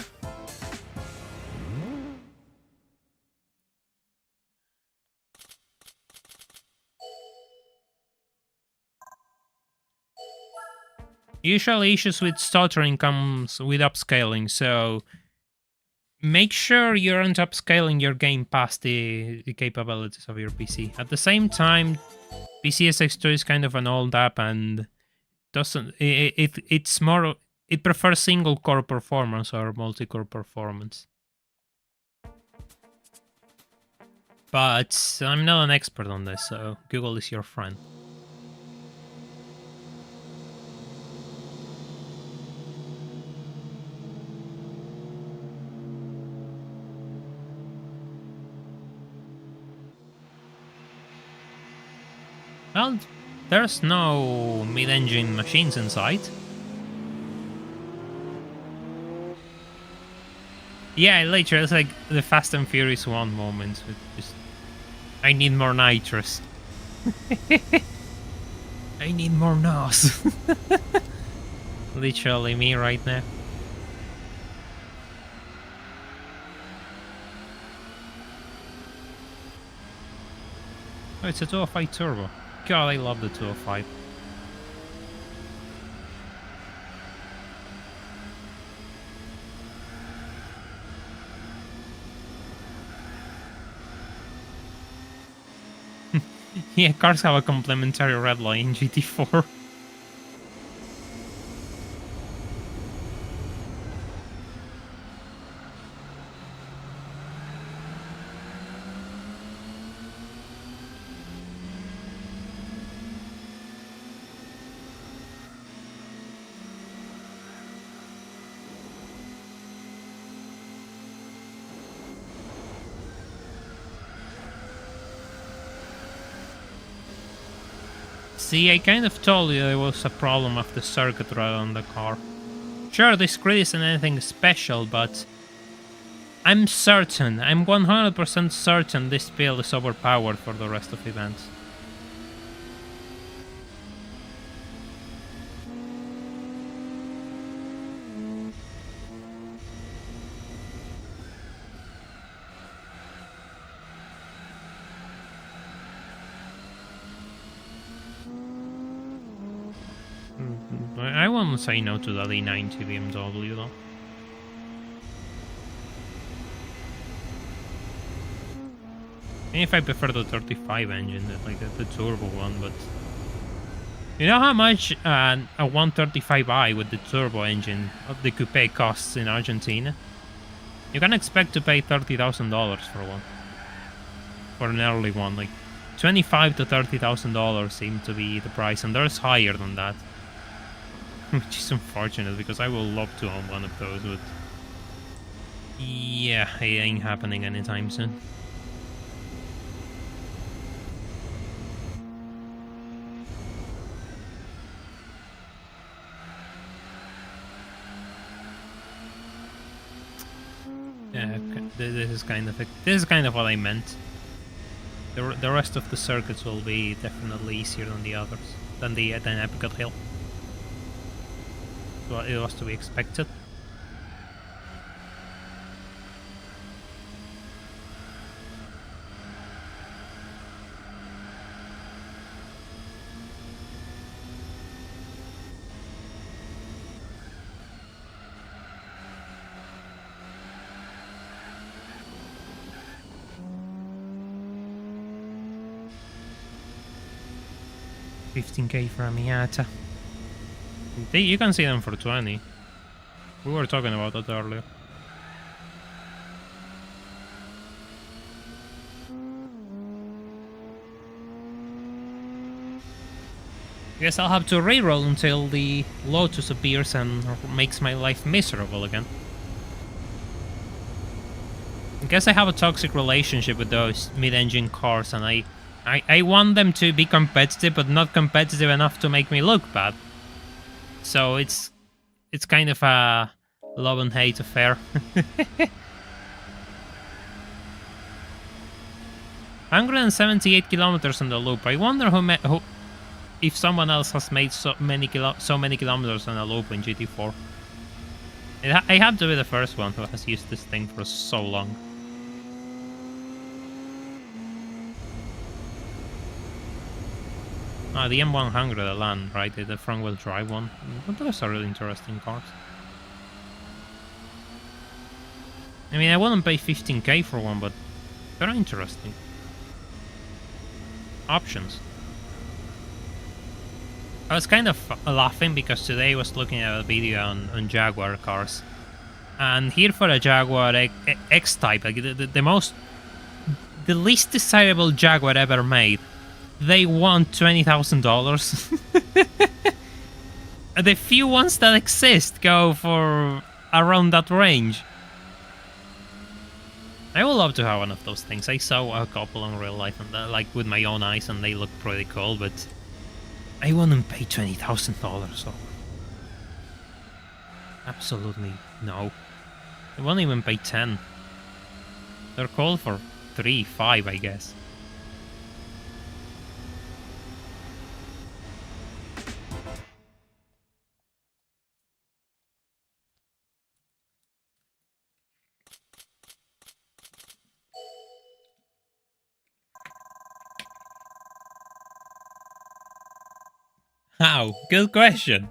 Usually issues with stuttering comes with upscaling, so make sure you aren't upscaling your game past the capabilities of your PC. At the same time, PCSX2 is kind of an old app and it's more, it prefers single core performance or multi-core performance. But I'm not an expert on this, so Google is your friend. Well, there's no mid-engine machines inside. Yeah, later it's like the Fast and Furious 1 moment. Just, I need more nitrous. I need more NOS. Literally me right now. Oh, it's a 205 turbo. God, I love the 205. Yeah, cars have a complementary red line in GT4. See, I kind of told you there was a problem of the circuit rather on the car. Sure, this grid isn't anything special, but I'm certain, I'm 100% certain this build is overpowered for the rest of events. I won't say no to that E90 BMW though. If I prefer the 35 engine, like the turbo one, but You know how much a 135i with the turbo engine of the coupe costs in Argentina? You can expect to pay $30,000 for one. For an early one, like $25,000 to $30,000 seem to be the price, and there's higher than that. Which is unfortunate, because I will love to own one of those, but... yeah, it ain't happening anytime soon. Yeah, this is kind of what I meant. The rest of the circuits will be definitely easier than the others, than Epcot Hill. Well, it was to be expected. $15K for a Miata. You can see them for 20. We were talking about that earlier. Guess I'll have to reroll until the Lotus appears and makes my life miserable again. I guess I have a toxic relationship with those mid-engine cars, and I want them to be competitive, but not competitive enough to make me look bad. So it's kind of a love and hate affair. 178 kilometers on the loop. I wonder who if someone else has made so many kilometers on a loop in GT4. I have to be the first one who has used this thing for so long. Ah, the M100 Elan, right? The front-wheel drive one. But those are really interesting cars. I mean, I wouldn't pay 15K for one, but they're interesting. Options. I was kind of laughing because today I was looking at a video on Jaguar cars. And here for a Jaguar X-Type, like the least desirable Jaguar ever made, they want $20,000. The few ones that exist go for around that range. I would love to have one of those things. I saw a couple in real life, and like with my own eyes, and they look pretty cool. But I wouldn't pay $20,000. So absolutely no. I won't even pay 10. They're called for 3, 5, I guess. How? Good question.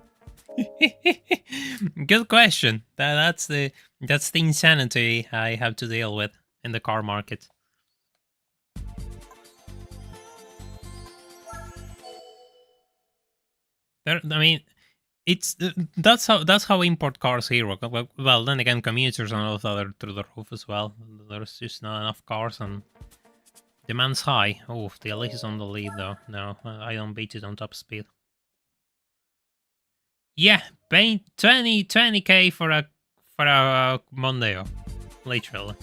Good question. That's the insanity I have to deal with in the car market. I mean, that's how import cars here work. Well, then again, commuters and all of that are through the roof as well. There's just not enough cars, and demand's high. Oh, the Elise is on the lead though. No, I don't beat it on top speed. Yeah, paying 20K for a Mondeo, literally.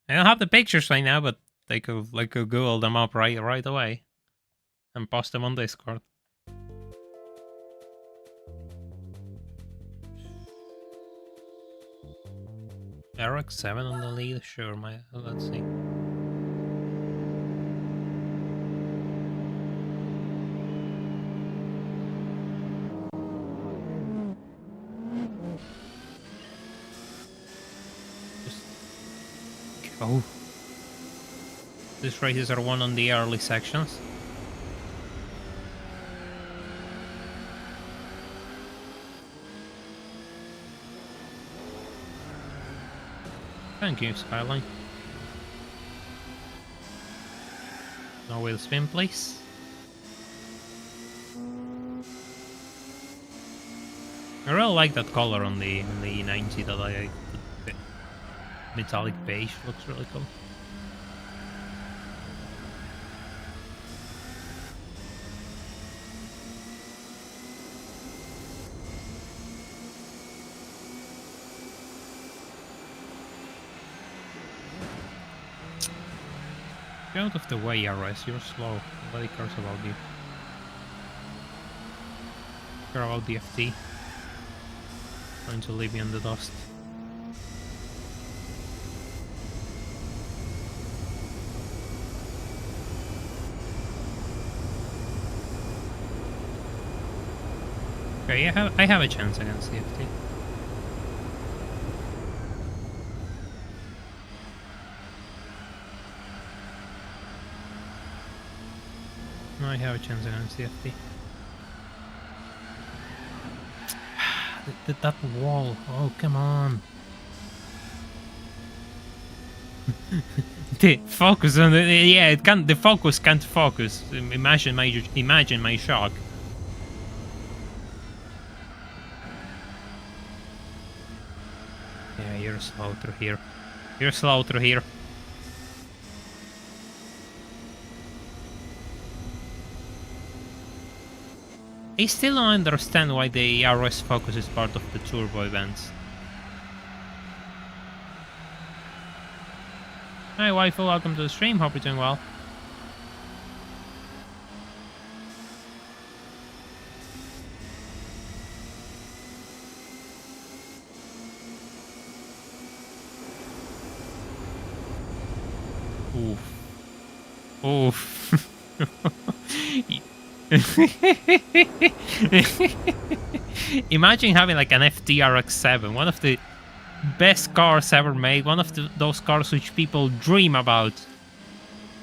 I don't have the pictures right now, but they could Google them up right away and post them on Discord. RX-7 on the lead, sure. Let's see. Oh. These races are won on the early sections. Thank you, Skyline. No wheel spin, please. I really like that color on the 90 that I like. The metallic beige looks really cool. Get out of the way, RS. You're slow. Nobody cares about you. Care about the FT. Trying to leave me in the dust. Okay, I have a chance against the FT. I have a chance against the FT. That wall. Oh, come on. The focus on the... Yeah, it can't... The focus can't focus. Imagine my shock. Yeah, you're slow through here. You're slow through here. I still don't understand why the RS focus is part of the turbo events. Hi waifu, welcome to the stream, hope you're doing well. Oof. Oof. Imagine having like an FTRX7, one of the best cars ever made, one of those cars which people dream about,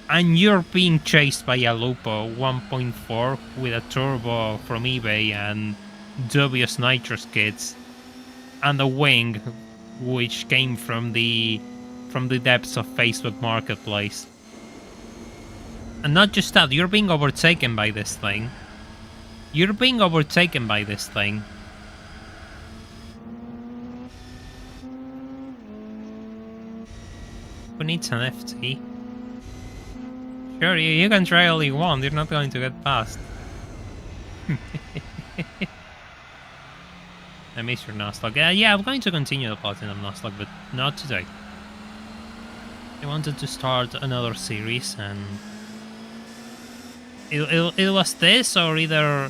and you're being chased by a Lupo 1.4 with a turbo from eBay and dubious nitrous kits and a wing which came from the depths of Facebook Marketplace. And not just that, you're being overtaken by this thing. You're being overtaken by this thing. Who needs an FT? Sure, you can try all you want, you're not going to get past. I miss your Nuzlocke. Yeah, I'm going to continue the Platinum Nuzlocke, but not today. I wanted to start another series, and it was this or either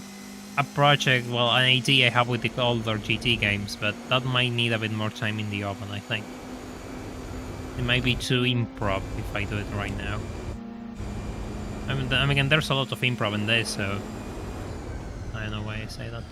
a project, well, an idea I have with the older GT games, but that might need a bit more time in the oven, I think. It might be too improv if I do it right now. I mean, again, there's a lot of improv in this, so I don't know why I say that.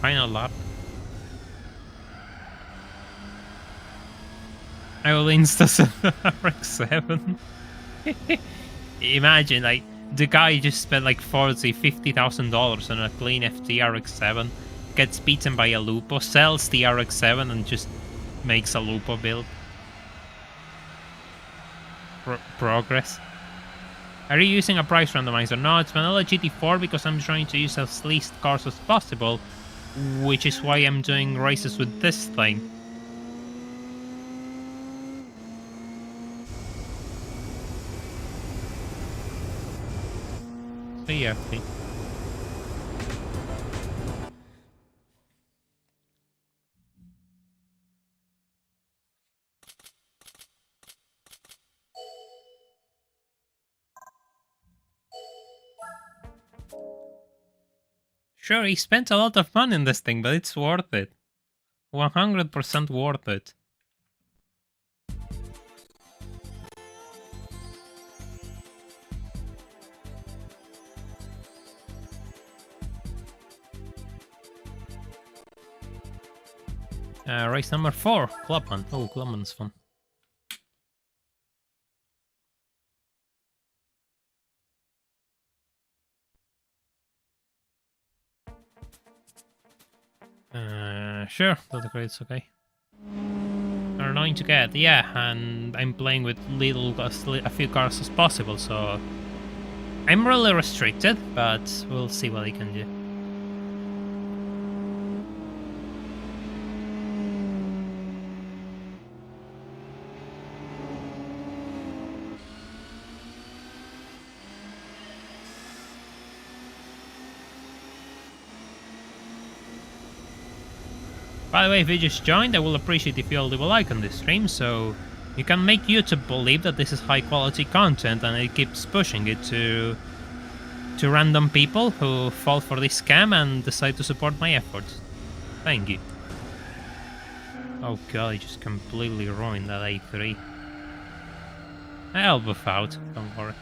Final lap. I will insta RX-7. Imagine, like, the guy just spent like $50,000 on a clean FT RX-7, gets beaten by a Lupo, sells the RX-7 and just makes a Lupo build. Progress. Are you using a price randomizer? No, it's vanilla GT4 because I'm trying to use as least cars as possible, which is why I'm doing races with this thing. So yeah. Sure, he spent a lot of money in this thing, but it's worth it. 100% worth it. Race number 4, Clubman. Oh, Clubman's fun. Sure, that's great, it's okay. Are annoying to get, yeah, and I'm playing with a few cars as possible, so I'm really restricted, but we'll see what I can do. By the way, if you just joined, I will appreciate if you all leave a like on this stream, so you can make YouTube believe that this is high quality content, and it keeps pushing it to random people who fall for this scam and decide to support my efforts. Thank you. Oh god, I just completely ruined that A3. I'll buff out, don't worry.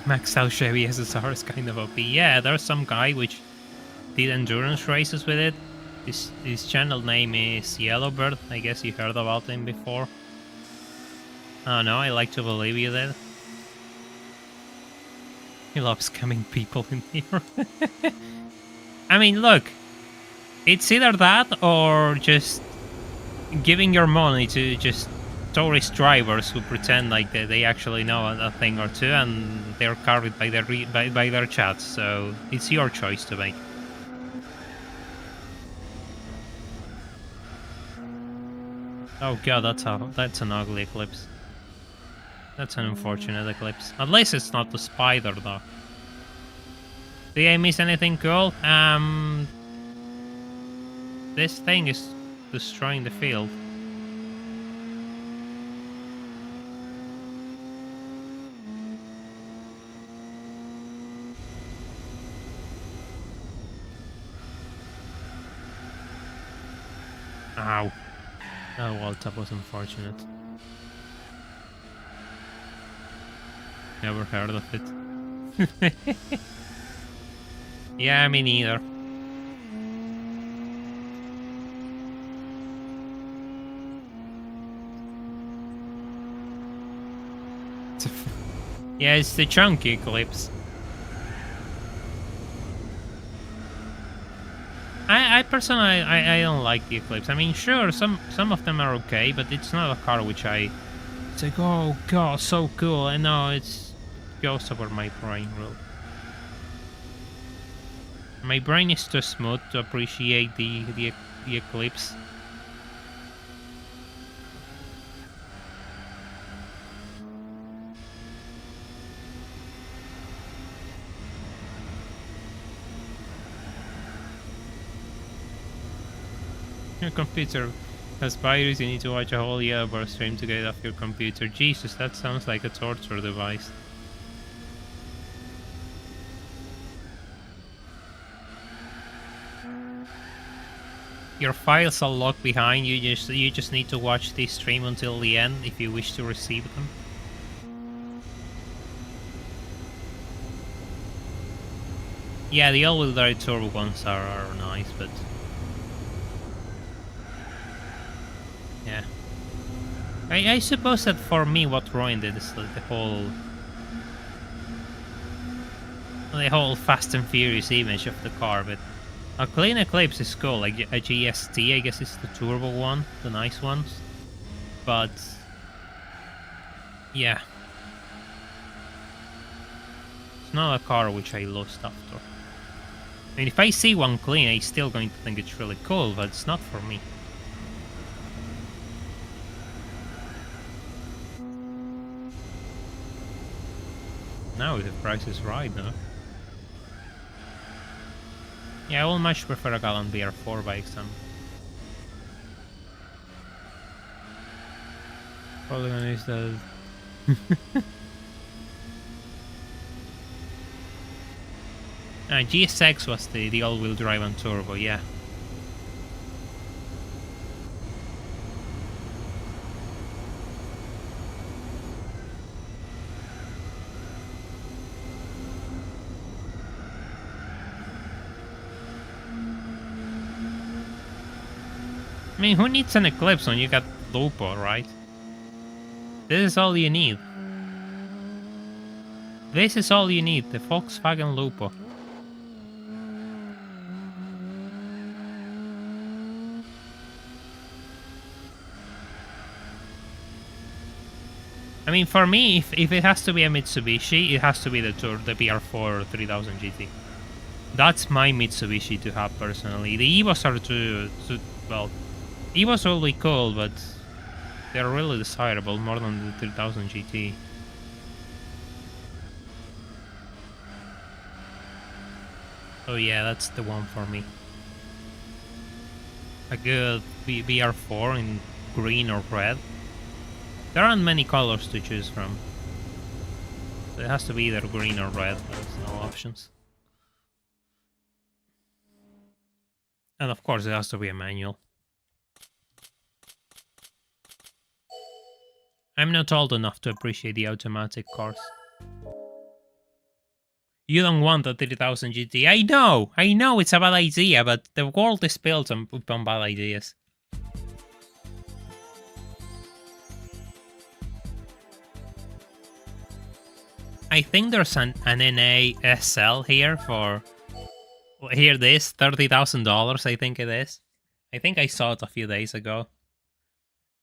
Maxed out Chevy SSR is kind of OP. Yeah, there's some guy which did endurance races with it. His channel name is Yellowbird. I guess you heard about him before. Oh no, I like to believe you did. He loves scamming people in here. I mean, look, it's either that or just giving your money to just tourist drivers who pretend like they actually know a thing or two, and they're carried by their chats. So it's your choice to make. Oh god, that's an ugly eclipse. That's an unfortunate eclipse. At least it's not the spider though. Did I miss anything cool? This thing is destroying the field. Ow. Oh well, that was unfortunate. Never heard of it. Yeah, me neither. Yeah, it's the chunky eclipse. I personally I don't like the eclipse. I mean, sure, some of them are okay, but it's not a car which it's like, oh god, so cool. And no, it goes over my brain rule. My brain is too smooth to appreciate the eclipse. Your computer has virus, you need to watch a whole Yellowbird stream to get it off your computer. Jesus, that sounds like a torture device. Your files are locked behind, you just need to watch this stream until the end if you wish to receive them. Yeah, the all-wheel drive turbo ones are nice, but yeah. I suppose that for me what ruined it is the whole Fast and Furious image of the car, but a clean eclipse is cool, like a GST, I guess it's the turbo one, the nice ones. But yeah, it's not a car which I lost after. I mean, if I see one clean, I'm still going to think it's really cool, but it's not for me. Now the price is right, no? Yeah, I will much prefer a Gallon BR4 by example. Probably gonna use the... GSX was the all-wheel drive and turbo, yeah. I mean, who needs an Eclipse when you got Lupo, right? This is all you need. This is all you need, the Volkswagen Lupo. I mean, for me, if it has to be a Mitsubishi, it has to be the BR4 3000 GT. That's my Mitsubishi to have personally. The Evos are too well, Evos will be cool, but they're really desirable more than the 3000 GT. Oh yeah, that's the one for me. A good BR4 in green or red. There aren't many colors to choose from. So it has to be either green or red, there's no options. And of course it has to be a manual. I'm not old enough to appreciate the automatic cars. You don't want a 3000 GT. I know it's a bad idea, but the world is built on bad ideas. I think there's an NA SL here for... Here this, $30,000 I think it is. I think I saw it a few days ago.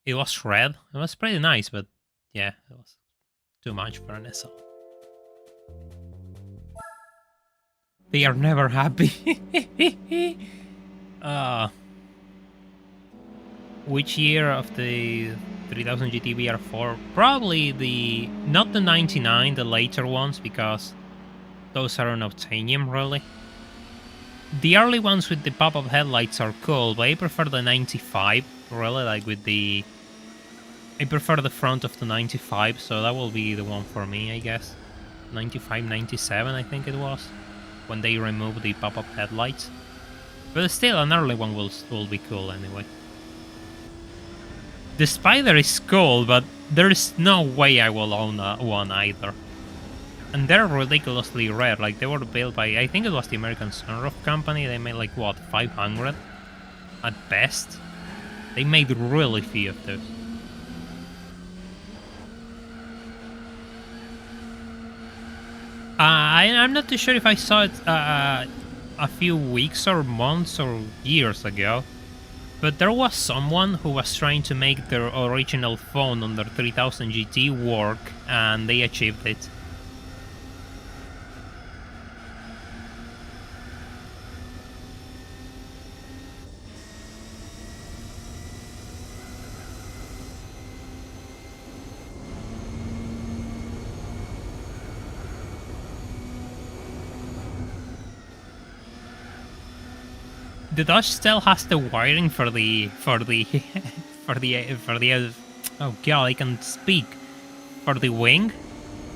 It was red. It was pretty nice, but yeah, it was too much for an SL. They are never happy. Which year of the 3000 GT BR4? Probably the... not the 99, the later ones, because those are unobtainium, really. The early ones with the pop-up headlights are cool, but I prefer the 95, really, like with the... I prefer the front of the 95, so that will be the one for me, I guess. 95, 97, I think it was, when they removed the pop-up headlights. But still, an early one will be cool anyway. The Spider is cool, but there is no way I will own one either. And they're ridiculously rare, like they were built by, I think it was the American Sunroof company. They made like, what, 500 at best? They made really few of those. I'm not too sure if I saw it a few weeks or months or years ago, but there was someone who was trying to make their original phone on their 3000 GT work, and they achieved it. The Dodge still has the wiring for the oh god, I can speak, for the wing.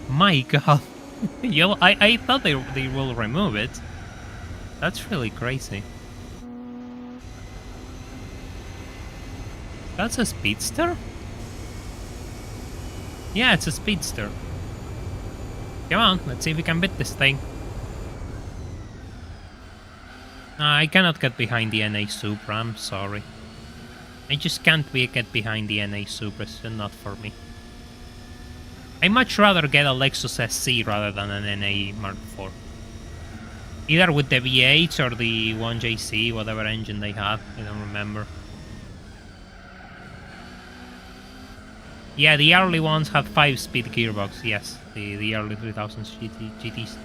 My god, I thought they will remove it. That's really crazy. That's a speedster? Yeah, it's a speedster. Come on, let's see if we can beat this thing. I cannot get behind the NA Supra, I'm sorry. I just can't get behind the NA Supra, it's not for me. I'd much rather get a Lexus SC rather than an NA Mark IV. Either with the V8 or the 1JC, whatever engine they have, I don't remember. Yeah, the early ones had 5-speed gearbox, yes. The early 3000s GTs.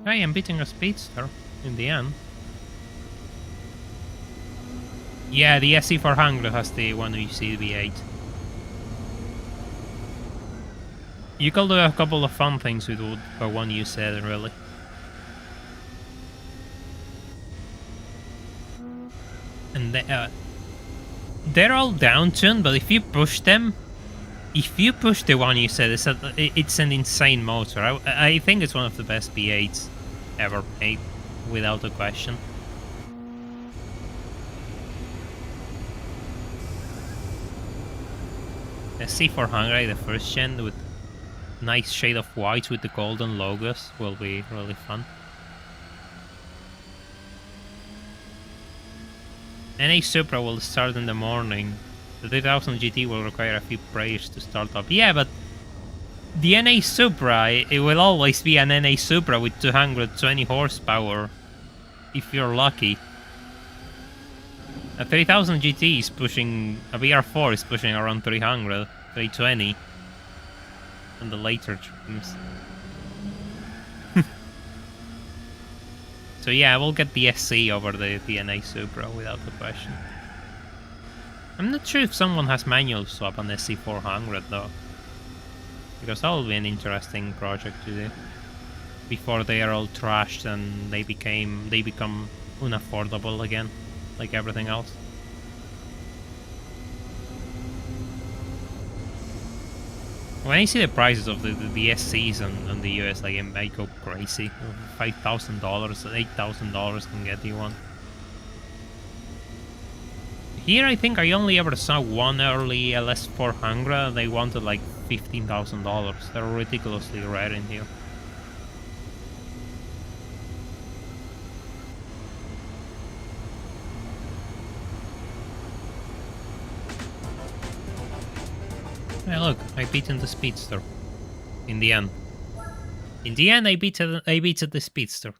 I am beating a speedster in the end. Yeah, the SC400 has the 1JC V8. You could do a couple of fun things with the one you said, really. And they're all down-tuned, but if you push them, if you push the one you said, it's an insane motor. I think it's one of the best V8s ever made, without a question. The C400, the first gen, with nice shade of white with the golden logos, will be really fun. NA Supra will start in the morning. The 3000 GT will require a few prayers to start up. Yeah, but the NA Supra, it will always be an NA Supra with 220 horsepower, if you're lucky. A 3000 GT is pushing, a VR4 is pushing around 300, 320 on the later trims. So yeah, we'll get the SC over the NA Supra without a question. I'm not sure if someone has manual swap on the SC400 though, because that will be an interesting project to do before they are all trashed and they become unaffordable again, like everything else. When I see the prices of the SCs on the US, like, I go crazy. $5,000, $8,000 can get you one. Here, I think I only ever saw one early LS400. They wanted like $15,000. They're ridiculously rare in here. Hey, look, I beaten the Speedster. In the end. In the end, I beat the Speedster.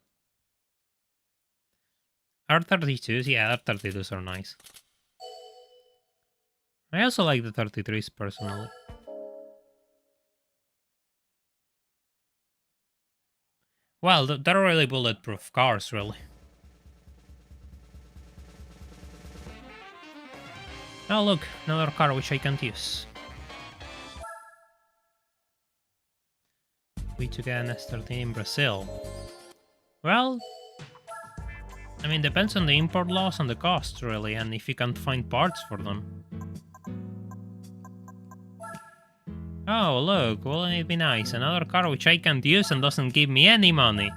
R32s, yeah, R32s are nice. I also like the 33s personally. Well, they're really bulletproof cars, really. Oh, look, another car which I can't use. We took an S13 in Brazil. Well, I mean, depends on the import laws and the cost, really, and if you can't find parts for them. Oh, look, wouldn't it be nice? Another car which I can't use and doesn't give me any money.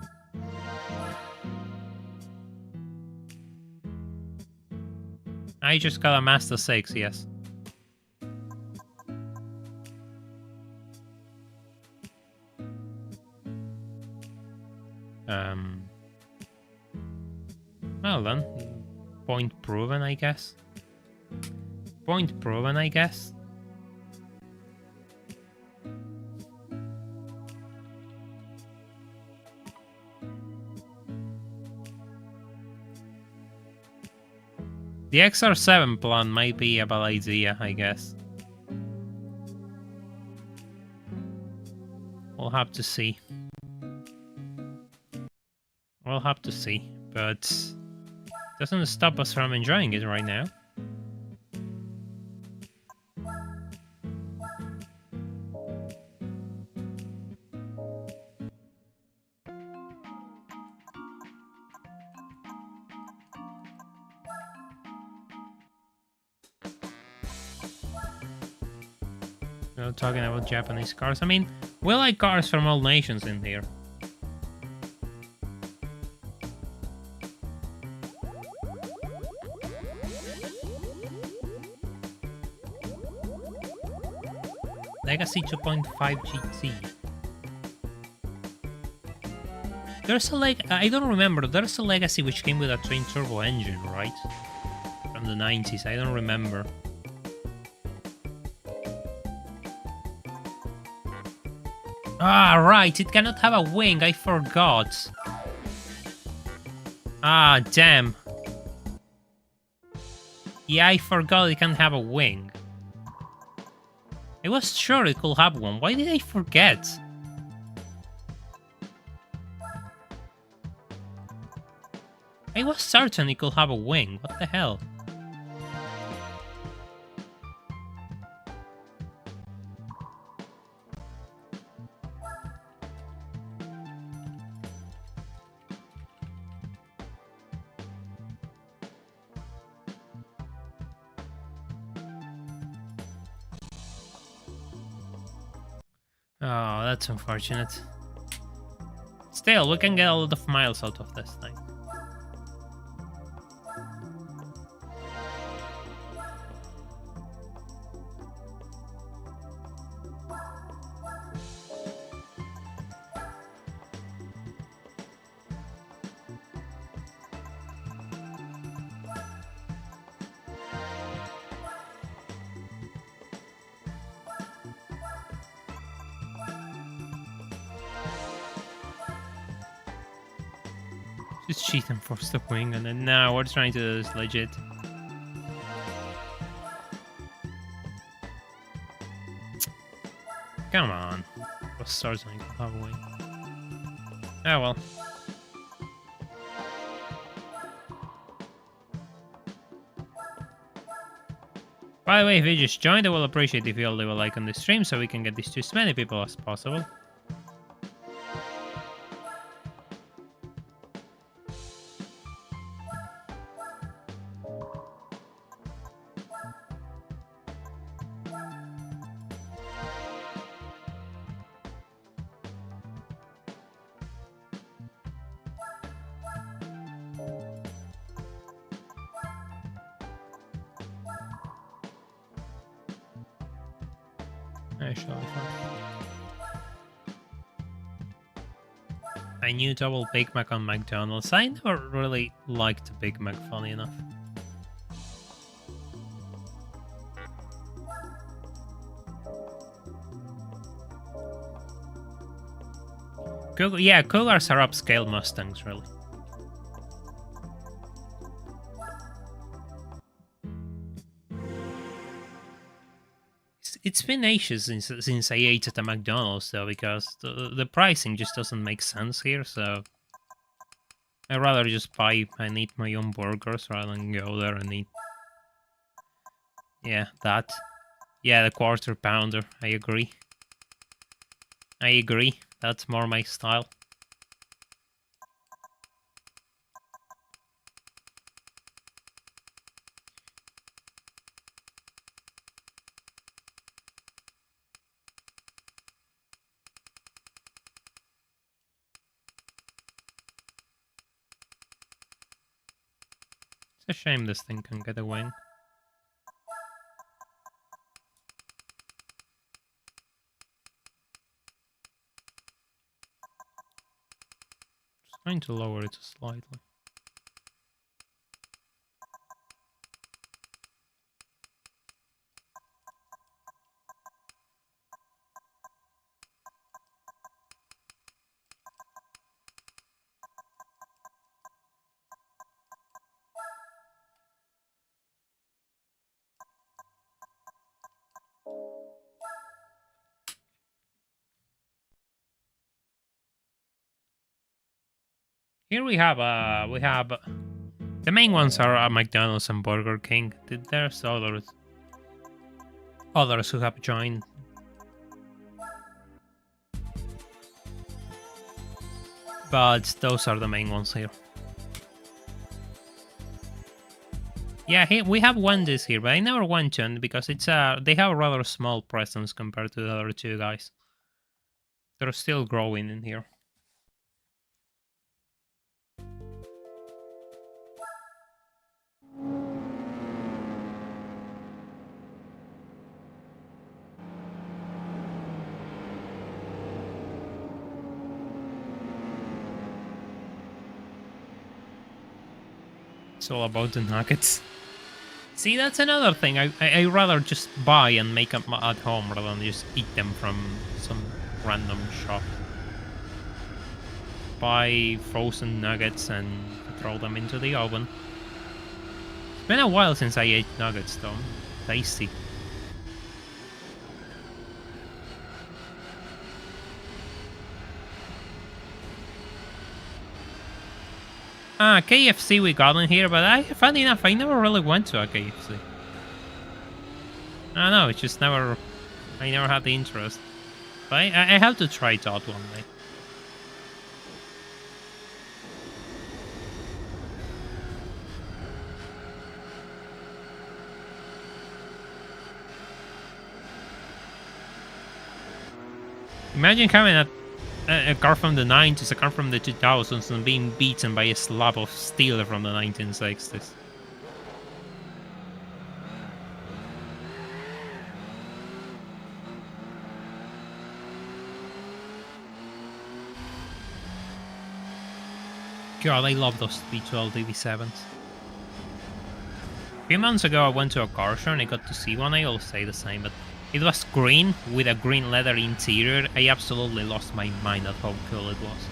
I just got a Mazda 6, yes. Well then, point proven, I guess. Point proven, I guess. The XR7 plan might be a bad idea, I guess. We'll have to see. We'll have to see, but doesn't stop us from enjoying it right now. We're talking about Japanese cars. I mean, we like cars from all nations in here. Legacy 2.5 GT. There's a I don't remember. There's a Legacy which came with a twin turbo engine, right? From the 90s. I don't remember. Ah, right. It cannot have a wing. I forgot. Ah, damn. Yeah, I forgot it can't have a wing. I was sure it could have one. Why did I forget? I was certain it could have a wing. What the hell? Oh, that's unfortunate. Still, we can get a lot of miles out of this thing. Just cheat and force the wing, and then now we're trying to do this legit. Come on. What starts on have a wing? Oh well. By the way, if you just joined, I will appreciate if you all leave a like on the stream so we can get this to as many people as possible. I knew double Big Mac on McDonald's. I never really liked a Big Mac, funny enough. Yeah, Cougars are upscale Mustangs, really. It's been ages since I ate at a McDonald's, though, because the pricing just doesn't make sense here, so I'd rather just buy and eat my own burgers rather than go there and eat. Yeah, that. Yeah, the quarter pounder. I agree. I agree. That's more my style. It's a shame this thing can get a wing. Just trying to lower it slightly. Here we have the main ones are McDonald's and Burger King. There's others who have joined. But those are the main ones here. Yeah, we have Wendy's here, but I never went to it because it's they have a rather small presence compared to the other two guys. They're still growing in here. It's all about the nuggets. See, that's another thing. I rather just buy and make them at home rather than just eat them from some random shop. Buy frozen nuggets and throw them into the oven. It's been a while since I ate nuggets though. Tasty. KFC we got in here, but funny enough, I never really went to a KFC. I don't know, it's just I never had the interest. But I have to try it out one day. Imagine having a car from the 90s, a car from the 2000s, and being beaten by a slab of steel from the 1960s. God, I love those V12 DB7s. A few months ago, I went to a car show and I got to see one. I always say the same, but it was green with a green leather interior. I absolutely lost my mind at how cool it was.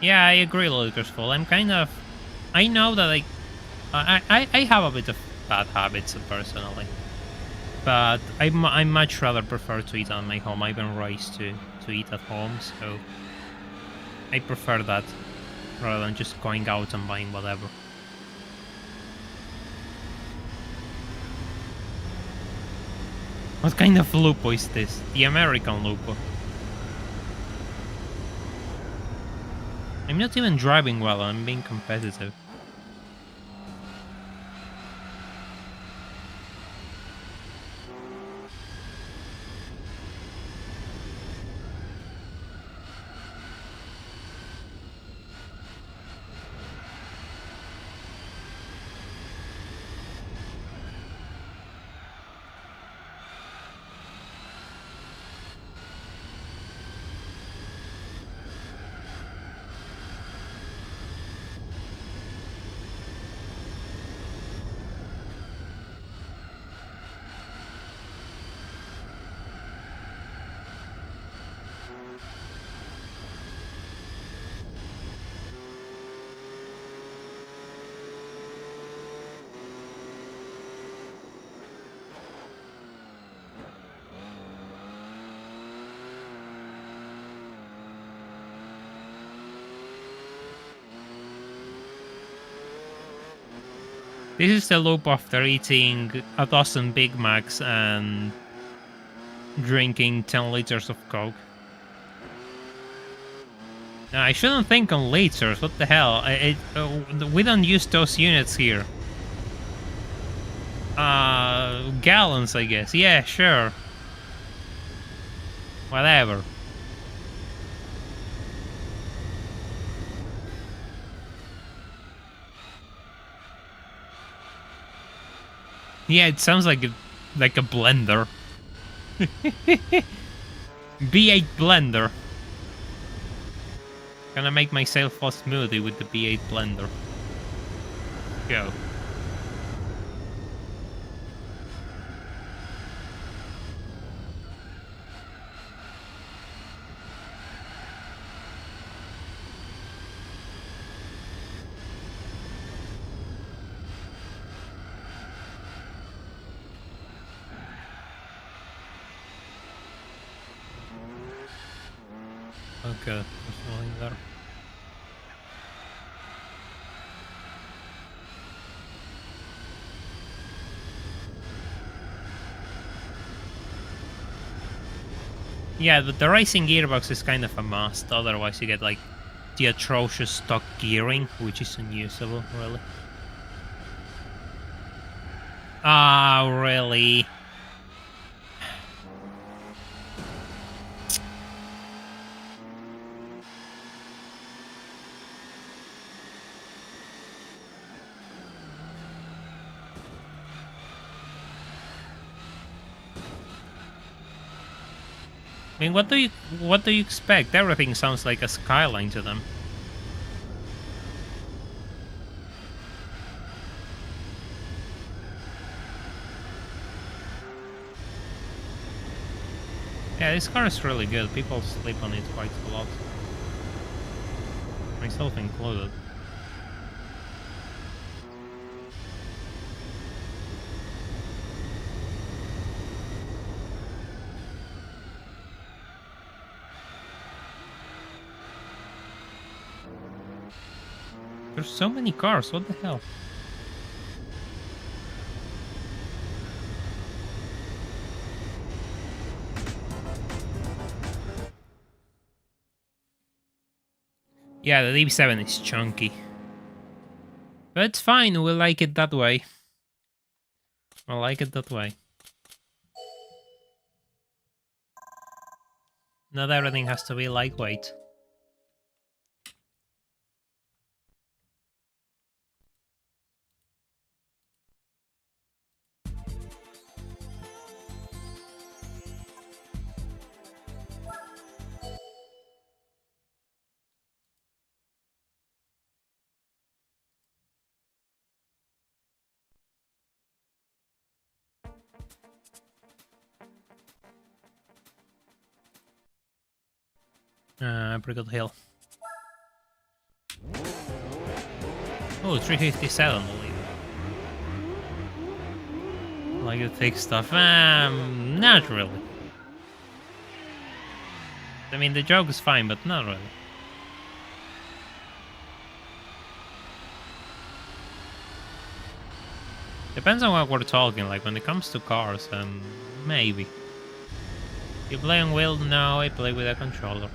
Yeah, I agree, Lucasful. I know that I have a bit of bad habits personally, but I much rather prefer to eat at my home. I've been raised to eat at home, so I prefer that rather than just going out and buying whatever. What kind of lupo is this? The American lupo. I'm not even driving well, I'm being competitive. This is the loop after eating a dozen Big Macs and drinking 10 liters of Coke. Now, I shouldn't think on liters, what the hell? We don't use those units here. Gallons, I guess. Yeah, sure. Whatever. Yeah, it sounds like a blender. B8 blender. Gonna make myself a smoothie with the B8 blender. Go. Okay, there's nothing there. Yeah, the racing gearbox is kind of a must, otherwise you get like the atrocious stock gearing, which is unusable, really. Ah, really? I mean, what do you expect? Everything sounds like a skyline to them. Yeah, this car is really good. People sleep on it quite a lot. Myself included. There's so many cars, what the hell? Yeah, the DB7 is chunky. But it's fine, we'll like it that way. I like it that way. Not everything has to be lightweight. Pretty good hill. Oh, 357, believe it. Like the thick stuff. Not really. I mean, the joke is fine, but not really. Depends on what we're talking. Like when it comes to cars, maybe. You play on wheel? No, I play with a controller.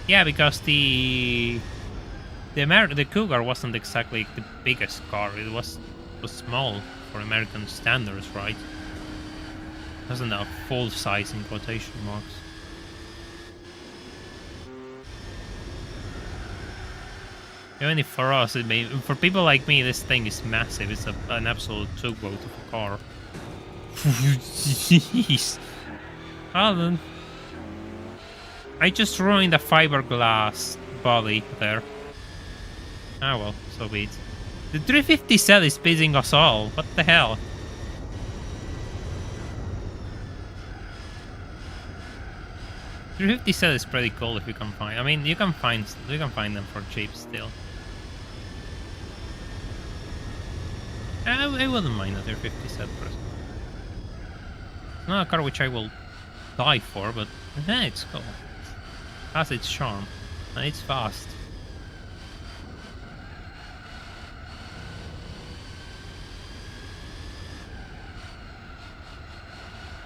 Yeah, because the Cougar wasn't exactly the biggest car. It was small for American standards, right? It wasn't a full size in quotation marks. Even if for us, for people like me, this thing is massive. It's an absolute tugboat of a car. Jeez. Well then. I just ruined the fiberglass body there. Ah well, so be it. The 350 cell is beating us all. What the hell? The 350 cell is pretty cool if you can find. I mean, you can find them for cheap still. I wouldn't mind a 350 cell person. It's not a car which I will die for, but it's cool. Has its charm, and it's fast.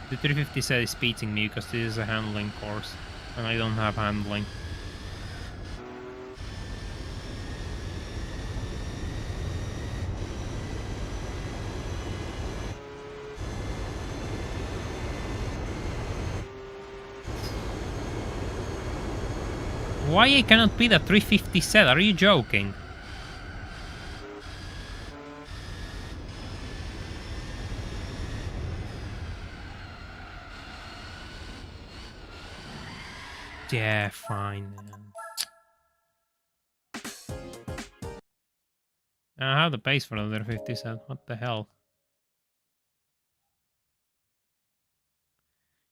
The 350 set is beating me because this is a handling course, and I don't have handling. Why I cannot beat a 350 set? Are you joking? Yeah, fine. I have the base for the 350 set. What the hell?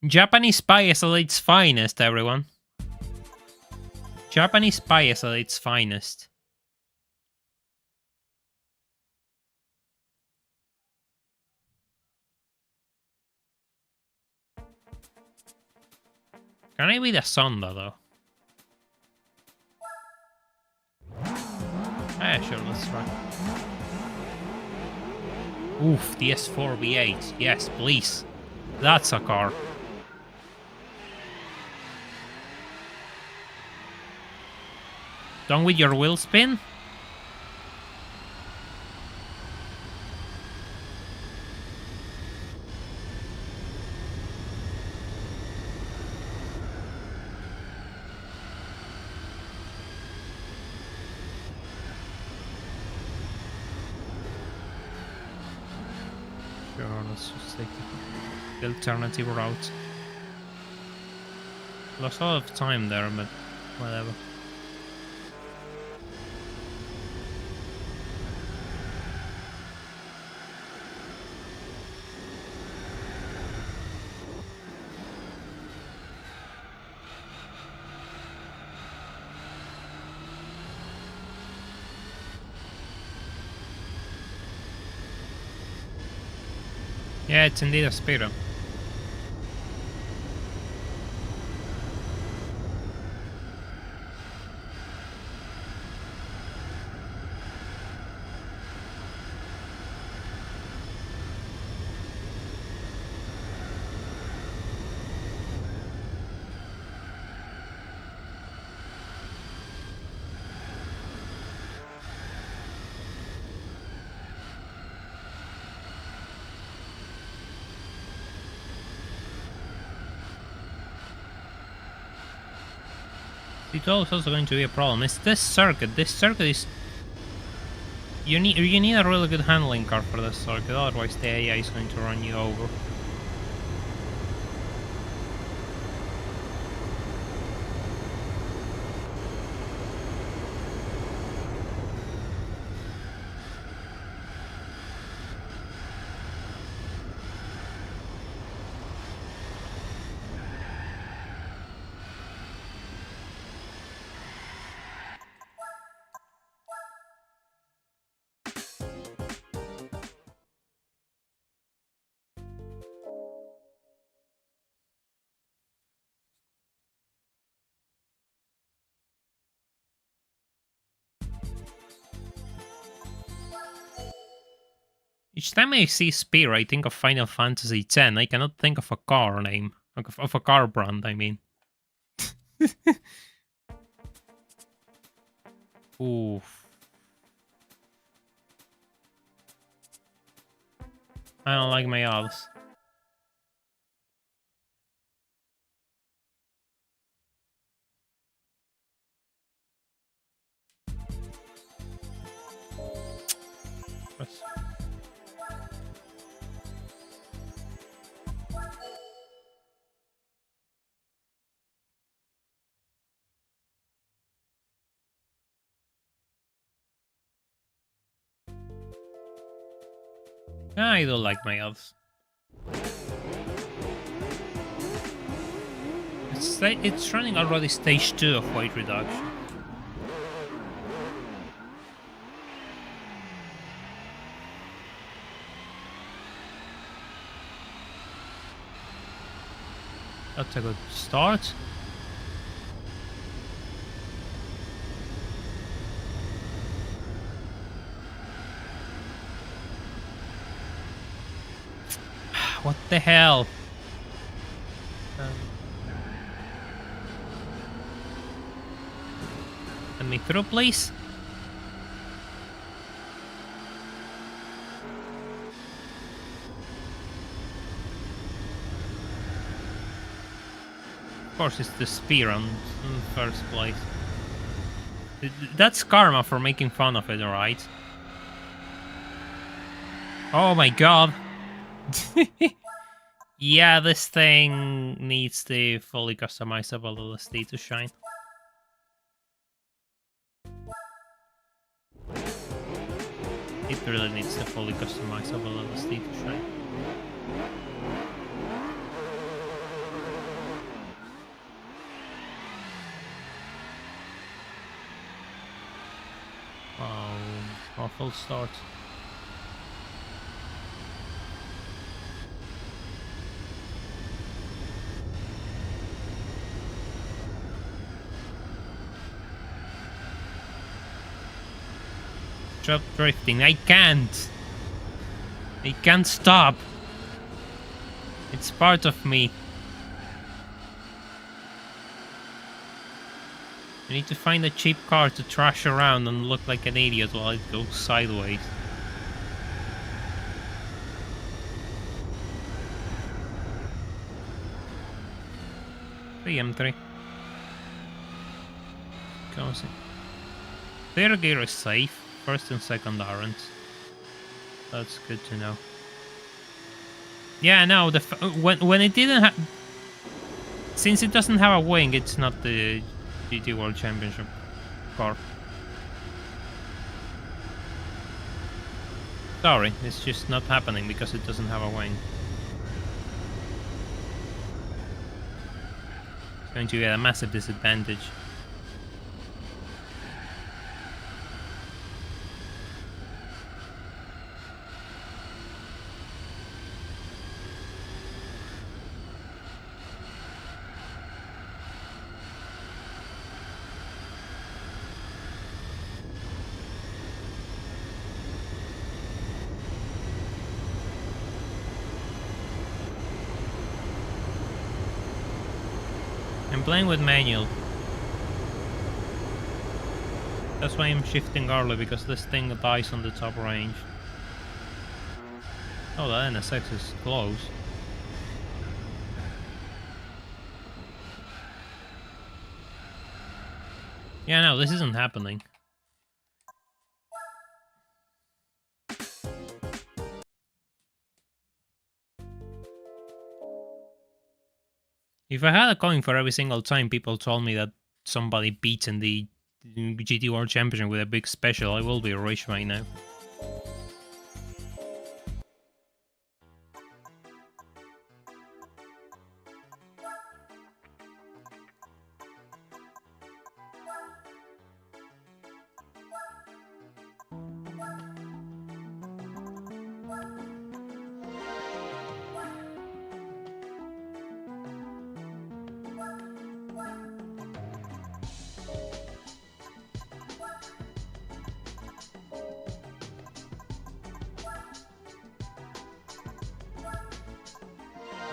Japanese spy is at its finest, everyone. Japanese spy is at its finest. Can I be the Sonda though? Yeah, sure, let's try. Oof, the S4 V8. Yes, please. That's a car. Done with your wheel spin? Sure, let's just take the alternative route. Lost a lot of time there, but whatever. Yeah, it's indeed a speeder. It's also going to be a problem. It's this circuit. This circuit is... You need a really good handling card for this circuit, otherwise the AI is going to run you over. Each time I see Spear, I think of Final Fantasy X. I cannot think of a car name. Of a car brand, I mean. Oof. I don't like my odds. I don't like my odds. It's running already stage 2 of weight reduction. That's a good start. What the hell? Let me through, please. Of course, it's the spear in first place. That's karma for making fun of it, alright? Oh my god. Yeah, this thing needs the fully customizable LSD to shine. It really needs the fully customizable LSD to shine. Oh, awful start. Stop drifting. I can't. I can't stop. It's part of me. I need to find a cheap car to trash around and look like an idiot while it goes sideways. M3. Goes in. Their gear is safe. First and second aren't. That's good to know. Yeah, no. When it didn't have, since it doesn't have a wing, it's not the GT World Championship car. Sorry, it's just not happening because it doesn't have a wing. It's going to be at a massive disadvantage. I'm playing with manual. That's why I'm shifting early, because this thing dies on the top range. Oh, the NSX is close. Yeah, no, this isn't happening. If I had a coin for every single time people told me that somebody beats in the GT World Championship with a big special, I will be rich right now.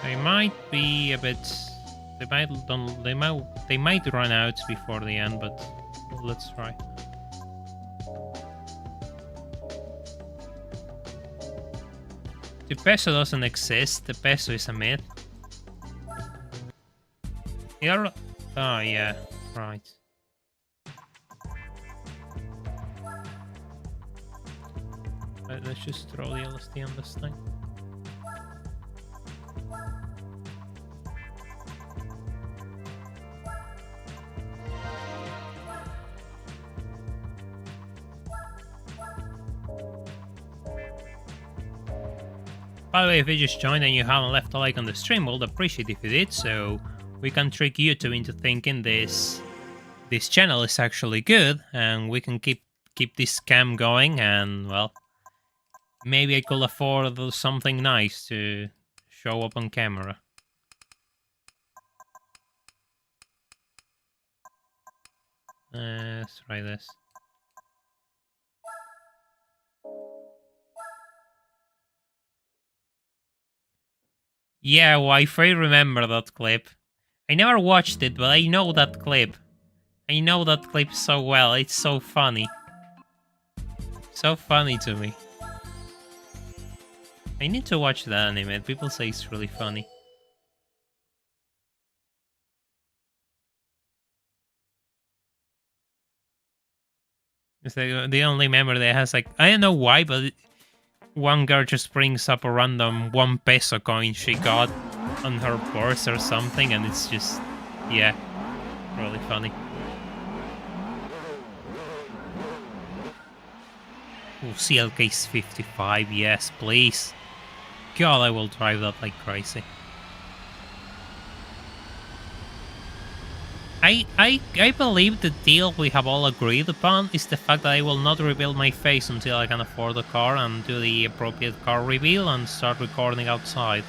They might be a bit. They might run out before the end, but let's try. The peso doesn't exist. The peso is a myth. You're... Oh yeah, right. Let's just throw the LSD on this thing. By the way, if you just joined and you haven't left a like on the stream, we'll appreciate if you did, so we can trick YouTube into thinking this channel is actually good, and we can keep this scam going, and well, maybe I could afford something nice to show up on camera. Let's try this. Yeah, wife, I remember that clip. I never watched it, but I know that clip. I know that clip so well. It's so funny. So funny to me. I need to watch the anime. People say it's really funny. It's like the only memory that has, like, I don't know why, but one girl just brings up a random 1 peso coin she got on her purse or something, and it's just, yeah, really funny. Oh, CLK's 55, yes, please. God, I will drive that like crazy. I believe the deal we have all agreed upon is the fact that I will not reveal my face until I can afford a car and do the appropriate car reveal and start recording outside.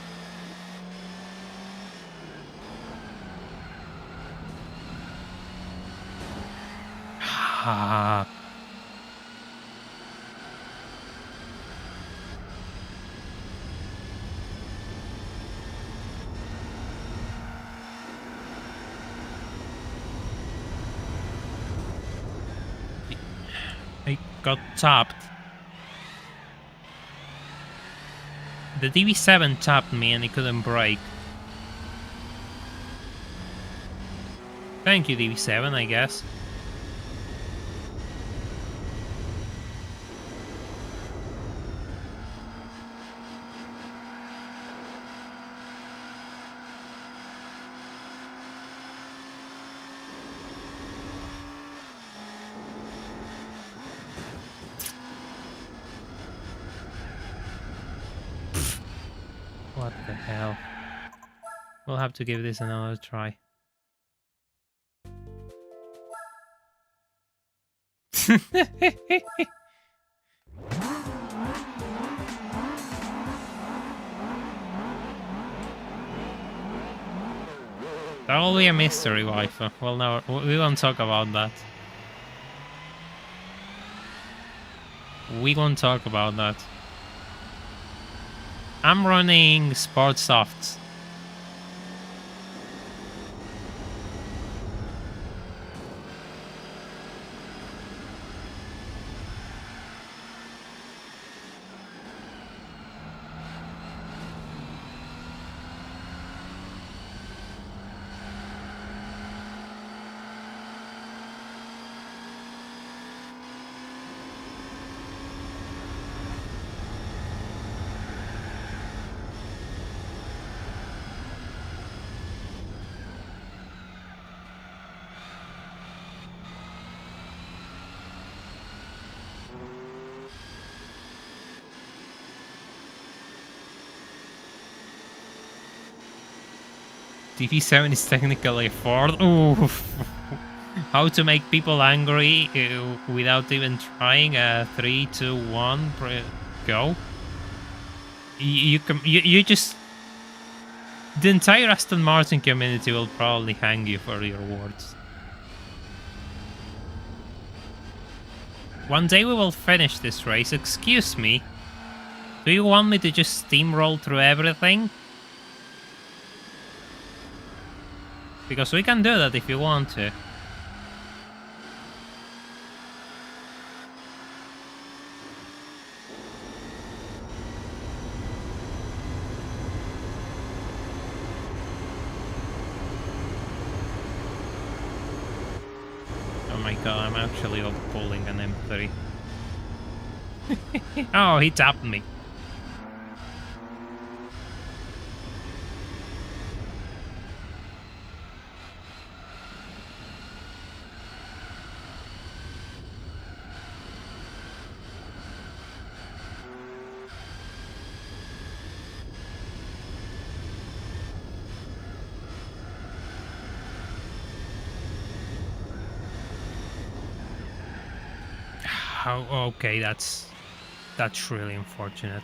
I got tapped. The DB7 tapped me and it couldn't brake. Thank you, DB7, I guess. What the hell? We'll have to give this another try. That will be a mystery, wife. Well, no, we won't talk about that. We won't talk about that. I'm running Sport Softs. TV7 is technically a Ford. Oof. How to make people angry without even trying. 3, 2, 1, go. You just... The entire Aston Martin community will probably hang you for your words. One day we will finish this race. Excuse me. Do you want me to just steamroll through everything? Because we can do that if you want to. Oh my god, I'm actually pulling an M3. Oh, he tapped me. Oh, okay, that's really unfortunate.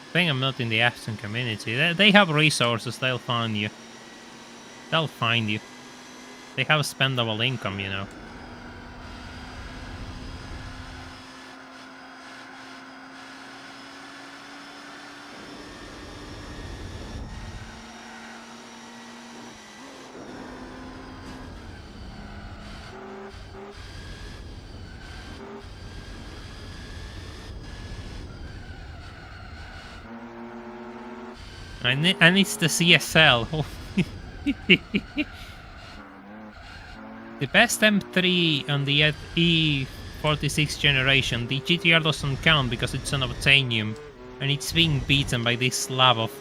I think I'm not in the Aston community. They have resources, they'll find you. They'll find you. They have spendable income, you know. And it's the CSL. The best M3 on the E46 generation. The GTR doesn't count because it's an obtainium, and it's being beaten by this slab of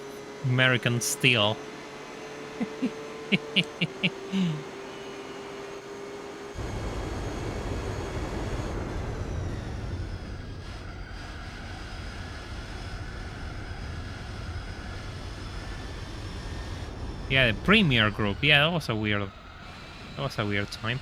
American steel. Yeah, the Premier Group. Yeah, that was a weird time.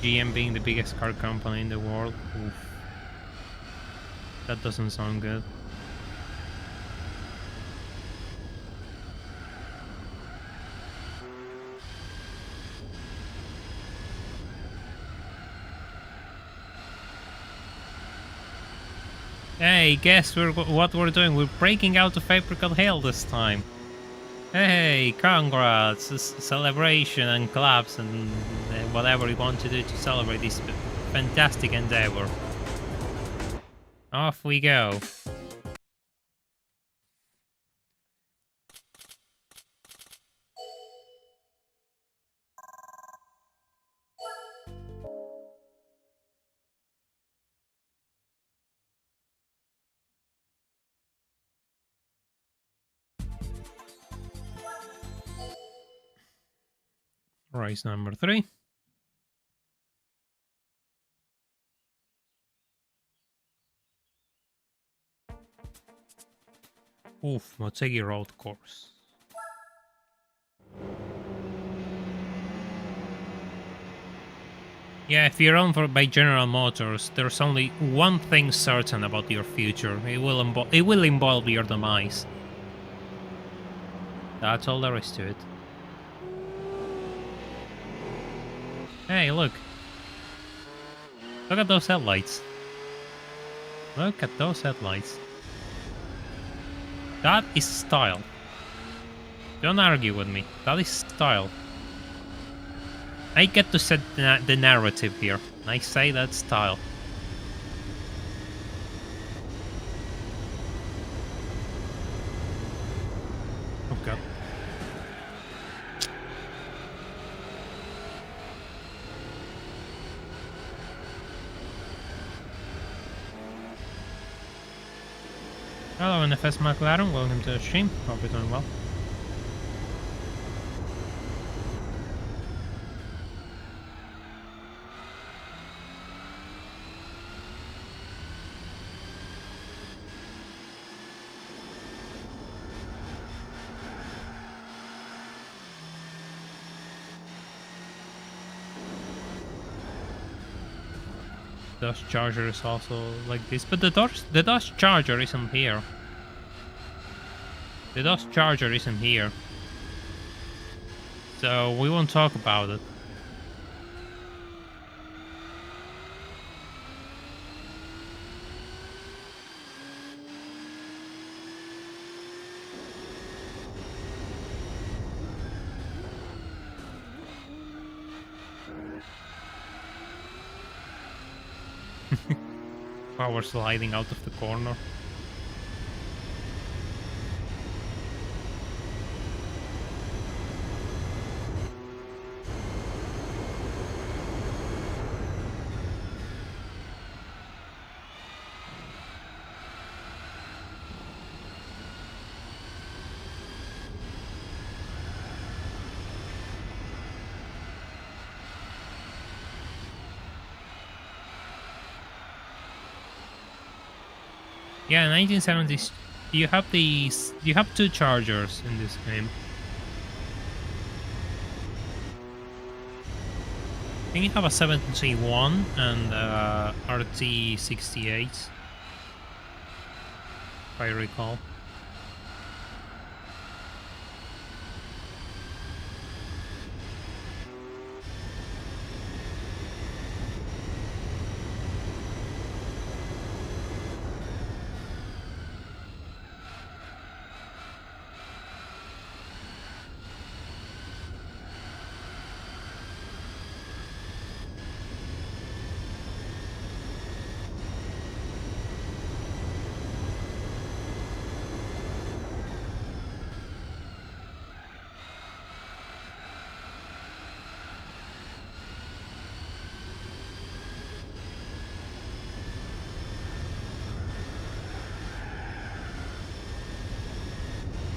GM being the biggest car company in the world. Oof. That doesn't sound good. Hey, guess what we're doing? We're breaking out of Apricot Hill this time. Hey, congrats! Celebration and claps and whatever you want to do to celebrate this fantastic endeavor. Off we go. Race number 3. Oof, Motegi Road Course. Yeah, if you're owned by General Motors, there's only one thing certain about your future. It will involve your demise. That's all there is to it. Hey, look. Look at those headlights. Look at those headlights. That is style. Don't argue with me. That is style. I get to set the narrative here. I say that's style. Oh god. Hello NFS McLaren, welcome to the stream. Hope you're doing well. Dodge Charger is also like this, but the Dodge Charger isn't here. The Dodge Charger isn't here, so we won't talk about it. Power sliding out of the corner. Yeah, 1970s. You have these. You have two chargers in this game. I think you have a 71 and RT68, if I recall.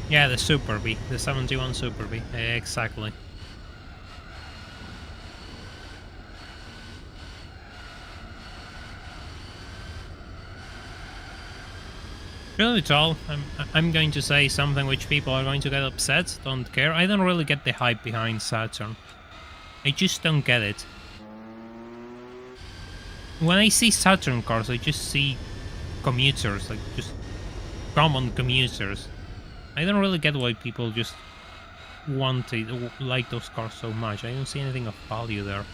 Yeah, the Super B, the 71 Super B, exactly. Really at all, I'm going to say something which people are going to get upset, don't care. I don't really get the hype behind Saturn. I just don't get it. When I see Saturn cars, I just see commuters, like just common commuters. I don't really get why people just want to like those cars so much. I don't see anything of value there.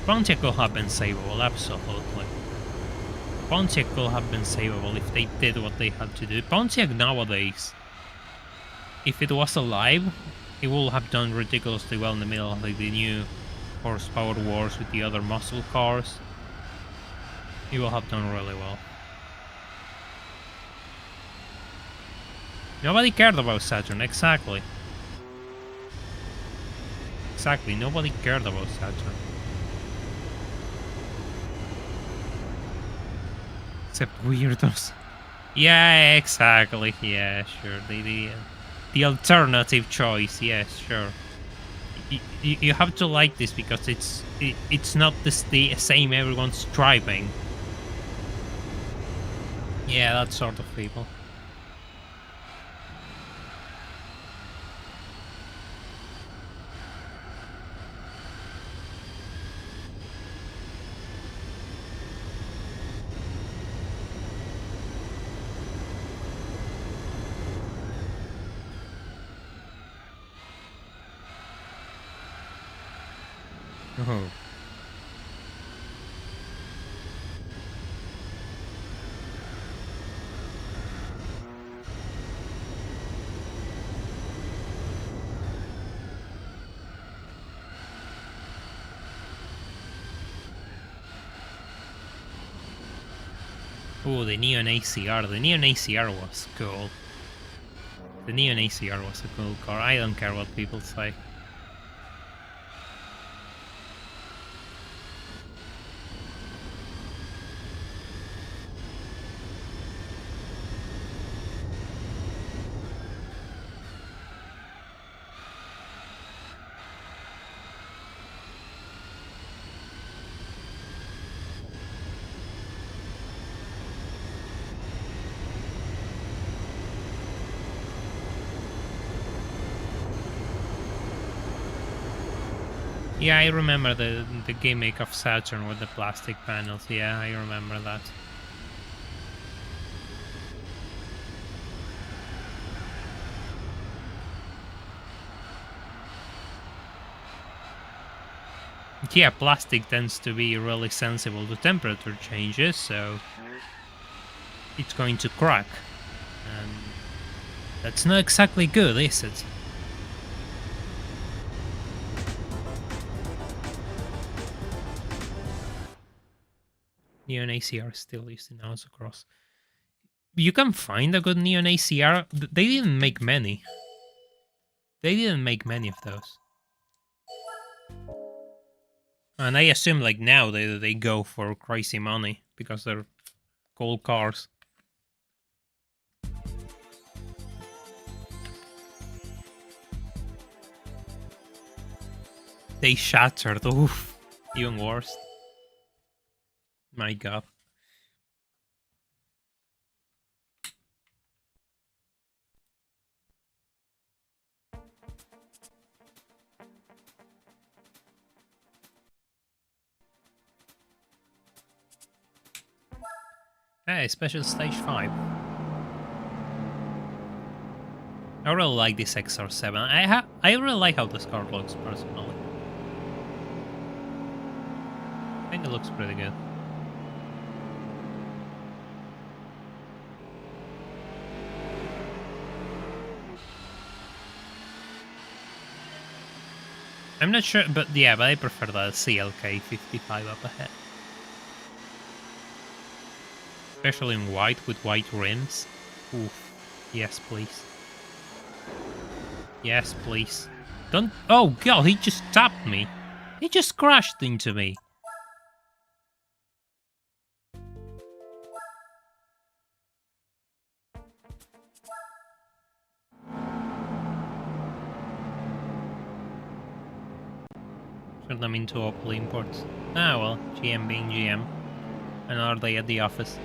Pontiac could have been savable, absolutely. Pontiac could have been savable if they did what they had to do. Pontiac nowadays, if it was alive, it would have done ridiculously well in the middle of like the new horsepower wars with the other muscle cars. It will have done really well. Nobody cared about Saturn, exactly. Exactly, nobody cared about Saturn. Except weirdos. Yeah, exactly. Yeah, sure. The alternative choice. Yes, sure. You have to like this because it's not the same everyone's driving. Yeah, that sort of people. Oh. Oh, the Neon ACR. The Neon ACR was cool. The Neon ACR was a cool car. I don't care what people say. Yeah, I remember the gimmick of Saturn with the plastic panels. Yeah, I remember that. Yeah, plastic tends to be really sensible to temperature changes, so it's going to crack. And that's not exactly good, is it? Neon ACR still used in autocross. You can find a good Neon ACR. They didn't make many. They didn't make many of those. And I assume like now they go for crazy money because they're cool cars. They shattered. Oof. Even worse. My god. Hey, special stage 5. I really like this XR7. I really like how this car looks personally. I think it looks pretty good. I'm not sure, but yeah, but I prefer the CLK 55 up ahead. Especially in white with white rims. Oof. Yes, please. Yes, please. Don't. Oh god, he just tapped me. He just crashed into me. Turn them into Opel imports. Ah well, GM being GM. Another day at the office.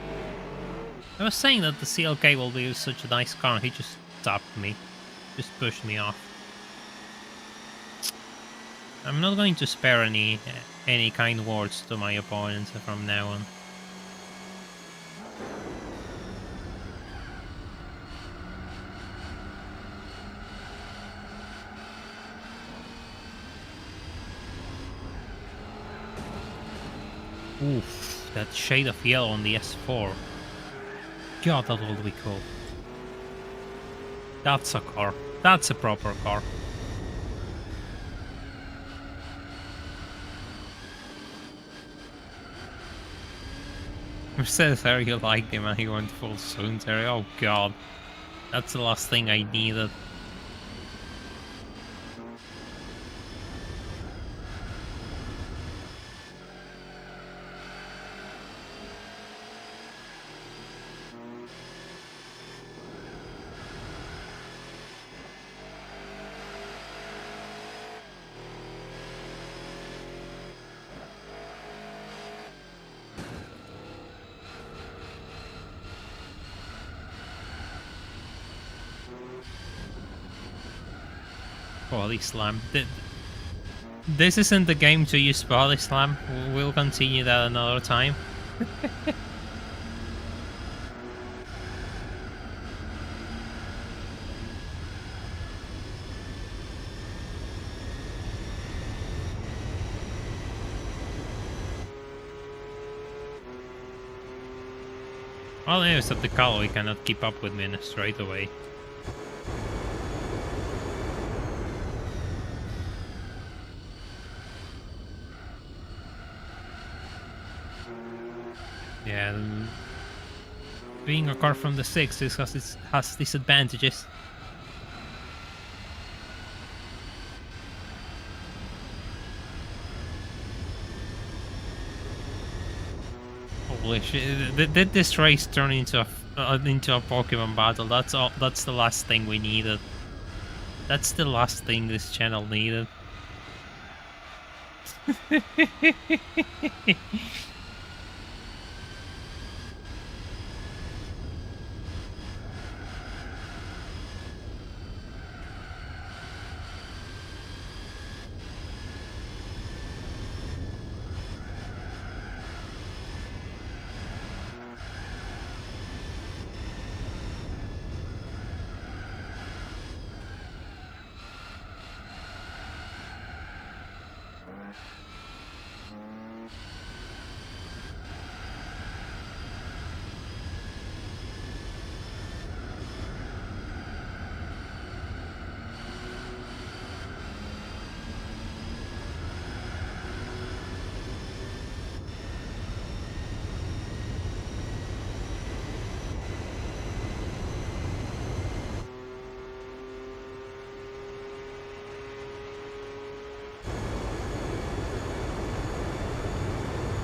I was saying that the CLK will be such a nice car, he just stopped me. Just pushed me off. I'm not going to spare any kind words to my opponents from now on. Oof, that shade of yellow on the S4. God, that will be cool. That's a car. That's a proper car. Says Harry you liked him and he went full soon, Terry. Oh god. That's the last thing I needed. Body slam. This isn't the game to use body slam. We'll continue that another time. Well, anyways, of the cavalry cannot keep up with me in a straight away. Yeah, being a car from the 60s has disadvantages. Holy shit! Did this race turn into a Pokemon battle? That's all. That's the last thing we needed. That's the last thing this channel needed.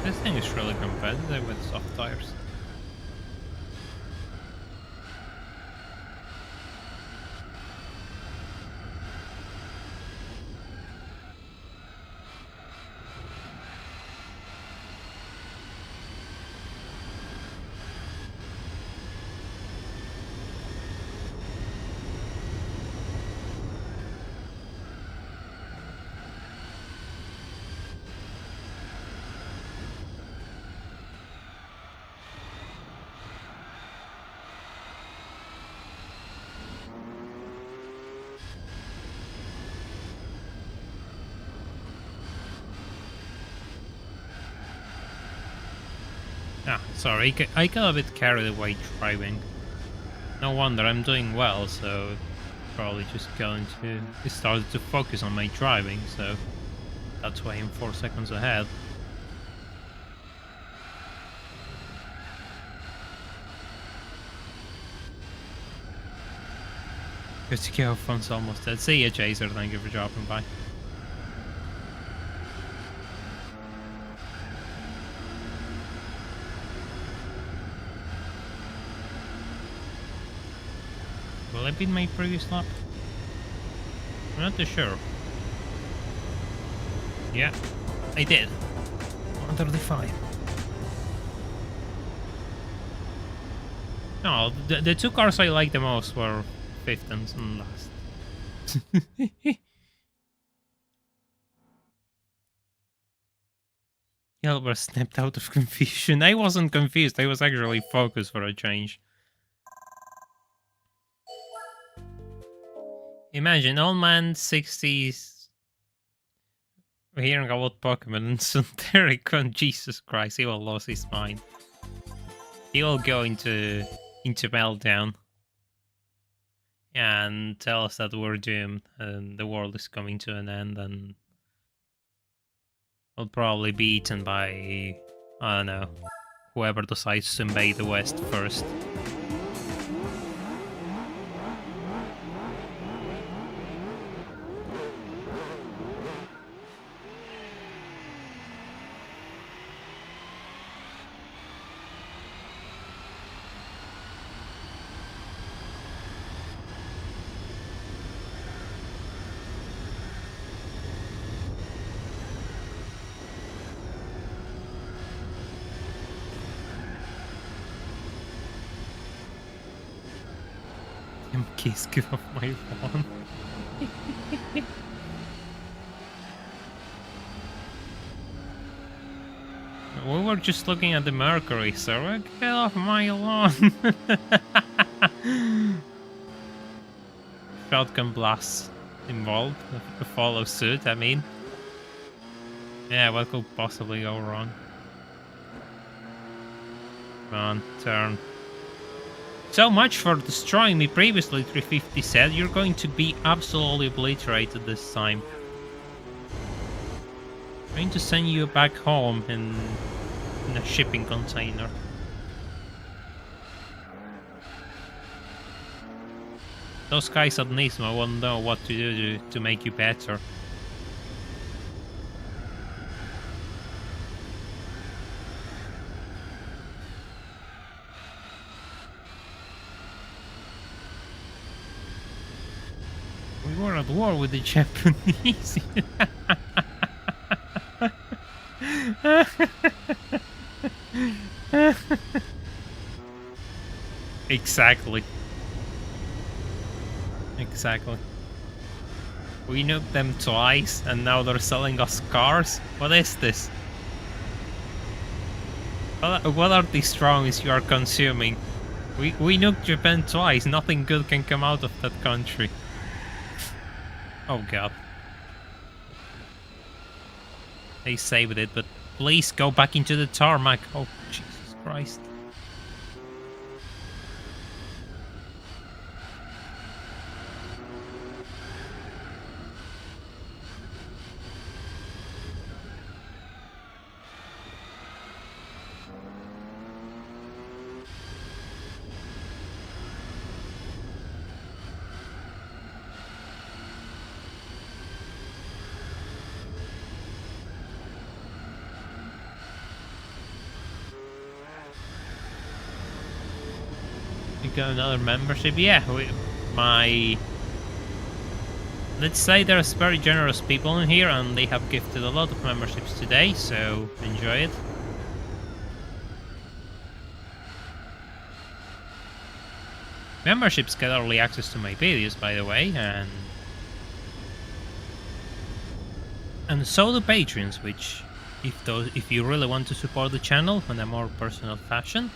This thing is really competitive with soft tires. Ah, sorry, I got a bit carried away driving. No wonder, I'm doing well, so probably just started to focus on my driving, so that's why I'm 4 seconds ahead. Good to go, fun's almost dead. See ya, Chaser, thank you for dropping by. Will I beat my previous lap? I'm not too sure. Yeah, I did. 135. No, the two cars I liked the most were 5th and last. Yellowbird snapped out of confusion. I wasn't confused, I was actually focused for a change. Imagine, old man 60s hearing about Pokemon and Sunteric, Jesus Christ, he will lose his mind. He will go into meltdown and tell us that we're doomed and the world is coming to an end, and we'll probably be eaten by, I don't know, whoever decides to invade the West first. Kiss, give off my phone. We were just looking at the Mercury, sir. Get off my lawn. Shotgun blasts involved. Follow suit, I mean. Yeah, what could possibly go wrong? Come on, turn. So much for destroying me previously, 350 said. You're going to be absolutely obliterated this time. I'm going to send you back home in a shipping container. Those guys at Nismo won't know what to do to make you better. We were at war with the Japanese. Exactly. Exactly. We nuked them twice and now they're selling us cars? What is this? What are these drawings you are consuming? We nuked Japan twice, nothing good can come out of that country. Oh god. They saved it, but please go back into the tarmac. Oh, Jesus Christ. You got another membership? Yeah, let's say there's very generous people in here and they have gifted a lot of memberships today, so enjoy it. Memberships get early access to my videos, by the way, and so do patrons, which if you really want to support the channel in a more personal fashion,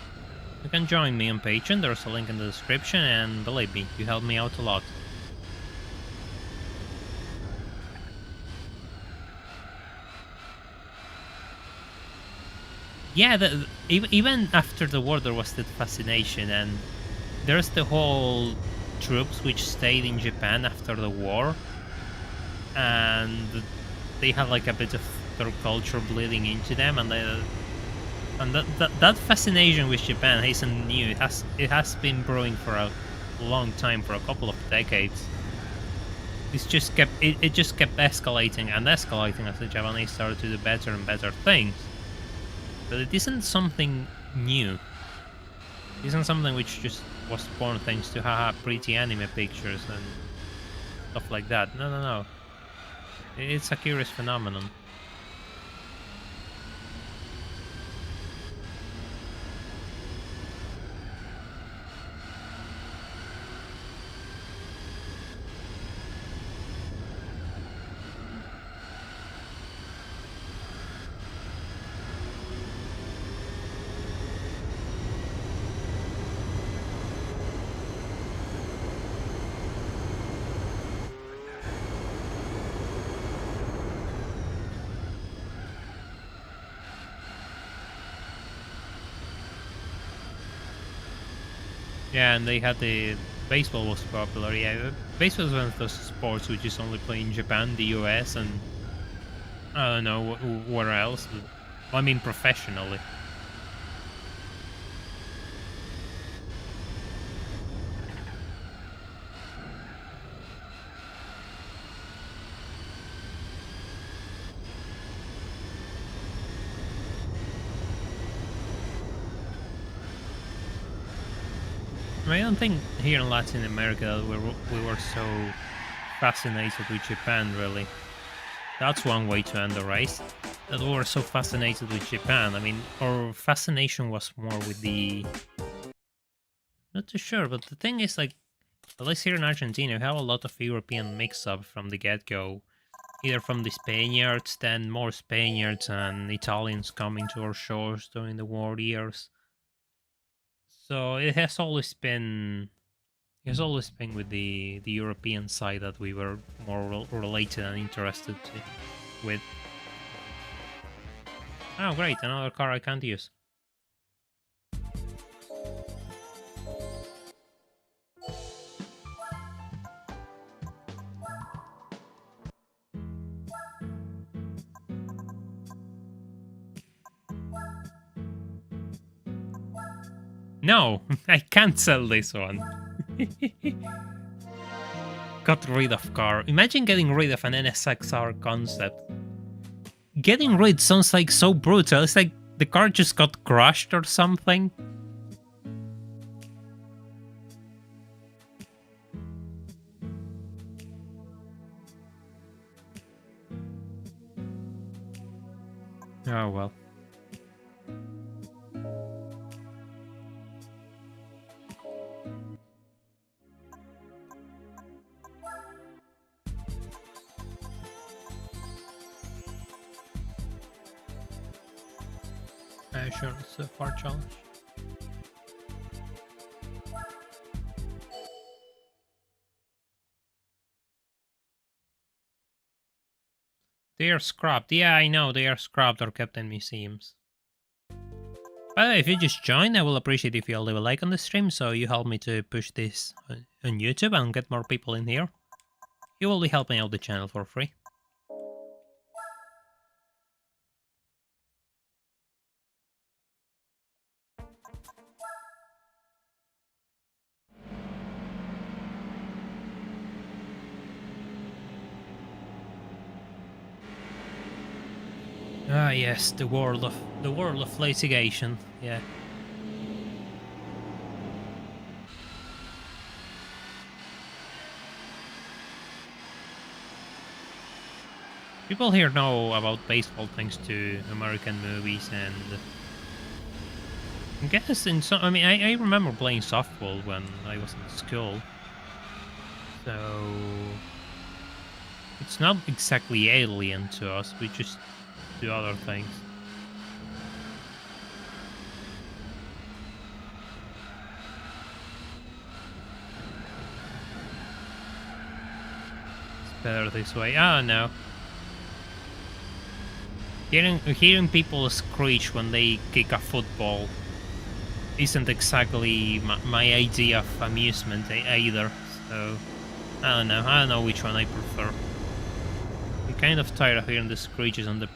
you can join me on Patreon. There's a link in the description, and believe me, you help me out a lot. Yeah, even after the war there was that fascination, and there's the whole troops which stayed in Japan after the war, and they have like a bit of their culture bleeding into them, and that fascination with Japan isn't new. It has been brewing for a long time, for a couple of decades. It just kept escalating and escalating as the Japanese started to do better and better things. But it isn't something new. It isn't something which just was born thanks to haha pretty anime pictures and stuff like that. No. It's a curious phenomenon. Yeah, and they had baseball was popular. Yeah, baseball is one of those sports which is only played in Japan, the US, and I don't know where else. Well, I mean, professionally. I don't think here in Latin America we were so fascinated with Japan, really. That's one way to end the race. That we were so fascinated with Japan. I mean, our fascination was more with the... Not too sure, but the thing is, like, at least here in Argentina, we have a lot of European mix-up from the get-go. Either from the Spaniards, then more Spaniards and Italians coming to our shores during the war years. So it has always been with the European side that we were more related and interested with. Oh great, another car I can't use. No, I can't sell this one. Got rid of car. Imagine getting rid of an NSXR concept. Getting rid sounds like so brutal. It's like the car just got crushed or something. Oh well. Sure, it's a far challenge. They are scrapped. Yeah, I know, they are scrapped or kept in museums. By the way, if you just joined, I will appreciate if you all leave a like on the stream, so you help me to push this on YouTube and get more people in here. You will be helping out the channel for free. Ah yes, the world of litigation. Yeah. People here know about baseball thanks to American movies, and I guess in some. I mean, I remember playing softball when I was in school, so it's not exactly alien to us. We just do other things. It's better this way. Oh no. Hearing people screech when they kick a football isn't exactly my idea of amusement either. So I don't know which one I prefer. I'm kind of tired of hearing the screeches and the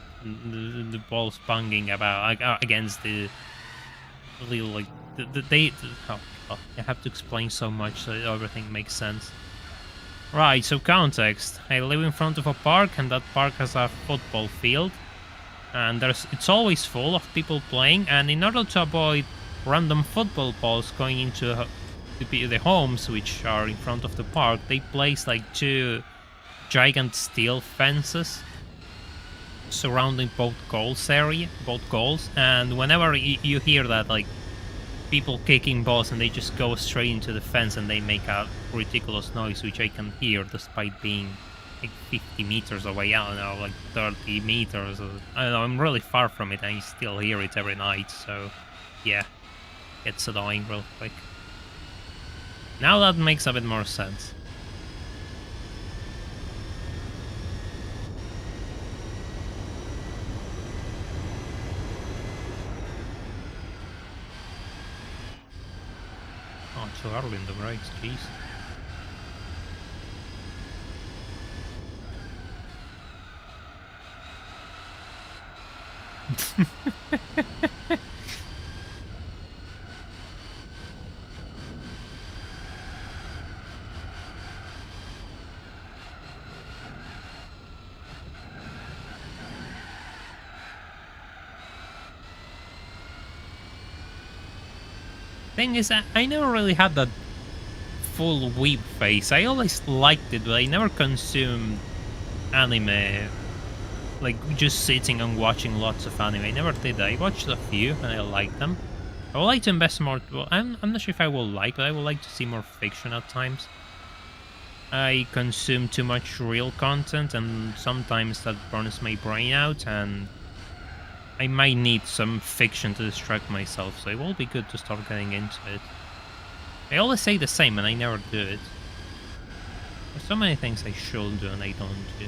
balls banging about against the little like I have to explain so much so everything makes sense. Right, so context. I live in front of a park, and that park has a football field. And it's always full of people playing, and in order to avoid random football balls going into the homes which are in front of the park, they place like 2 giant steel fences surrounding both goals, and whenever you hear that, like, people kicking balls and they just go straight into the fence and they make a ridiculous noise, which I can hear despite being like 50 meters away. I don't know, like 30 meters. I don't know, I'm really far from it and I still hear it every night, so yeah, it's annoying real quick. Now that makes a bit more sense. Oh, it's so early in the race, jeez. Thing is, I never really had that full weeb face. I always liked it, but I never consumed anime. Like, just sitting and watching lots of anime. I never did that. I watched a few and I liked them. I would like to invest more. Well, I'm not sure if I will like, but I would like to see more fiction at times. I consume too much real content, and sometimes that burns my brain out, and I might need some fiction to distract myself, so it will be good to start getting into it. I always say the same, and I never do it. There's so many things I should do, and I don't do.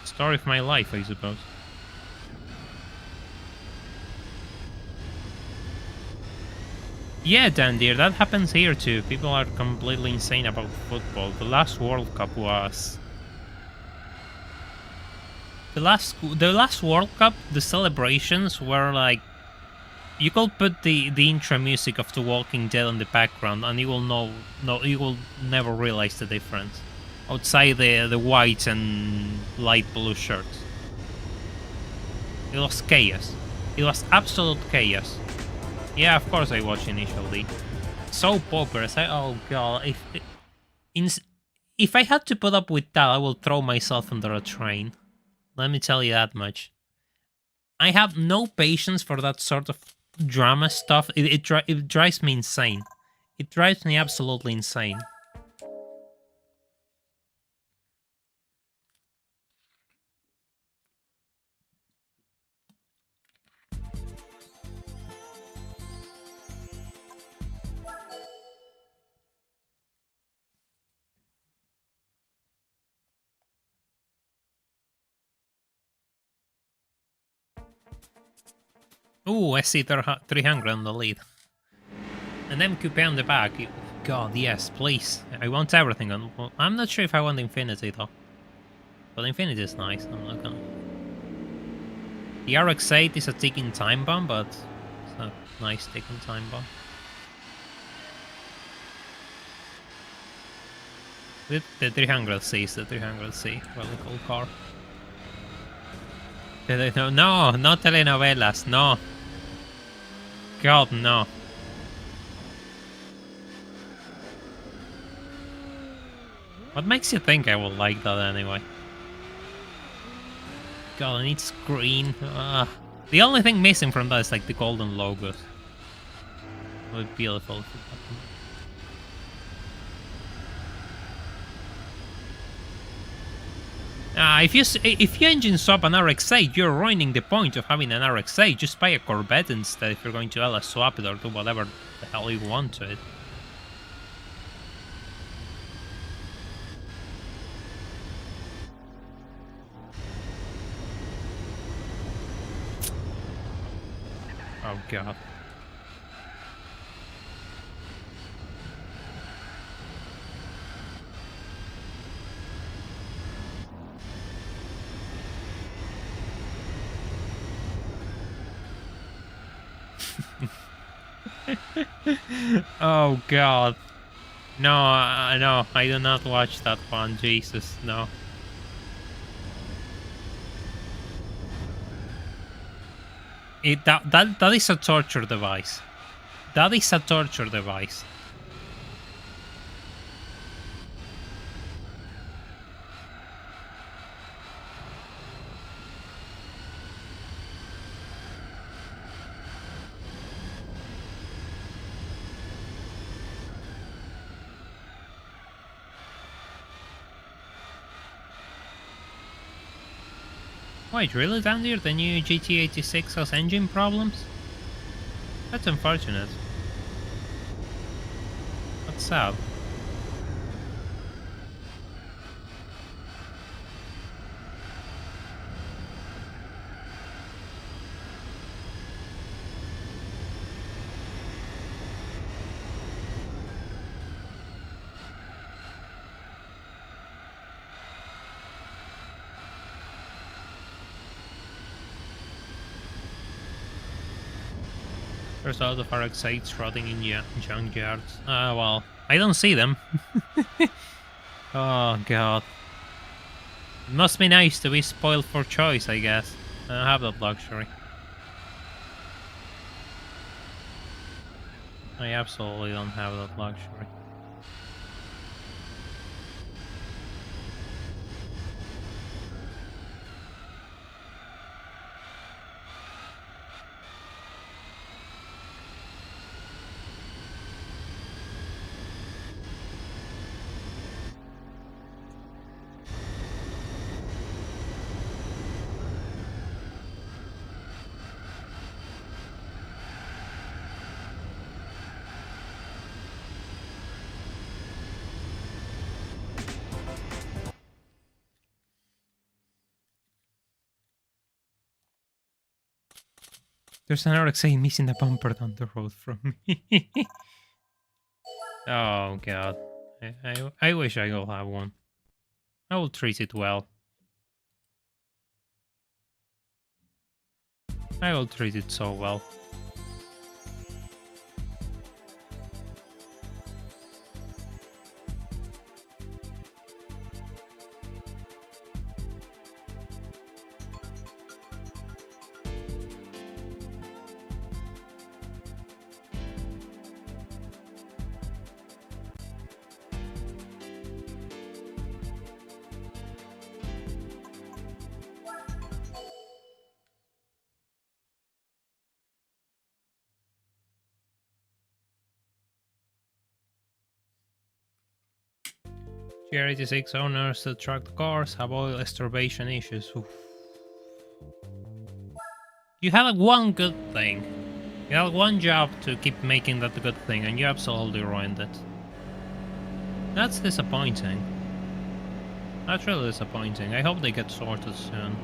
Story of my life, I suppose. Yeah, Dan dear, that happens here too. People are completely insane about football. The last World Cup was... The last World Cup, the celebrations were like You could put the intro music of The Walking Dead on the background, and you will you will never realize the difference. Outside the white and light blue shirts, it was chaos. It was absolute chaos. Yeah, of course I watched Initial D. So popular. Oh god, if I had to put up with that, I will throw myself under a train. Let me tell you that much. I have no patience for that sort of drama stuff. It drives me insane. It drives me absolutely insane. Ooh, SC300 on the lead. An MQP on the back. God, yes, please. I want everything on. Well, I'm not sure if I want Infinity though. But Infinity is nice. I'm not gonna. The RX-8 is a ticking time bomb, but it's a nice ticking time bomb. The 300C is the 300C. Really cool car. No, no telenovelas, no. God, no. What makes you think I will like that anyway? God, I need screen. The only thing missing from that is like the golden logos. It would be beautiful if it happened. If you engine swap an RX-8, you're ruining the point of having an RX-8. Just buy a Corvette instead if you're going to LS swap it or do whatever the hell you want to it. Oh god. Oh god. No, no, I do not watch that one. Jesus, no. That is a torture device. That is a torture device. Wait, really, Dandir? The new GT86 has engine problems? That's unfortunate. That's sad. There's a lot of RX-8s rotting in junkyards. Well, I don't see them. Oh god. It must be nice to be spoiled for choice, I guess. I don't have that luxury. I absolutely don't have that luxury. There's an RX-8 missing a bumper down the road from me. Oh god. I wish I could have one. I will treat it well. I will treat it so well. GR86 owners that track the cars have oil estimation issues. Oof. You have like, one good thing. You have one job to keep making that a good thing, and you absolutely ruined it. That's disappointing. That's really disappointing. I hope they get sorted soon.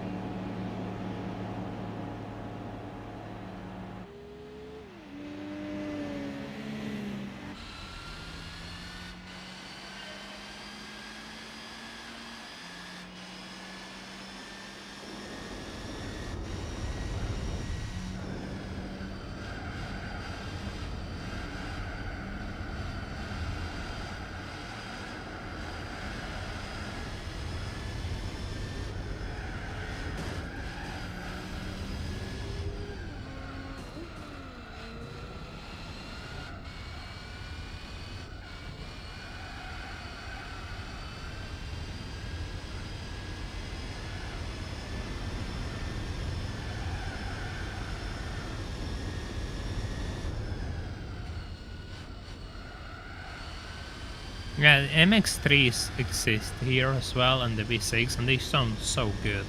Yeah, MX3s exist here as well, and the V6, and they sound so good.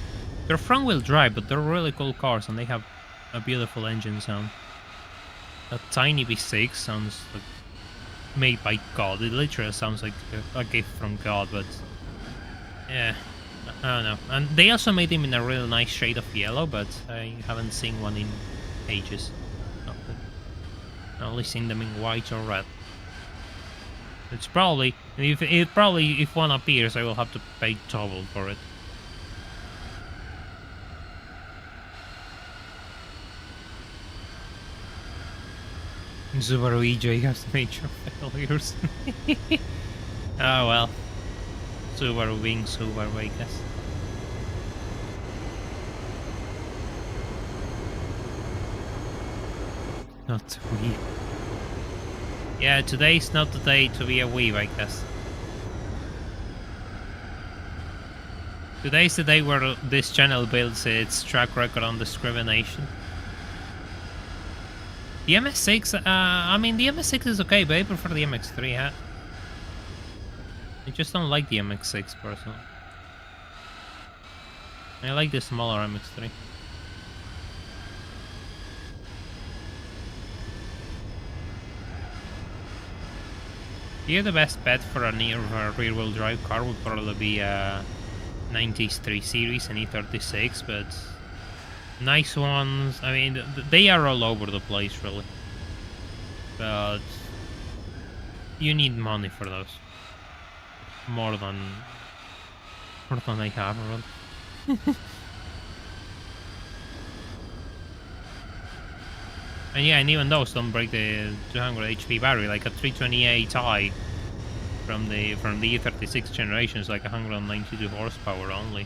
They're front-wheel drive, but they're really cool cars, and they have a beautiful engine sound. That tiny V6 sounds like made by God. It literally sounds like a gift from God, but yeah, I don't know. And they also made him in a really nice shade of yellow, but I haven't seen one in ages. I've only seen them in white or red. It's probably if one appears, I will have to pay double for it. Subaru EJ has major failures. Oh well. Subaru being Subaru, I guess. Not to weave. Yeah, today's not the day to be a weave, I guess. Today's the day where this channel builds its track record on discrimination. The MS6, I mean, the MS6 is okay, but I prefer the MX3, huh? I just don't like the MX6 personally. I like the smaller MX3. Here the best bet for a rear-wheel drive car would probably be a 90s 3 Series and E36, but nice ones, I mean, they are all over the place really. But you need money for those. More than I have really. And yeah, and even those don't break the 200 HP battery, like a 328i from the E36 generation is like 192 horsepower only.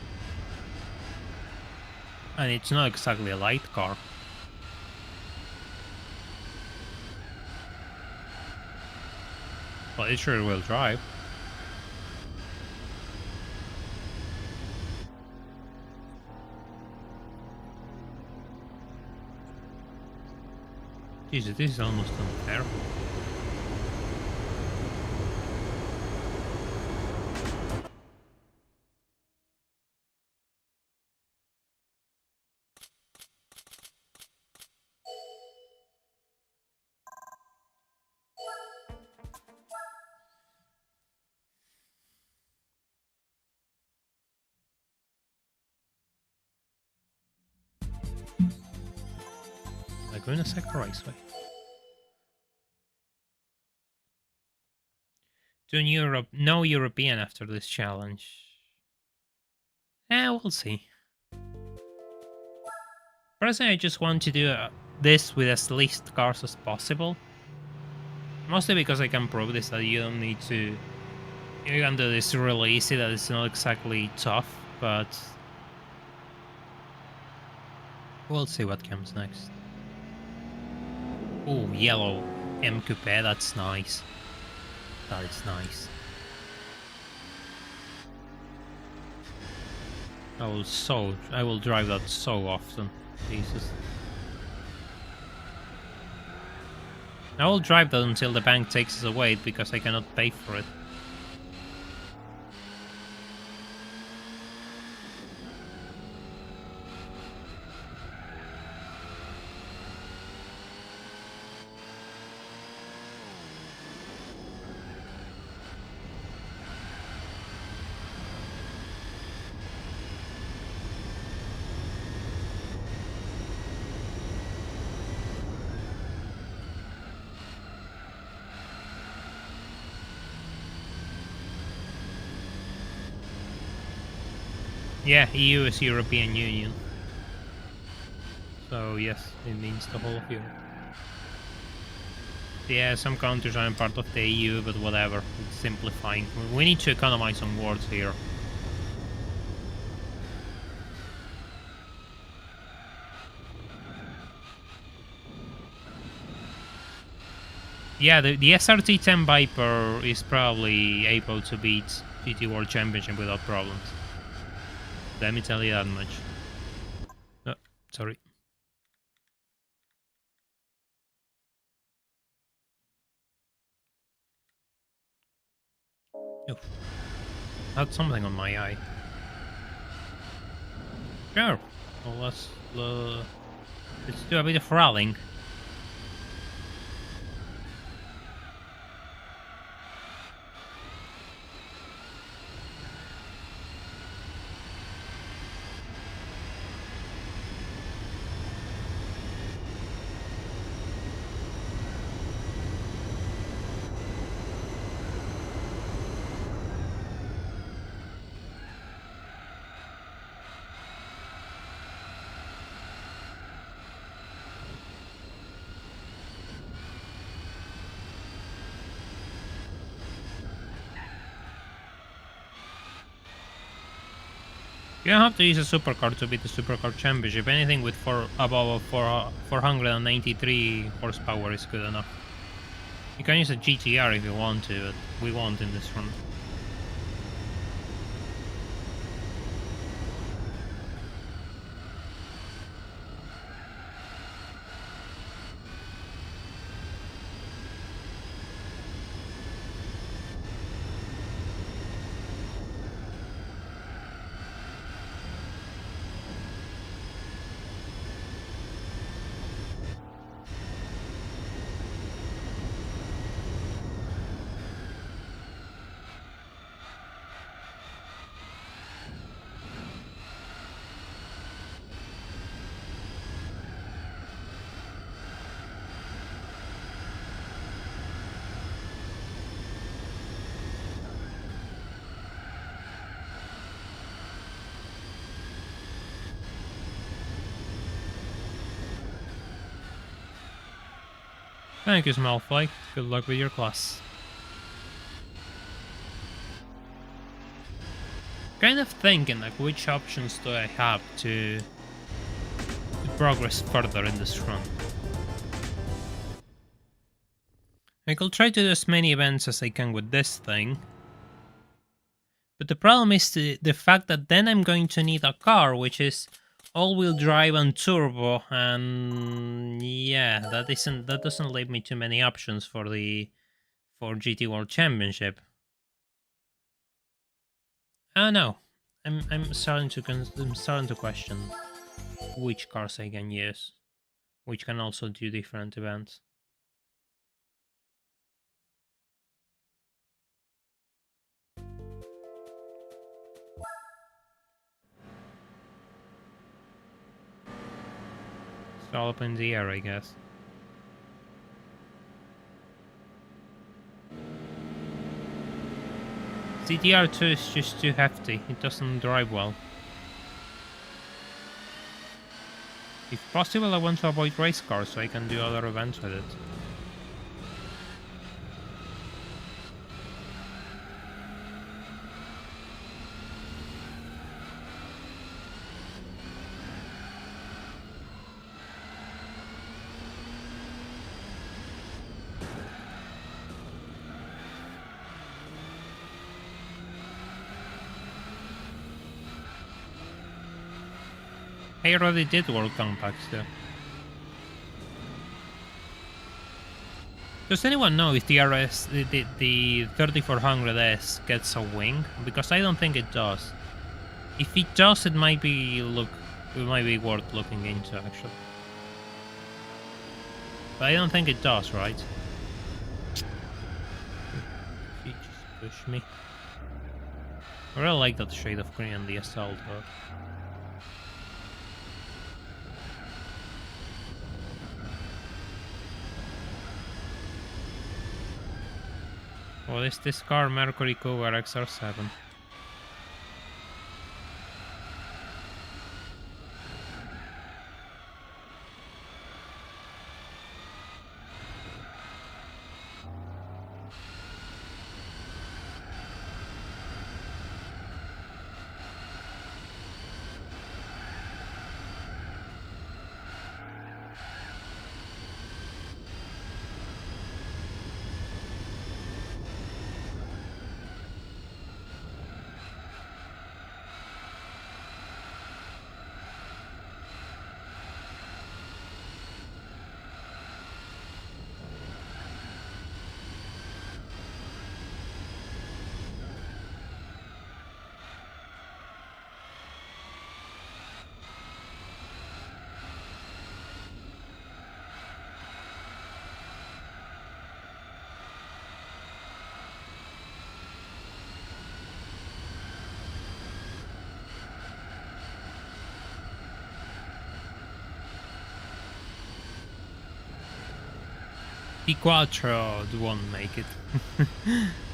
And it's not exactly a light car. But it sure will drive. Jesus, this is almost unfair. Laguna Seca Raceway. To Europe, no European after this challenge. We'll see. Personally, I just want to do this with as least cars as possible. Mostly because I can prove this, that you don't need to... You can do this really easy, that it's not exactly tough, but... We'll see what comes next. Oh, yellow M Coupe, that's nice. That is nice. I will drive that so often. Jesus. I will drive that until the bank takes us away because I cannot pay for it. Yeah, EU is European Union. So yes, it means the whole of Europe. Yeah, some countries aren't part of the EU, but whatever. It's simplifying. We need to economize on words here. Yeah, the SRT-10 Viper is probably able to beat GT World Championship without problems. Let me tell you that much. Oh, sorry. Oof. Had something on my eye. Sure. Well, let's do a bit of rallying. You don't have to use a supercar to beat the supercar championship. Anything with above 493 horsepower is good enough. You can use a GTR if you want to, but we won't in this run. Thank you, Smallfly. Good luck with your class. Kind of thinking, like, which options do I have to progress further in this run? I could try to do as many events as I can with this thing. But the problem is the fact that then I'm going to need a car, which is all-wheel drive and turbo, and yeah, that doesn't leave me too many options for GT World Championship. Oh no, I'm starting to question which cars I can use, which can also do different events. It's all up in the air, I guess. CTR2 is just too hefty, it doesn't drive well. If possible, I want to avoid race cars so I can do other events with it. I already did World Compacts though. Does anyone know if the 3400S gets a wing? Because I don't think it does. If it does, it might be worth looking into actually. But I don't think it does, right? You just push me. I really like that shade of green on the assault though. What is this car? Mercury Cougar XR7. The Quattro won't make it.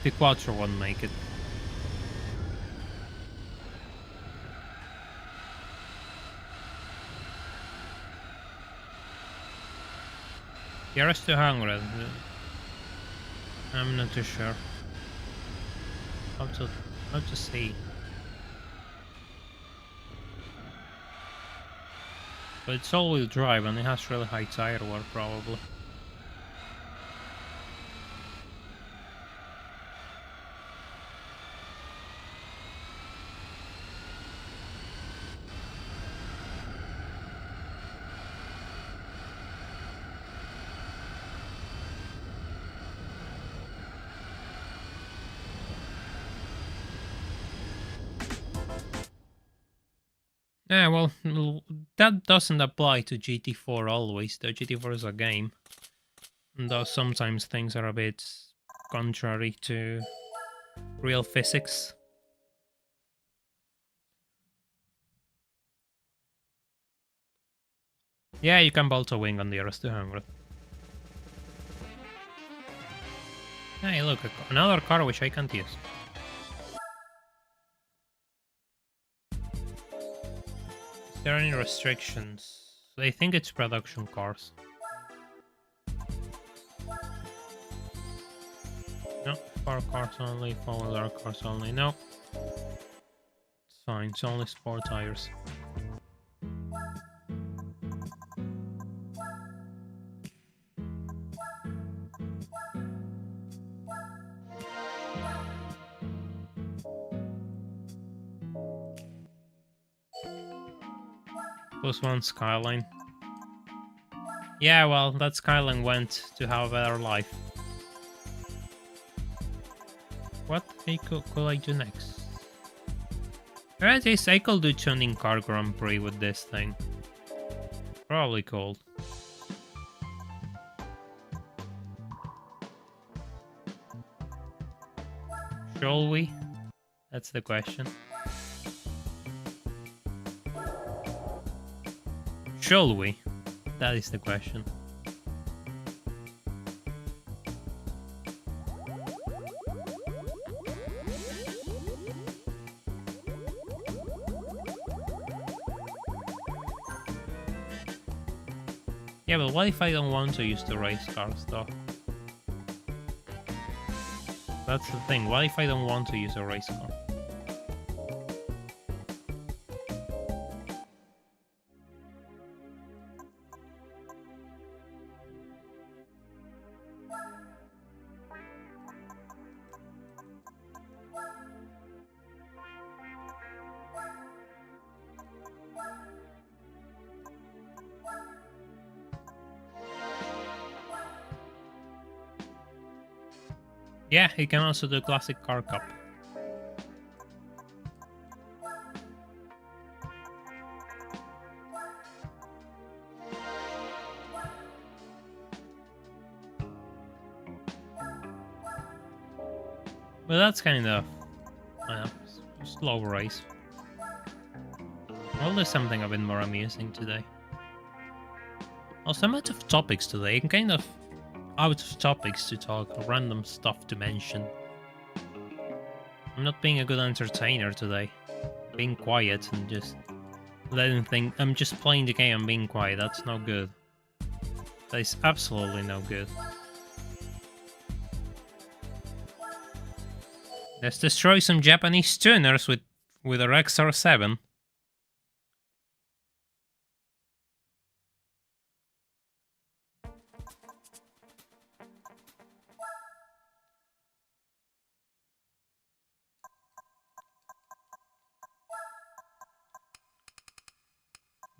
The Quattro won't make it. The RS200. I'm not too sure. How to see. But it's all-wheel drive and it has really high tire wear probably. Yeah, well, that doesn't apply to GT4 always, though GT4 is a game. And though sometimes things are a bit contrary to real physics. Yeah, you can bolt a wing on the RS200. Hey, look, another car which I can't use. Is there any restrictions? I think it's production cars. No, 4 cars only, 4-wheeler cars only. No. It's fine, it's only sport tires. +1 Skyline. Yeah, well, that Skyline went to have a better life. What could I do next? At least I could do tuning car Grand Prix with this thing. Probably cold. Shall we? That's the question. Shall we? That is the question. Yeah, but what if I don't want to use the race cars though? That's the thing, what if I don't want to use a race car? Yeah, he can also do Classic Car Cup. But that's kind of slow race. I'll do something a bit more amusing today. Also, I'm out of topics today. I'm kind of out of topics to talk, random stuff to mention. I'm not being a good entertainer today. Being quiet and just letting things. I'm just playing the game and being quiet. That's no good. That is absolutely no good. Let's destroy some Japanese tuners with a XR7.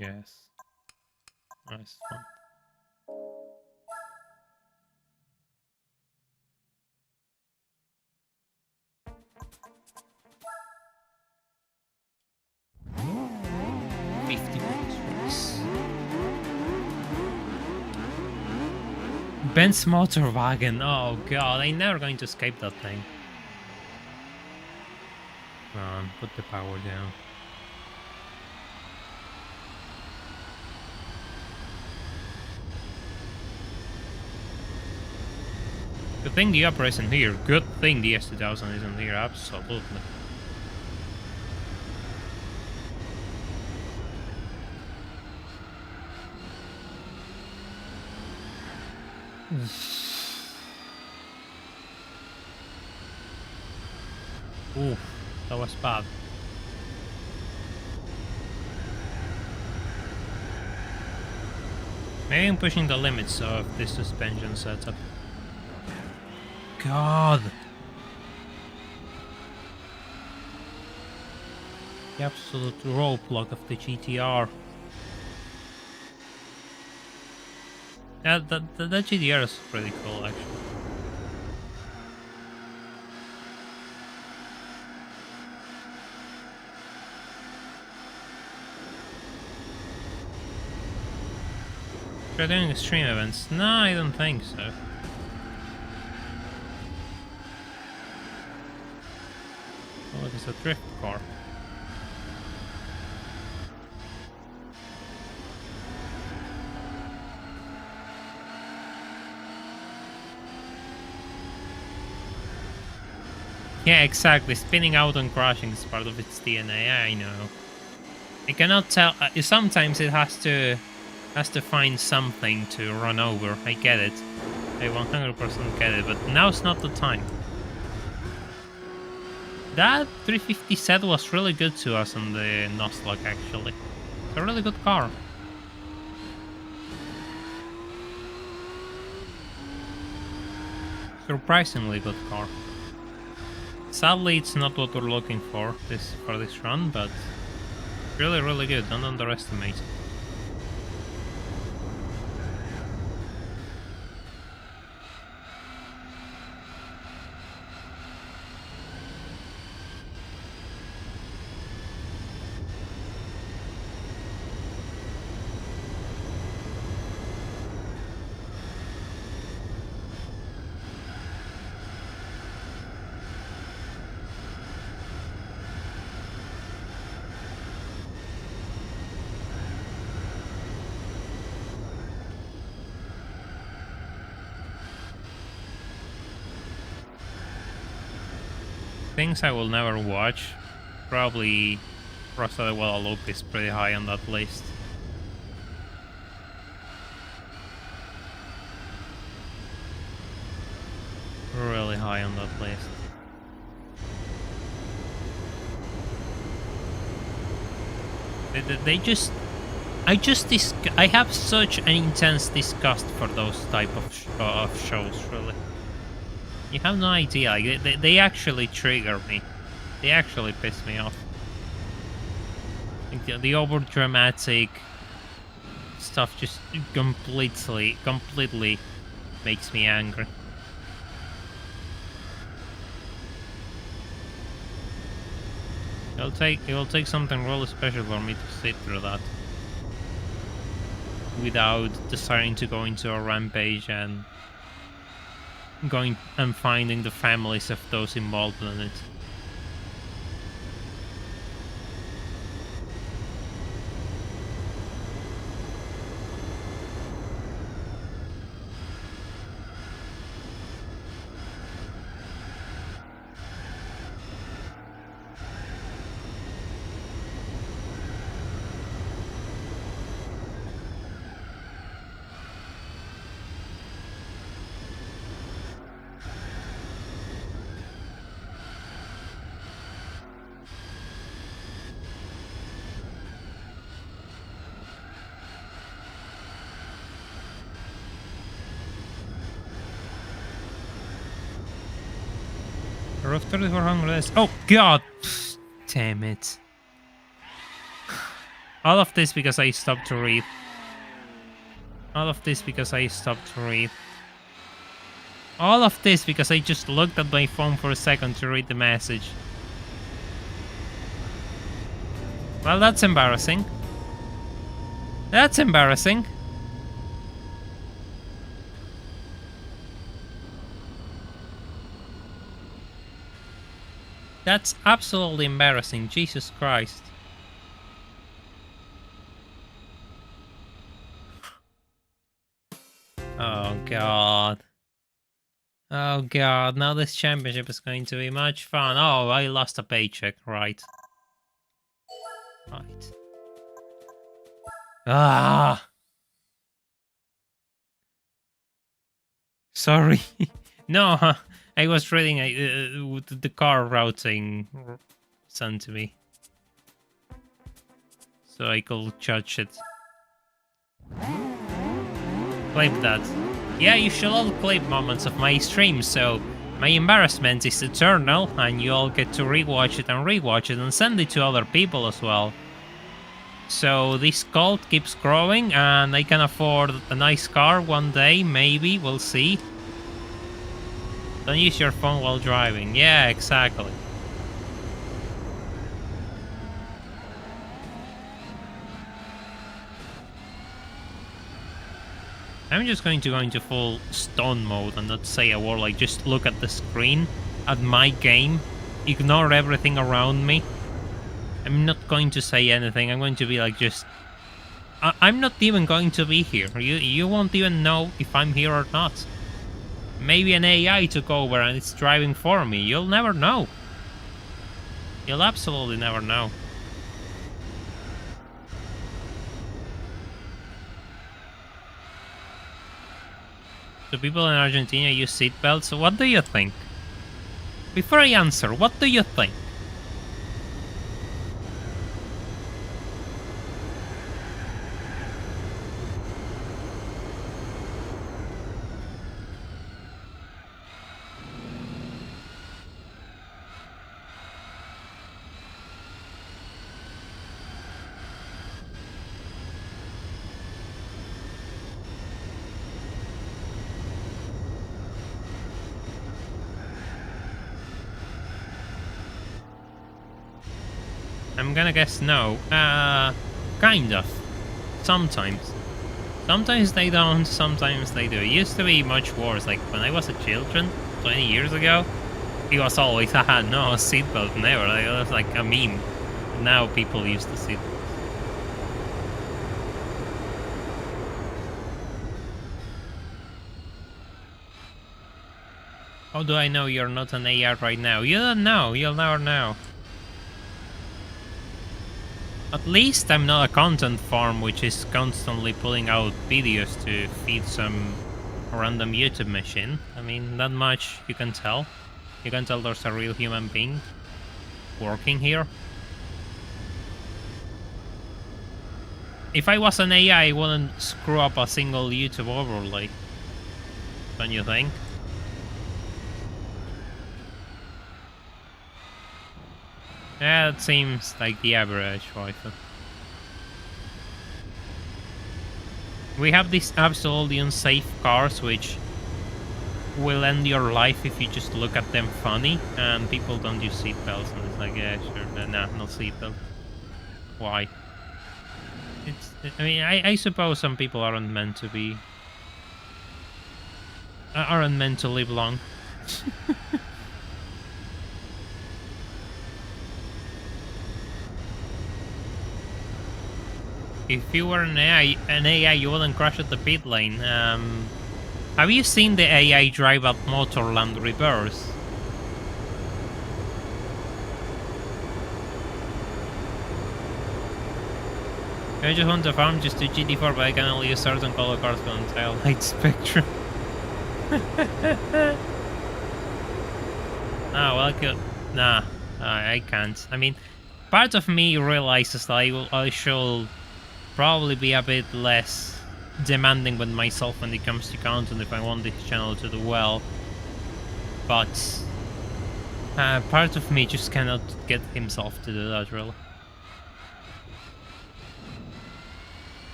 Yes. Nice one. Ben's motor wagon. Oh god, I'm never going to escape that thing. Come on, put the power down. Good thing the Opera isn't here. Good thing the S2000 isn't here, absolutely. Ooh, that was bad. Maybe I'm pushing the limits of this suspension setup. God! The absolute roadblock of the GTR. Yeah, the GTR is pretty cool, actually. They're doing stream events? No, I don't think so. Oh, look, it's a drift car. Yeah, exactly. Spinning out and crashing is part of its DNA. I know. I cannot tell. Sometimes it has to find something to run over. I get it. I 100% get it. But now's not the time. That 350 set was really good to us on the Nuzlocke, actually. It's a really good car. Surprisingly good car. Sadly, it's not what we're looking for this run, but really, really good. Don't underestimate it. Things I will never watch. Probably Rosa de Guadalupe is pretty high on that list. Really high on that list. I have such an intense disgust for those type of shows, really. You have no idea. Like, they actually trigger me. They actually piss me off. Like the over dramatic stuff just completely makes me angry. It will take something really special for me to sit through that without deciding to go into a rampage and going and finding the families of those involved in it. Roof 3400S. Oh god! Damn it. All of this because I stopped to read. All of this because I stopped to read. All of this because I just looked at my phone for a second to read the message. Well, that's embarrassing. That's embarrassing. That's absolutely embarrassing. Jesus Christ. Oh, God. Oh god, now this championship is going to be much fun. Oh, I lost a paycheck, right. Right. Ah! Sorry. No, I was reading the car routing sent to me. So I could judge it. Clip that. Yeah, you should all clip moments of my stream, so my embarrassment is eternal, and you all get to rewatch it and send it to other people as well. So this cult keeps growing, and I can afford a nice car one day, maybe, we'll see. Don't use your phone while driving. Yeah, exactly. I'm just going to go into full stone mode and not say a word, like just look at the screen, at my game, ignore everything around me. I'm not going to say anything, I'm going to be like just... I'm not even going to be here. You won't even know if I'm here or not. Maybe an AI took over and it's driving for me. You'll never know. You'll absolutely never know. Do people in Argentina use seatbelts? What do you think? Before I answer, what do you think? I'm gonna guess no. Kind of. Sometimes. Sometimes they don't, sometimes they do. It used to be much worse, like when I was a children, 20 years ago, it was always, haha, no, seatbelt, never. Like, it was like a meme. Now people use the seatbelt. How do I know you're not an AI right now? You don't know, you'll never know. At least I'm not a content farm which is constantly pulling out videos to feed some random YouTube machine. I mean, that much you can tell. You can tell there's a real human being working here. If I was an AI, I wouldn't screw up a single YouTube overlay. Don't you think? Yeah, that seems like the average rifle. We have these absolutely unsafe cars which will end your life if you just look at them funny, and people don't use seatbelts, and it's like, yeah, sure, nah, no seatbelt. Why? I mean, I suppose some people aren't meant to be... aren't meant to live long. If you were an AI, you wouldn't crash at the pit lane. Have you seen the AI drive at Motorland reverse? I just want to farm just to GT4, but I can only use certain color cards on tail light spectrum. Oh, well, I could... Nah, I can't. I mean, part of me realizes that I should probably be a bit less demanding with myself when it comes to content if I want this channel to do well. But part of me just cannot get himself to do that, really.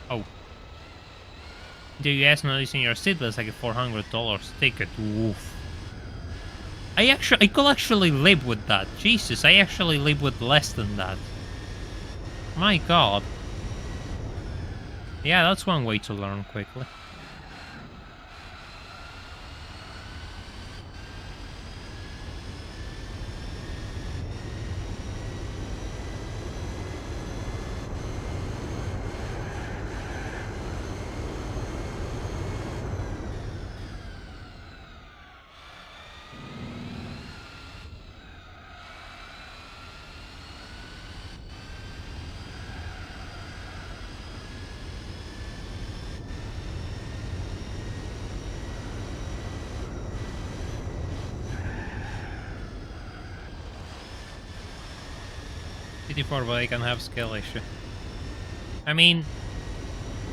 Oh. Do you guys not using your seatbelt? It's like a $400 ticket. Oof. I could actually live with that. Jesus, I actually live with less than that. My god. Yeah, that's one way to learn quickly. GT4, but I can have skill issue. I mean...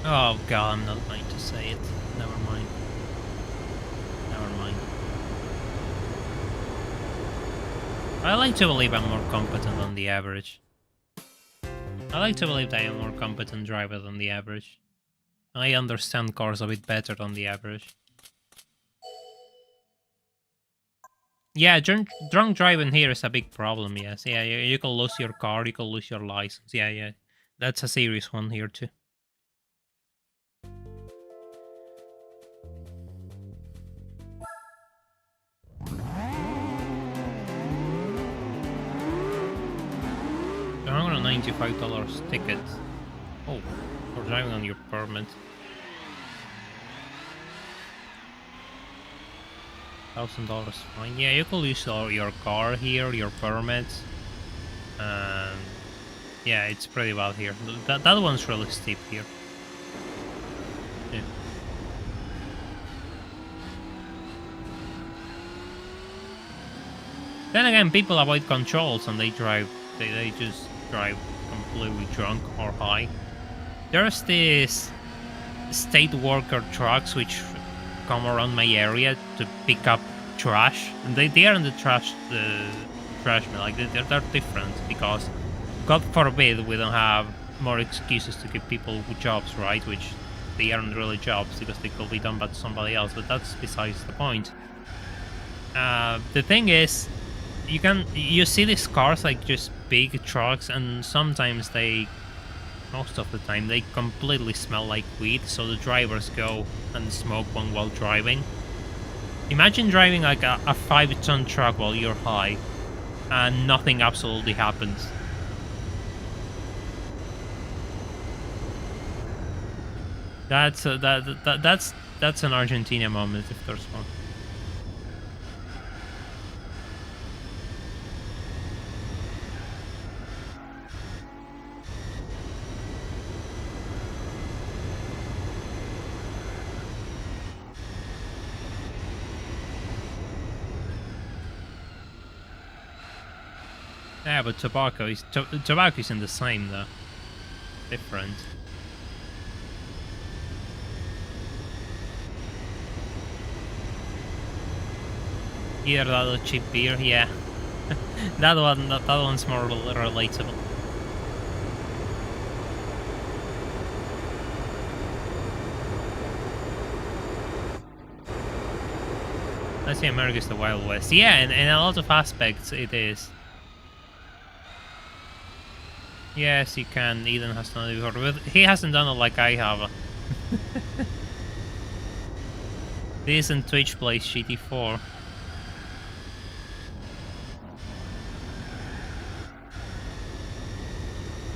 Oh god, I'm not going to say it. Never mind. Never mind. I like to believe I'm more competent than the average. I like to believe that I am a more competent driver than the average. I understand cars a bit better than the average. Yeah, drunk driving here is a big problem, yes. Yeah, you can lose your car, you can lose your license. Yeah. That's a serious one here too. $195 ticket. Oh, for driving on your permit. $1,000 fine. Yeah, you can use your car here, your permit. Yeah, it's pretty bad here. That one's really steep here. Yeah. Then again, people avoid controls and they drive. They just drive completely drunk or high. There's this state worker trucks which come around my area to pick up trash, and they are in the trash bin. Like they're different because, God forbid, we don't have more excuses to give people jobs, right? Which they aren't really jobs because they could be done by somebody else. But that's besides the point. The thing is, you see these cars like just big trucks, and sometimes most of the time they completely smell like weed, so the drivers go and smoke one while driving. Imagine driving like a 5-ton truck while you're high and nothing absolutely happens. That's an Argentina moment if there's one. Yeah, but tobacco is in the same though. Different. Either that or cheap beer, yeah. that one's more relatable. Let's say America's the Wild West. Yeah, in a lot of aspects it is. Yes, you can. Eden has done it before, but he hasn't done it like I have. This isn't Twitch plays GT4.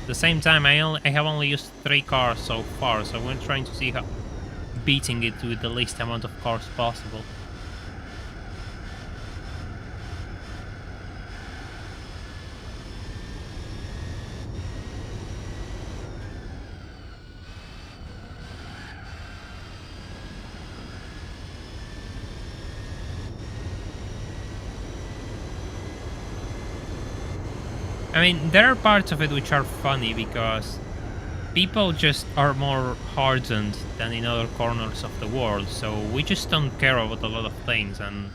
At the same time, I have only used 3 cars so far, so we're trying to see how beating it with the least amount of cars possible. I mean, there are parts of it which are funny because people just are more hardened than in other corners of the world, so we just don't care about a lot of things and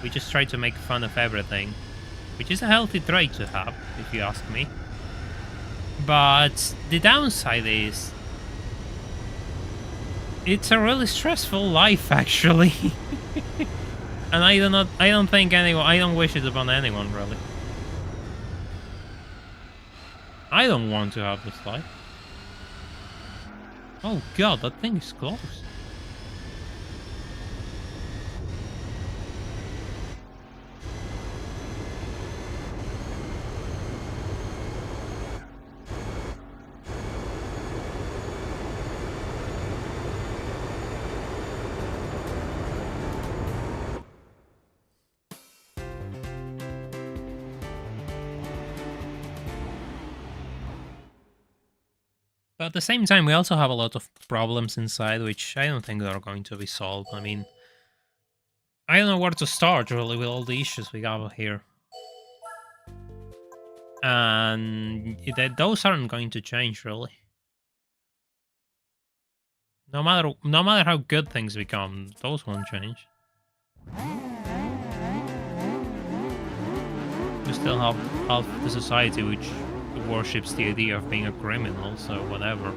we just try to make fun of everything, which is a healthy trait to have, if you ask me. But the downside is it's a really stressful life, actually. And I don't wish it upon anyone, really. I don't want to have this life. Oh god, that thing is close. But at the same time, we also have a lot of problems inside, which I don't think are going to be solved. I mean, I don't know where to start, really, with all the issues we got here. And those aren't going to change really. No matter how good things become, those won't change. We still have half the society which worships the idea of being a criminal, so whatever.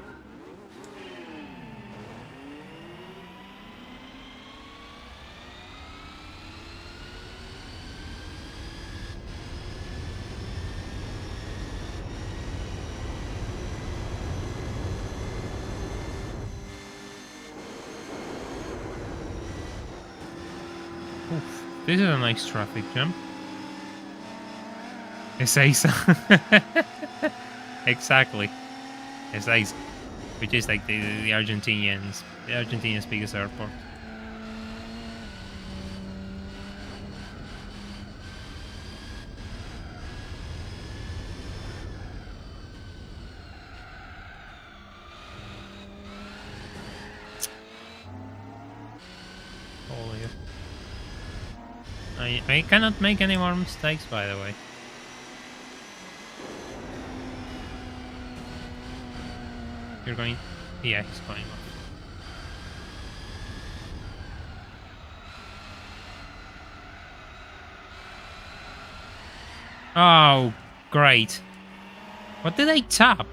Oof, this is a nice traffic jam. Ezeiza. Exactly. Ezeiza. Which is like the Argentinian's biggest airport. Holy. I cannot make any more mistakes, by the way. You're going... Yeah, he's going off. Oh, great. What did I tap?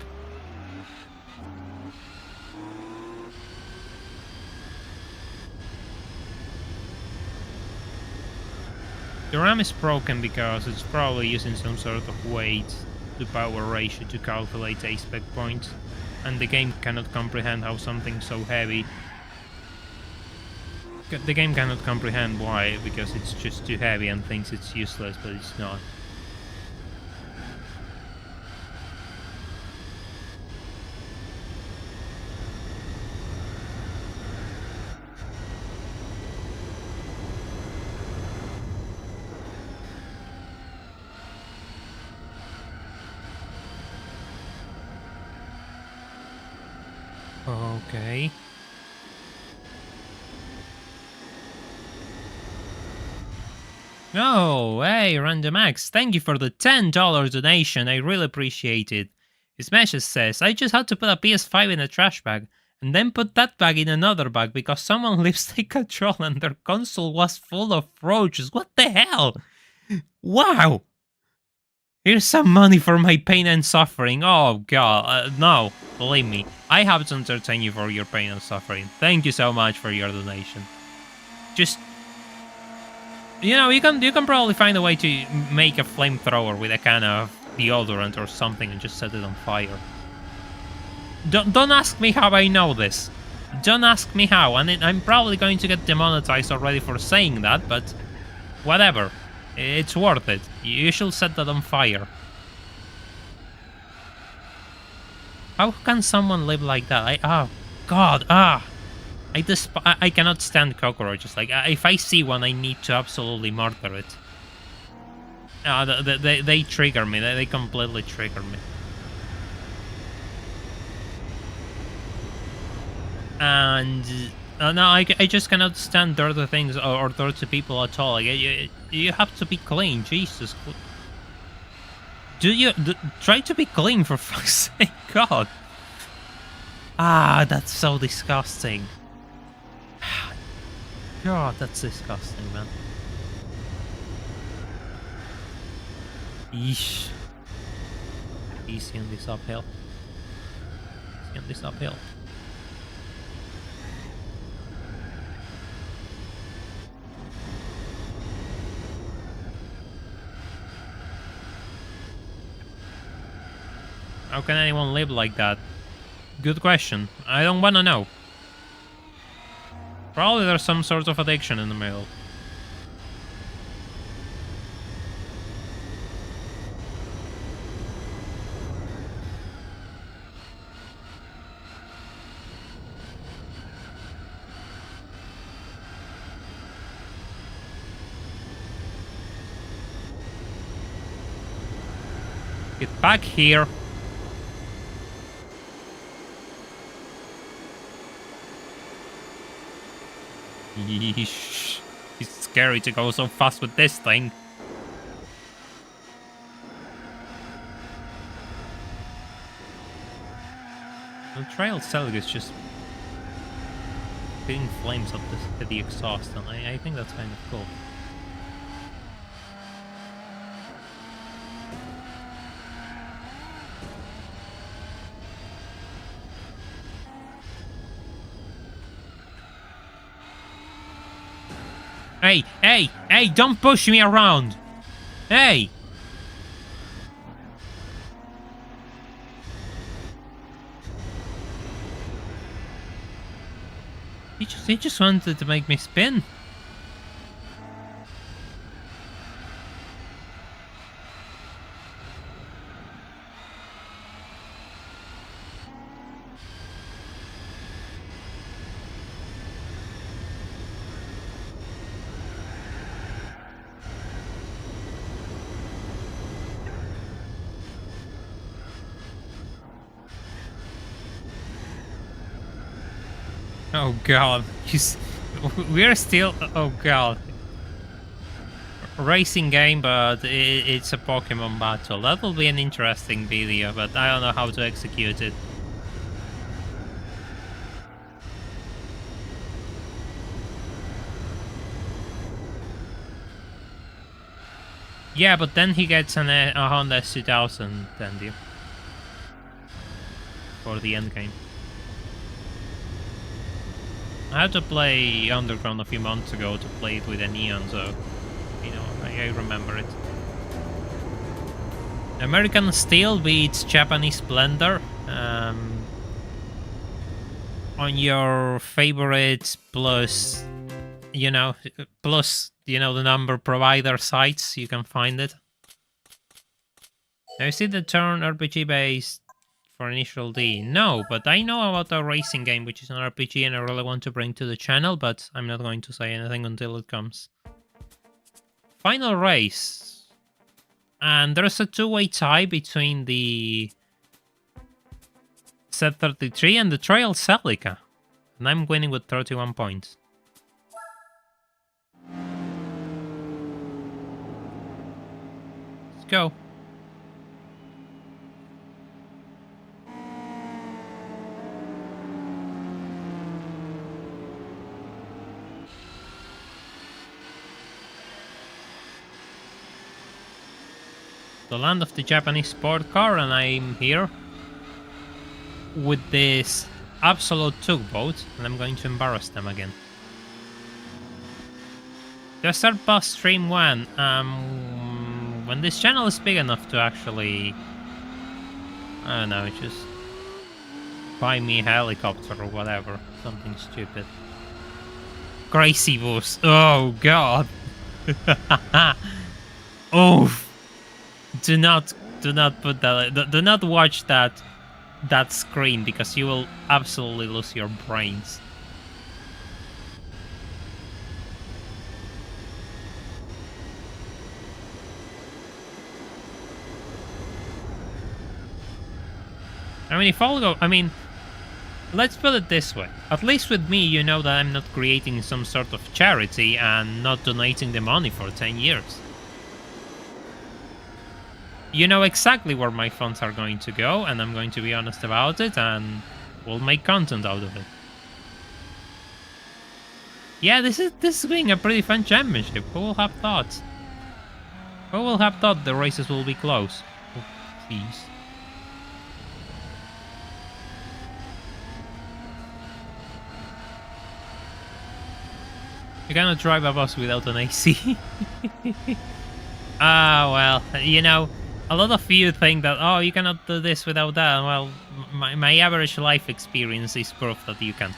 The RAM is broken because it's probably using some sort of weight to power ratio to calculate a spec point, and the game cannot comprehend how something so heavy... The game cannot comprehend why, because it's just too heavy and thinks it's useless, but it's not. Okay. Oh, hey, Random X, thank you for the $10 donation, I really appreciate it. Smashes says, I just had to put a PS5 in a trash bag, and then put that bag in another bag because someone leaves the control and their console was full of roaches. What the hell? Wow! Here's some money for my pain and suffering. Oh god, no, believe me, I have to entertain you for your pain and suffering. Thank you so much for your donation. Just, you know, you can probably find a way to make a flamethrower with a can of deodorant or something and just set it on fire. Don't ask me how I know this. Don't ask me how, and I'm probably going to get demonetized already for saying that, but whatever. It's worth it. You should set that on fire. How can someone live like that? Oh, God, I cannot stand cockroaches. Like, if I see one, I need to absolutely murder it. They trigger me. They completely trigger me. And no, I just cannot stand dirty things or dirty people at all. Like, you have to be clean, Jesus. Try to be clean, for fuck's sake, God. That's so disgusting. God, that's disgusting, man. Eesh. Easy on this uphill. Easy on this uphill. How can anyone live like that? Good question. I don't wanna know. Probably there's some sort of addiction in the middle. Get back here. Yeesh. It's scary to go so fast with this thing. The trail itself is just spitting flames up the exhaust, and I think that's kind of cool. Hey, hey, hey, don't push me around! Hey! He just wanted to make me spin. Oh god, we're still. Oh god, racing game, but it's a Pokemon battle. That will be an interesting video, but I don't know how to execute it. Yeah, but then he gets a Honda S2000 then, for the end game. I had to play Underground a few months ago to play it with a Neon, so, you know, I remember it. American Steel beats Japanese Splendor. On your favorites plus, the number provider sites, you can find it. Now, is it the turn RPG based for Initial D? No, but I know about a racing game which is an RPG and I really want to bring to the channel, but I'm not going to say anything until it comes. Final race. And there's a two-way tie between the Z33 and the Trail Celica. And I'm winning with 31 points. Let's go. The land of the Japanese sport car, and I'm here with this absolute tugboat, and I'm going to embarrass them again. To start past stream 1, when this channel is big enough to actually, I don't know, just buy me a helicopter or whatever, something stupid. Crazy boost, oh god. Oof. Do not put that. Do not watch that screen because you will absolutely lose your brains. I mean, if I'll go, I mean, let's put it this way. At least with me, you know that I'm not creating some sort of charity and not donating the money for 10 years. You know exactly where my funds are going to go, and I'm going to be honest about it, and we'll make content out of it. Yeah, this is being a pretty fun championship. Who will have thought? Who will have thought the races will be close? Oh, jeez. You cannot drive a bus without an AC. Ah, well, you know, a lot of you think that, oh, you cannot do this without that. Well, my average life experience is proof that you can.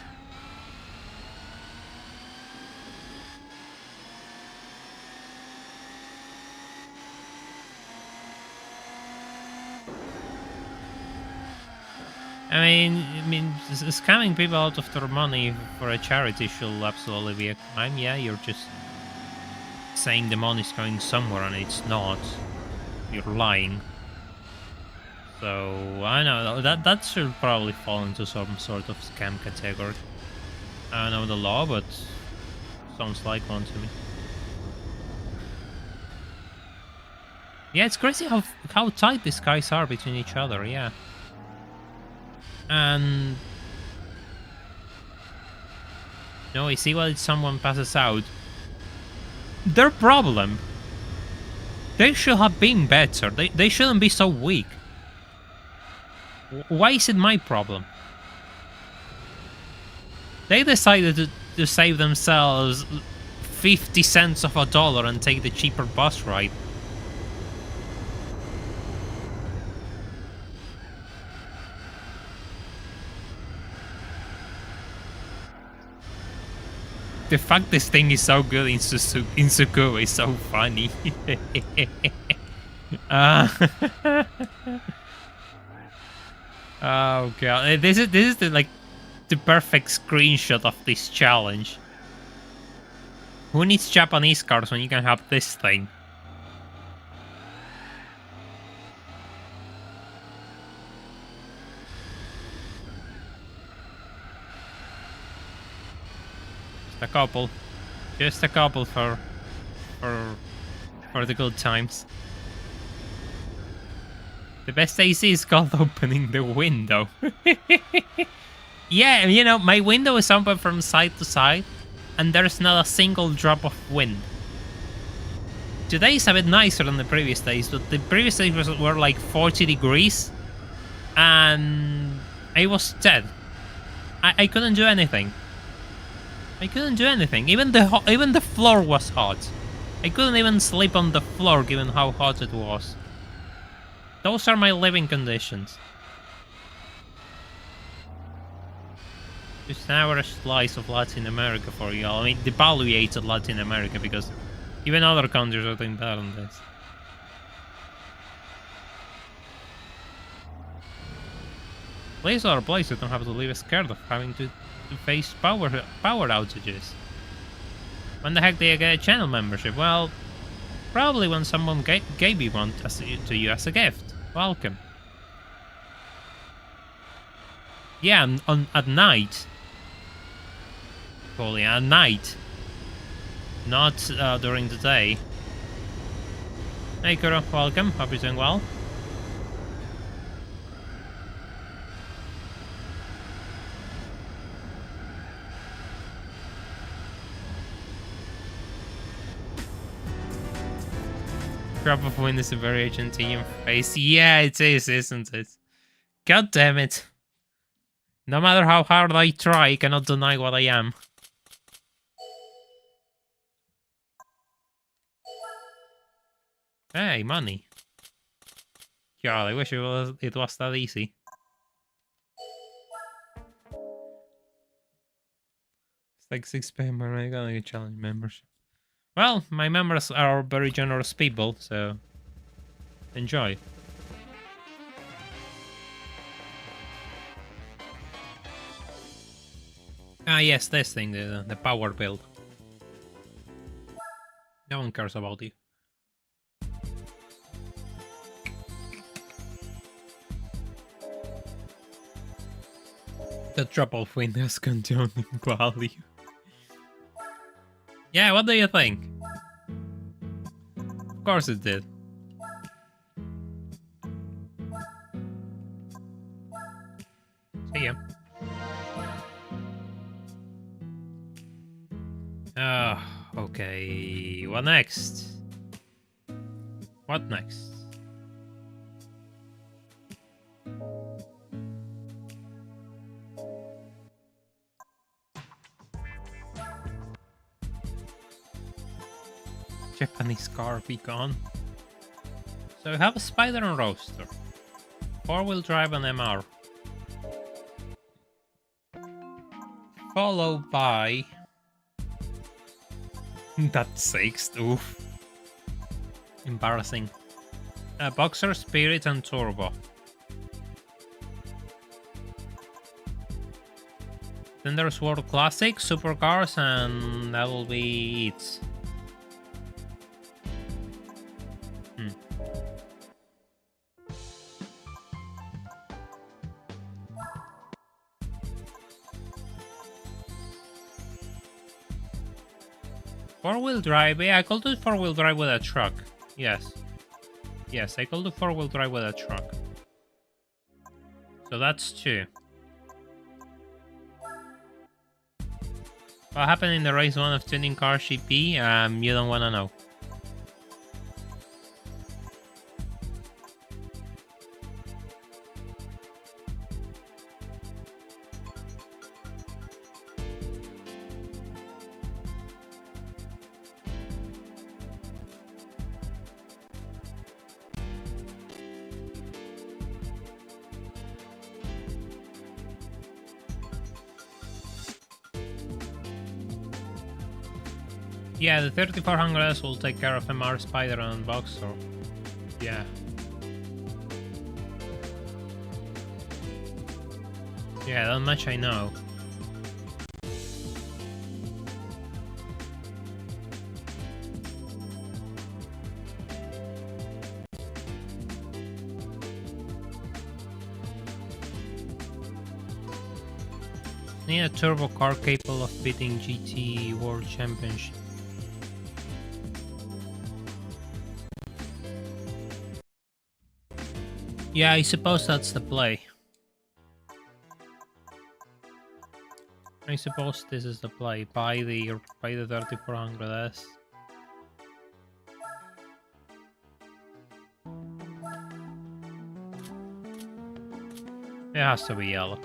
I mean, scamming people out of their money for a charity should absolutely be a crime. Yeah, you're just saying the money's going somewhere and it's not. You're lying. So I know that should probably fall into some sort of scam category. I don't know the law, but sounds like one to me. Yeah, it's crazy how tight these guys are between each other. Yeah. And no, I see what if someone passes out. Their problem. They should have been better. They shouldn't be so weak. Why is it my problem? They decided to save themselves 50 cents of a dollar and take the cheaper bus ride. The fact this thing is so good in Suzuku is so funny. Oh god, this is the perfect screenshot of this challenge. Who needs Japanese cars when you can have this thing? Just a couple for the good times. The best AC is called opening the window. Yeah, you know, my window is open from side to side, and there's not a single drop of wind. Today's a bit nicer than the previous days, but the previous days were like 40 degrees, and I was dead. I couldn't do anything. I couldn't do anything. Even the floor was hot. I couldn't even sleep on the floor given how hot it was. Those are my living conditions. Just an average slice of Latin America for y'all. I mean, devaluated Latin America because even other countries are doing better than this. Places are places don't have to live scared of having to face power outages. When the heck do you get a channel membership? Well, probably when someone gave you one to you as a gift. Welcome. Yeah, at night. Probably at night. Not during the day. Hey Kuro, welcome. Hope you're doing well. Drop of wind is a very Argentinian face. Yeah, it is, isn't it? God damn it. No matter how hard I try, I cannot deny what I am. Hey, money. God, I wish it was that easy. It's like 6 p.m. when I got a challenge membership. Well, my members are very generous people, so enjoy. Ah, yes, this thing, the power build. No one cares about you. The drop of wind has gone down in value. Yeah, what do you think? Of course it did. See ya. Okay. What next? What next? Japanese car be gone. So we have a Spider and Roadster. 4-wheel drive and MR. Followed by... That's 6, oof. Embarrassing. Boxer, Spirit and Turbo. Then there's World Classic, Supercars, and that will be it. Four-wheel drive, yeah, I could do 4-wheel drive with a truck. Yes. Yes, I could do 4-wheel drive with a truck. So that's 2. What happened in the race 1 of Tuning Car GP? You don't want to know. Yeah, the 3400S will take care of MR Spider and Boxer. Yeah. Yeah, that much I know. Need a turbo car capable of beating GT World Championship. Yeah, I suppose that's the play. I suppose this is the play. Buy the 3400S. It has to be yellow.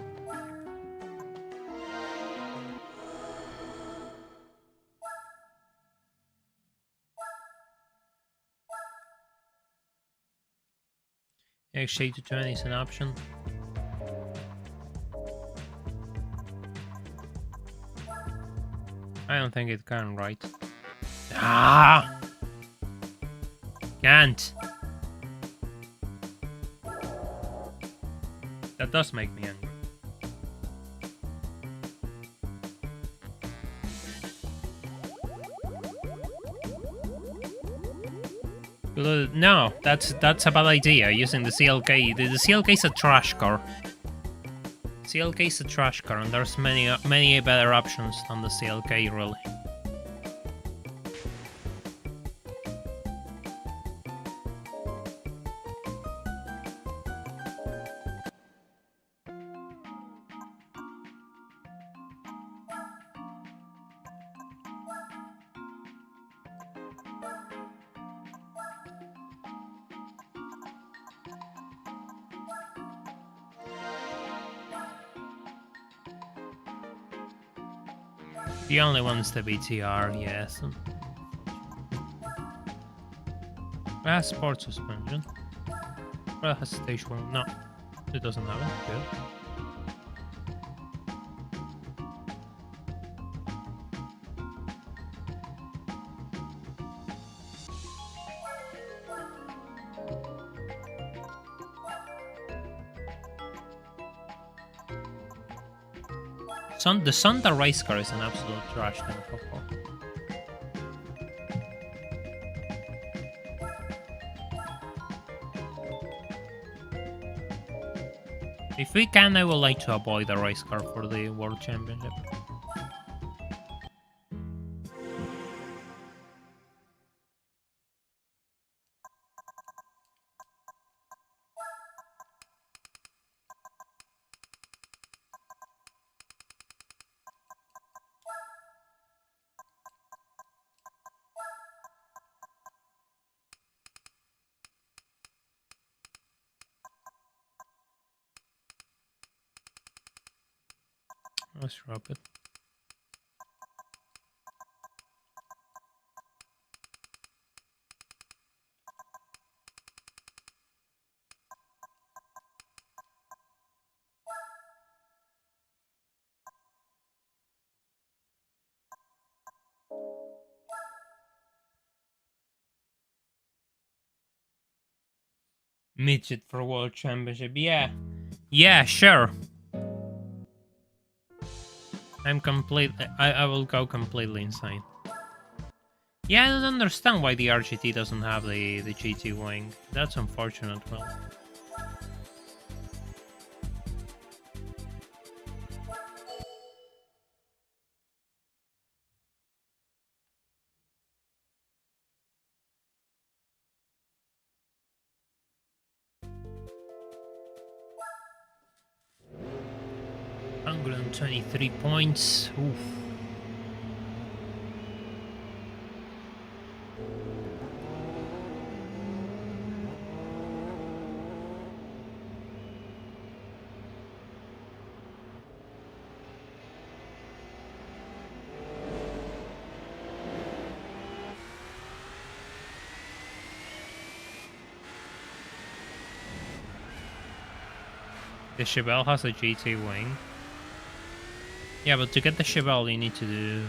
Shade to 20 is an option. I don't think it can, right? Ah! Can't! That does make me angry. No, that's a bad idea, using the CLK. The CLK is a trash car. CLK is a trash car, and there's many better options than the CLK, really. The only one is the BTR, yes. It has sport suspension. But it has stage 1. No, it doesn't have it. Good. The Sonda race car is an absolute trash can of football. If we can, I would like to avoid the race car for the World Championship. Let's drop it. Midget for World Championship, yeah. Yeah, sure. I will go completely insane. Yeah, I don't understand why the RGT doesn't have the GT wing. That's unfortunate, well. $123 points. Oof. The Chevelle has a GT wing. Yeah, but to get the Chevelle, you need to do...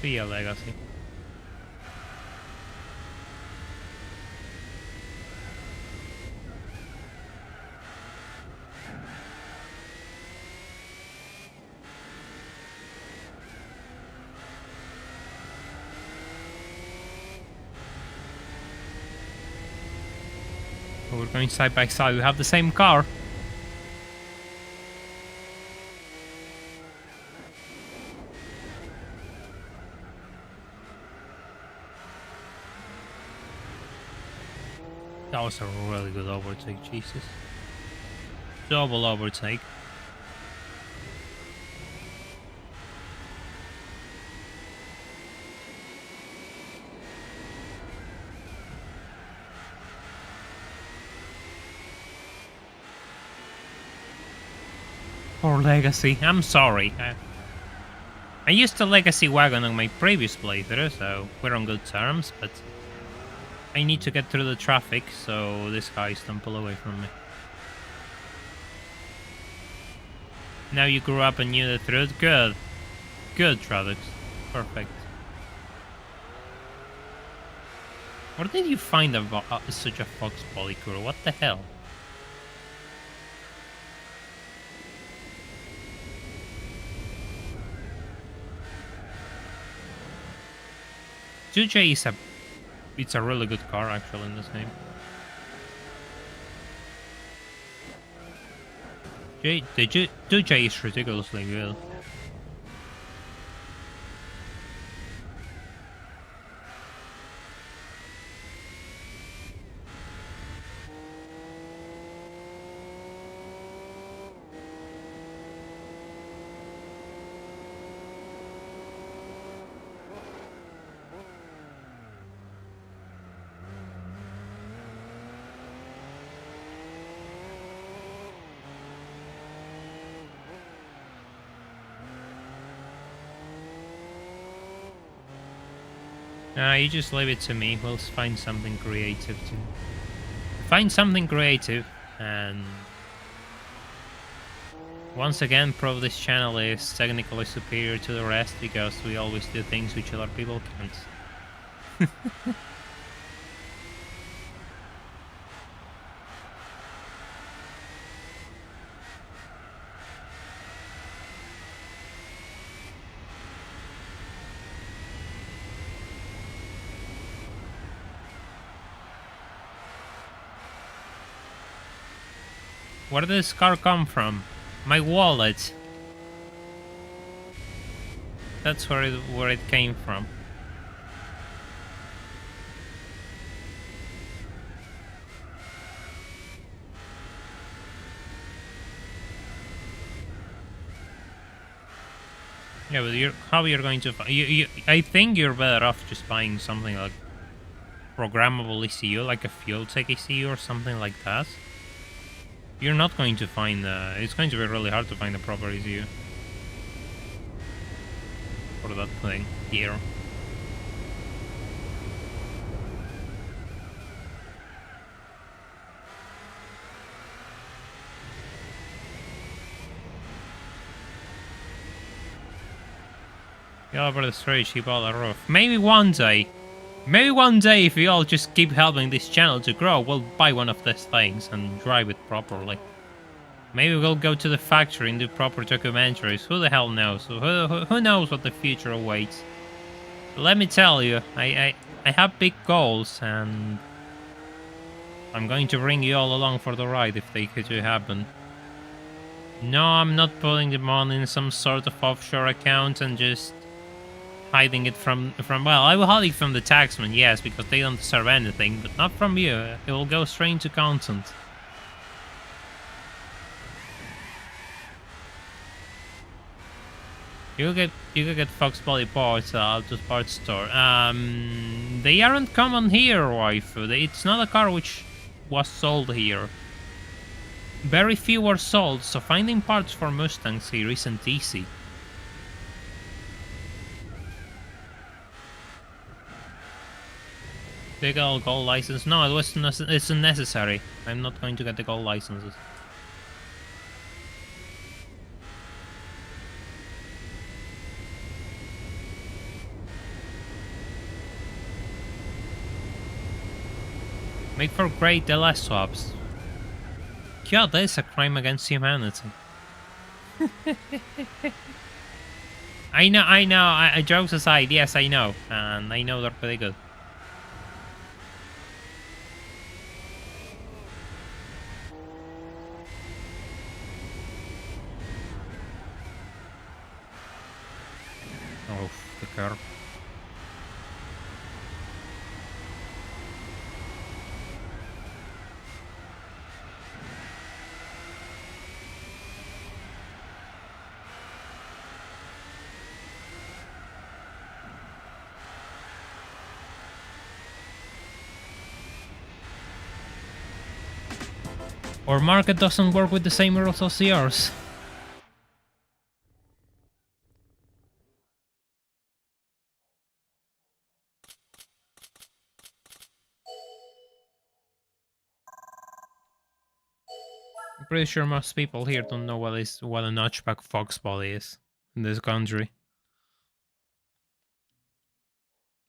be a legacy. Oh, we're going side by side. We have the same car. That was a really good overtake, Jesus. Double overtake. Or Legacy, I'm sorry. I used a Legacy wagon on my previous playthrough, so we're on good terms, but I need to get through the traffic, so this guy don't pull away from me. Now you grew up and knew the truth? Good. Good, Travis. Perfect. Where did you find such a fox polycure? What the hell? Juj is it's a really good car actually in this game. The Juj is ridiculously good. You just leave it to me. We'll find something creative to find something creative, and once again prove this channel is technically superior to the rest because we always do things which other people can't. Where did this car come from? My wallet. That's where it came from. Yeah, but how you're going to I think you're better off just buying something like programmable ECU, like a fuel tech ECU or something like that. You're not going to find it's going to be really hard to find the proper ECU for that thing here. Yellowbird is very cheap on the roof. Maybe one day, if we all just keep helping this channel to grow, we'll buy one of these things and drive it properly. Maybe we'll go to the factory and do proper documentaries. Who the hell knows? Who knows what the future awaits? But let me tell you, I have big goals, and I'm going to bring you all along for the ride if they could happen. No, I'm not putting them on in some sort of offshore account and just hiding it from well, I will hide it from the taxman, yes, because they don't deserve anything, but not from you. It will go straight into content. You could get Fox Body parts at the parts store. They aren't common here, waifu. It's not a car which was sold here. Very few were sold, so finding parts for Mustangs here isn't easy. Do you get a gold license? No, it's unnecessary. I'm not going to get the gold licenses. Make for great LS swaps. God, that is a crime against humanity. I know, jokes aside, yes, I know. And I know they're pretty good. Oh, the curve. Our market doesn't work with the same rules as yours. I'm pretty sure most people here don't know what a notchback fox body is in this country.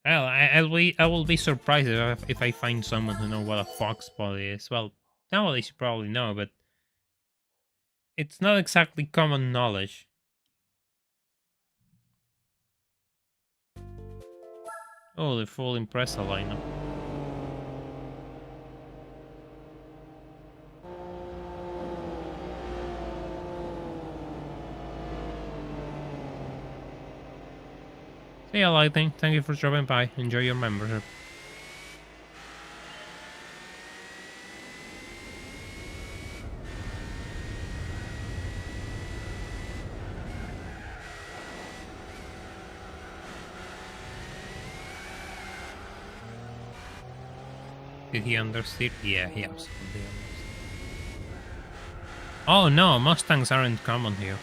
Well, I will be surprised if I find someone who knows what a fox body is. Well, nowadays you probably know, but it's not exactly common knowledge. Oh, the full Impreza lineup. See ya, Lightning. Thank you for dropping by. Enjoy your membership. Did he understand? Yeah, he absolutely understood. Oh no, Mustangs aren't common here.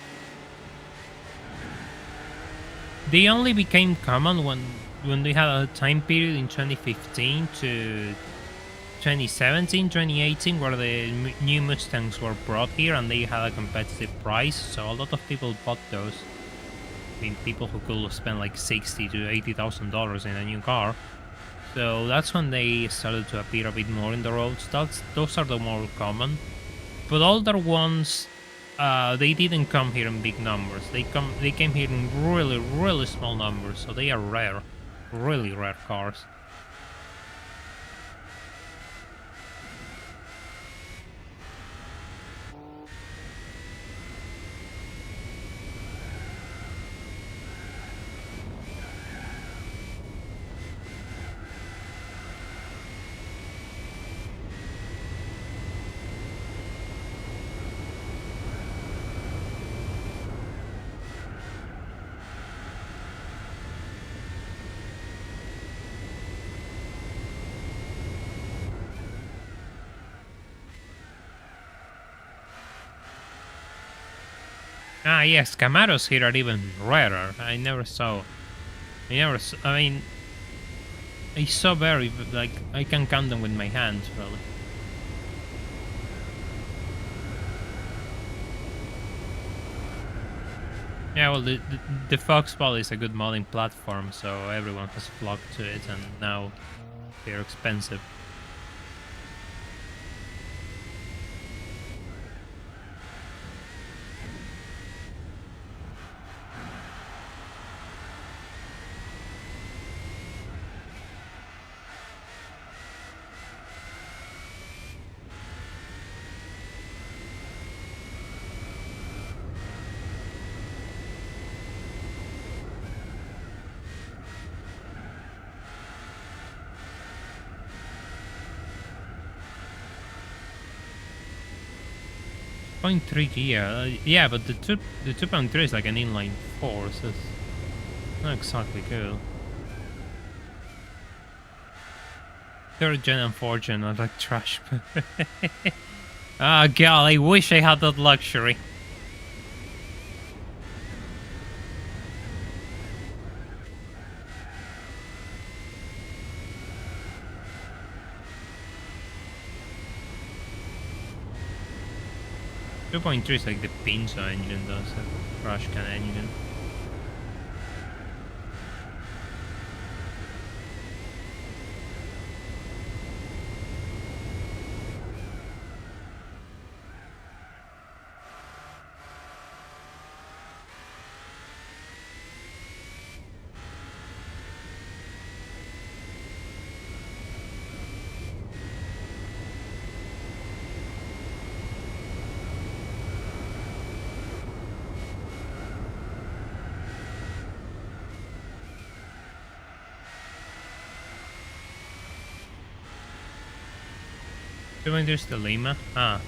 They only became common when we had a time period in 2015 to 2017, 2018, where the new Mustangs were brought here and they had a competitive price, so a lot of people bought those. I mean, people who could spend like $60,000 to $80,000 in a new car. So that's when they started to appear a bit more in the roads. Those are the more common. But older ones, they didn't come here in big numbers. They came here in really small numbers. So they are rare, really rare cars. Ah, yes, Camaros here are even rarer. I mean, I saw very, like, I can count them with my hands, really. Yeah, well, the Foxball is a good modding platform, so everyone has flocked to it, and now they're expensive. .3G, yeah, but the 2.3 is like an inline 4, so it's not exactly good. 3rd gen and 4th gen are like trash. Ah, god, I wish I had that luxury. 2.3 is like the Pinto engine, though, so crash can engine. When there's the Lima? Ah.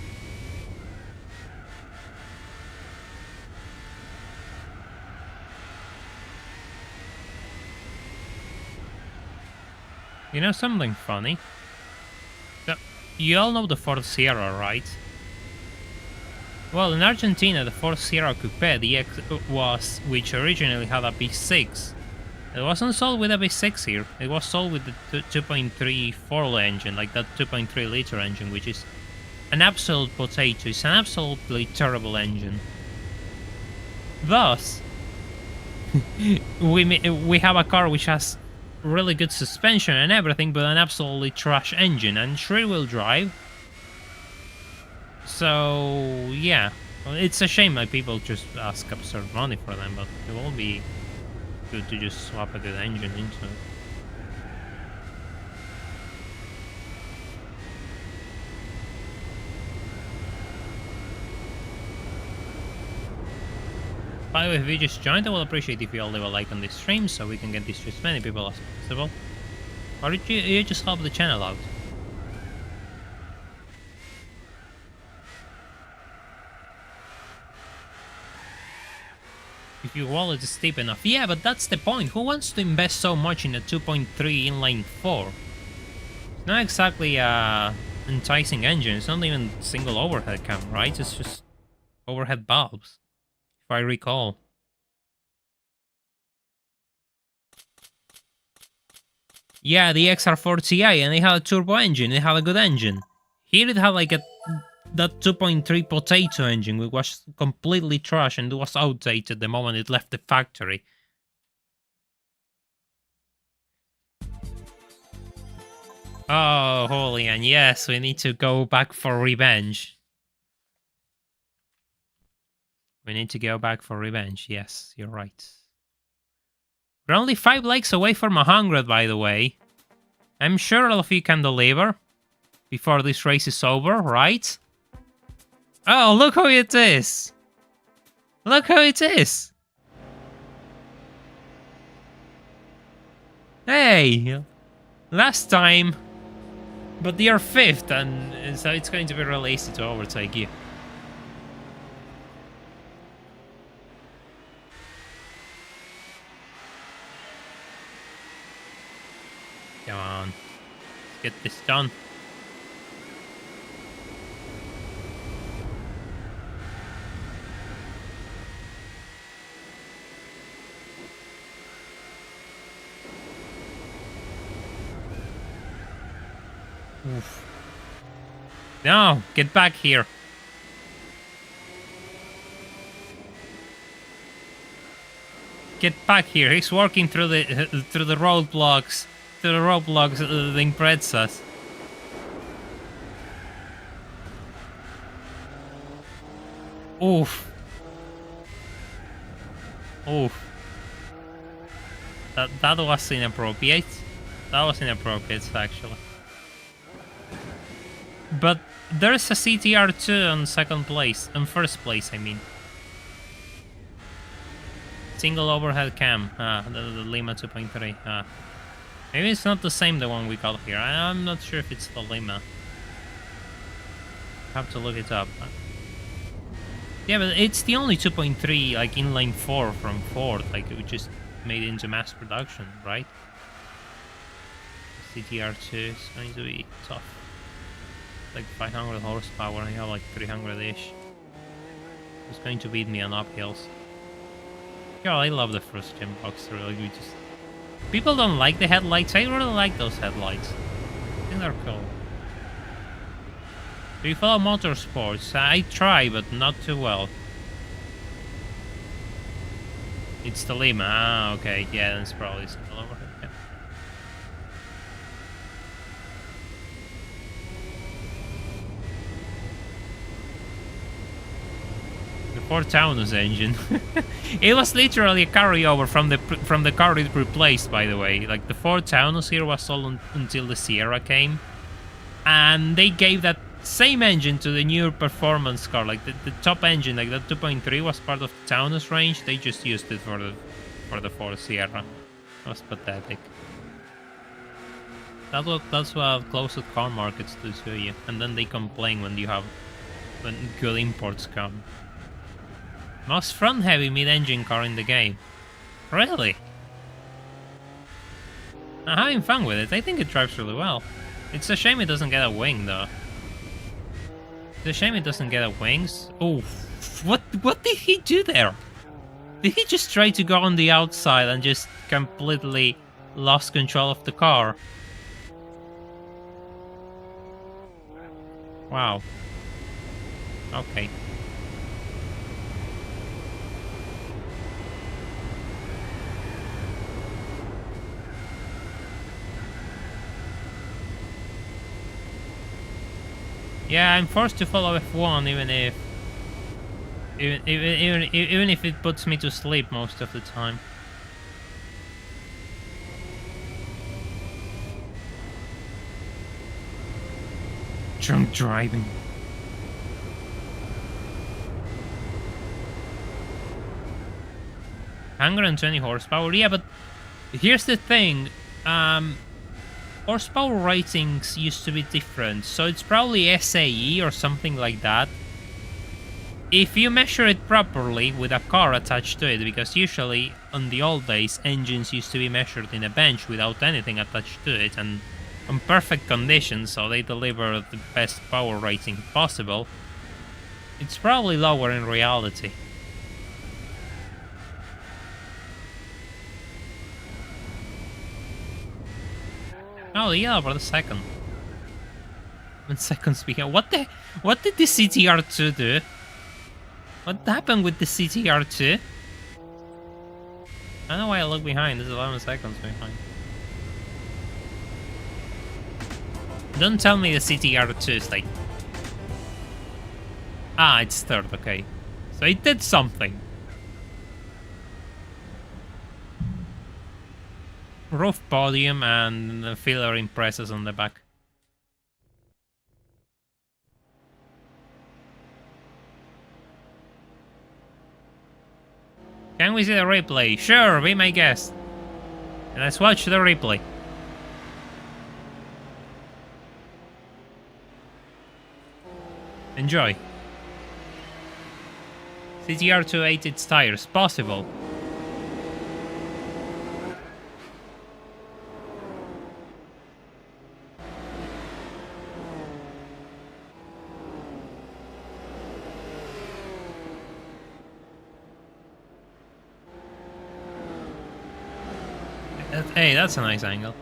You know something funny? So, you all know the Ford Sierra, right? Well, in Argentina, the Ford Sierra Coupe, the X was, which originally had a V6. It wasn't sold with a V6 here. It was sold with the 2.3 4 engine, like that 2.3 liter engine, which is an absolute potato. It's an absolutely terrible engine. Thus, we have a car which has really good suspension and everything, but an absolutely trash engine and rear-wheel drive. So yeah, well, it's a shame that people just ask absurd money for them, but it will be good to just swap a good engine into it. By the way, if you just joined, I will appreciate if you all leave a like on this stream so we can get this to as many people as possible. Or you just help the channel out. If your wallet is deep enough. Yeah, but that's the point. Who wants to invest so much in a 2.3 inline 4? It's not exactly a enticing engine. It's not even single overhead cam, right? It's just overhead bulbs, if I recall. Yeah, the XR4 Ti, and it had a turbo engine. It had a good engine. Here it had like that 2.3 potato engine, which was completely trash and was outdated the moment it left the factory. Oh, holy, and yes, we need to go back for revenge. We need to go back for revenge. Yes, you're right. We're only 5 likes away from 100, by the way. I'm sure all of you can deliver before this race is over, right? Oh, look who it is! Look who it is! Hey! Last time, but you're 5th, and so it's going to be real easy to overtake you. Come on. Let's get this done. Oof. No, get back here. Get back here. He's working through the roadblocks. Through the roadblocks that impress us. Oof. Oof. That was inappropriate. That was inappropriate, actually. But there's a CTR2 on second place, on first place, I mean. Single overhead cam, the Lima 2.3. Maybe it's not the same, the one we got here. I'm not sure if it's the Lima. Have to look it up. Yeah, but it's the only 2.3 like inline 4 from Ford, like we just made it into mass production, right? CTR2 is going to be tough. Like 500 horsepower, and I have like 300-ish. It's going to beat me on uphills. Yeah, I love the first gen Boxster. Like, people don't like the headlights. I really like those headlights. I think they're cool. Do you follow motorsports? I try, but not too well. It's the Lima. Ah, okay. Yeah, that's probably similar. Yeah. The Ford Taunus engine. It was literally a carryover from the car it replaced, by the way. Like, the Ford Taunus here was sold until the Sierra came. And they gave that same engine to the newer performance car. Like, the top engine, like that 2.3 was part of the Taunus range. They just used it for the Ford Sierra. That was pathetic. That's what closed car markets do to you. And then they complain when good imports come. Most front-heavy mid-engine car in the game. Really? I'm having fun with it. I think it drives really well. It's a shame it doesn't get a wing, though. It's a shame it doesn't get a wings. Oh, what did he do there? Did he just try to go on the outside and just completely lost control of the car? Wow. Okay. Yeah, I'm forced to follow F1 even if it puts me to sleep most of the time. Drunk driving. 120 horsepower. Yeah, but here's the thing. Horsepower ratings used to be different, so it's probably SAE or something like that. If you measure it properly with a car attached to it, because usually on the old days engines used to be measured in a bench without anything attached to it and on perfect conditions, so they deliver the best power rating possible, it's probably lower in reality. Oh, the Yellowbird second. 1 second behind. What did the CTR2 do? What happened with the CTR2? I don't know why I look behind. This is 11 seconds behind. Don't tell me the CTR2 is like... Ah, it's third, okay. So it did something. Roof podium and filler impresses on the back. Can we see the replay? Sure, be my guest. Let's watch the replay. Enjoy. CTR2 ate its tires. Possible. Hey, that's a nice angle.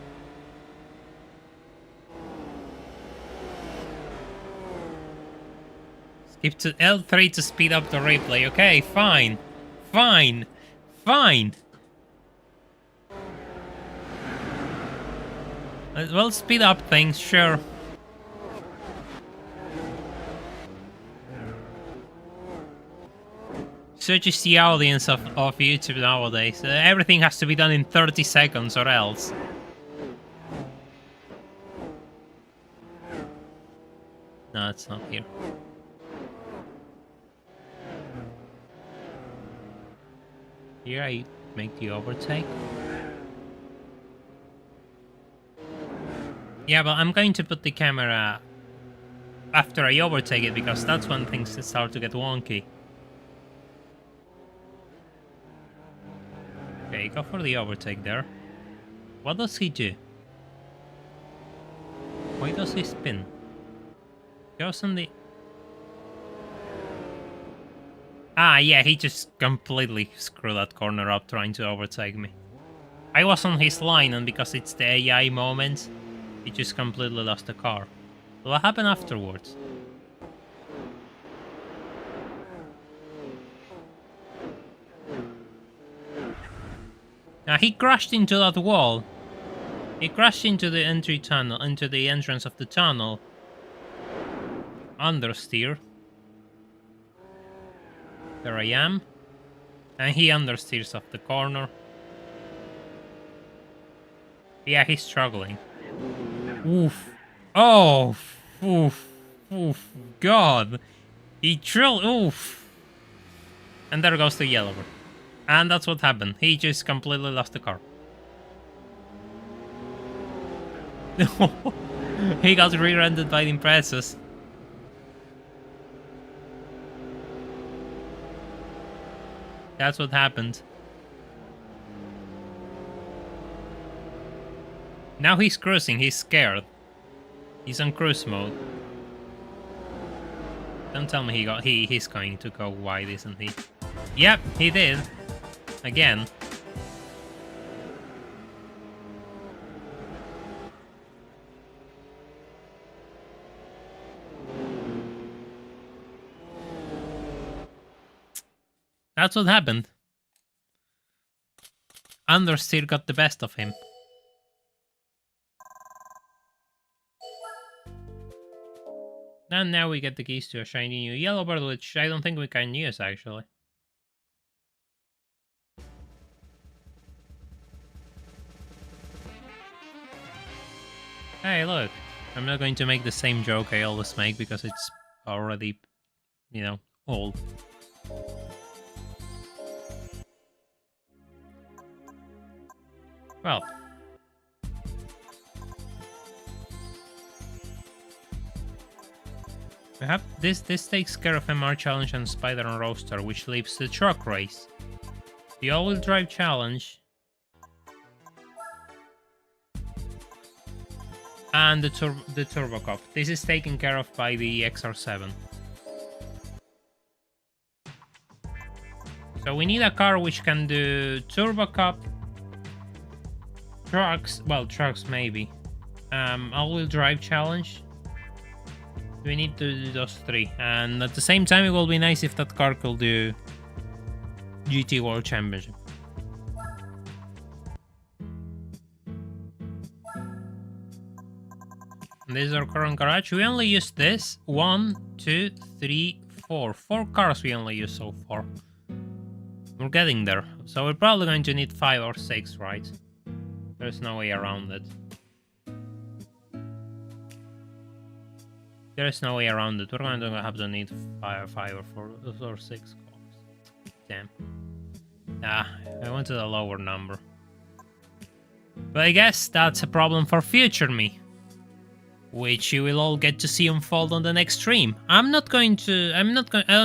Skip to L3 to speed up the replay. Okay, fine. Fine. Fine. Well, speed up things, sure. Such is the audience of YouTube nowadays. Everything has to be done in 30 seconds or else. No, it's not here. Here I make the overtake. Yeah, but I'm going to put the camera after I overtake it, because that's when things start to get wonky. Okay, go for the overtake there. What does he do? Why does he spin? Goes on the... Ah, yeah, he just completely screwed that corner up trying to overtake me. I was on his line, and because it's the AI moment, he just completely lost the car. What happened afterwards? He crashed into that wall. He crashed into the entry tunnel, into the entrance of the tunnel. Understeer. There I am. And he understeers off the corner. Yeah, he's struggling. Oof. Oh, oof. Oof. God. He drilled. Oof. And there goes the Yellowbird. And that's what happened. He just completely lost the car. He got rear-ended by the Imprezas. That's what happened. Now he's cruising, he's scared. He's on cruise mode. Don't tell me he's going to go wide, isn't he? Yep, he did. Again. That's what happened. Understeer got the best of him. And now we get the keys to a shiny new Yellowbird, which I don't think we can use, actually. Hey, look. I'm not going to make the same joke I always make because it's already, you know, old. Well. We have this takes care of MR challenge and Spider and Roaster, which leaves the truck race. The all-wheel drive challenge. And the Turbo Cup. This is taken care of by the XR7. So we need a car which can do Turbo Cup, trucks, well, trucks maybe. All-wheel drive challenge. We need to do those three. And at the same time, it will be nice if that car could do GT World Championship. And this is our current garage. We only use this. 1, 2, 3, 4. 4 cars we only use so far. We're getting there. So we're probably going to need 5 or 6, right? There's no way around it. There's no way around it. We're going to have to need 5 or 4 or 6 cars. Damn. Ah, I wanted a lower number. But I guess that's a problem for future me, which you will all get to see unfold on the next stream. I don't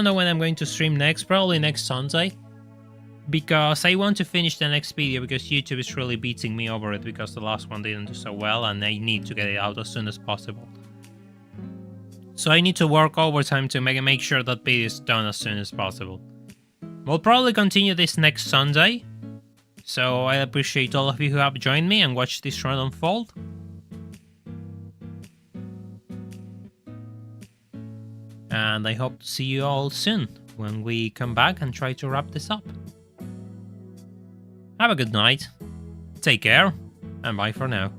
know when I'm going to stream next, probably next Sunday. Because I want to finish the next video because YouTube is really beating me over it because the last one didn't do so well and I need to get it out as soon as possible. So I need to work overtime to make sure that video is done as soon as possible. We'll probably continue this next Sunday. So I appreciate all of you who have joined me and watched this run unfold. And I hope to see you all soon when we come back and try to wrap this up. Have a good night, take care, and bye for now.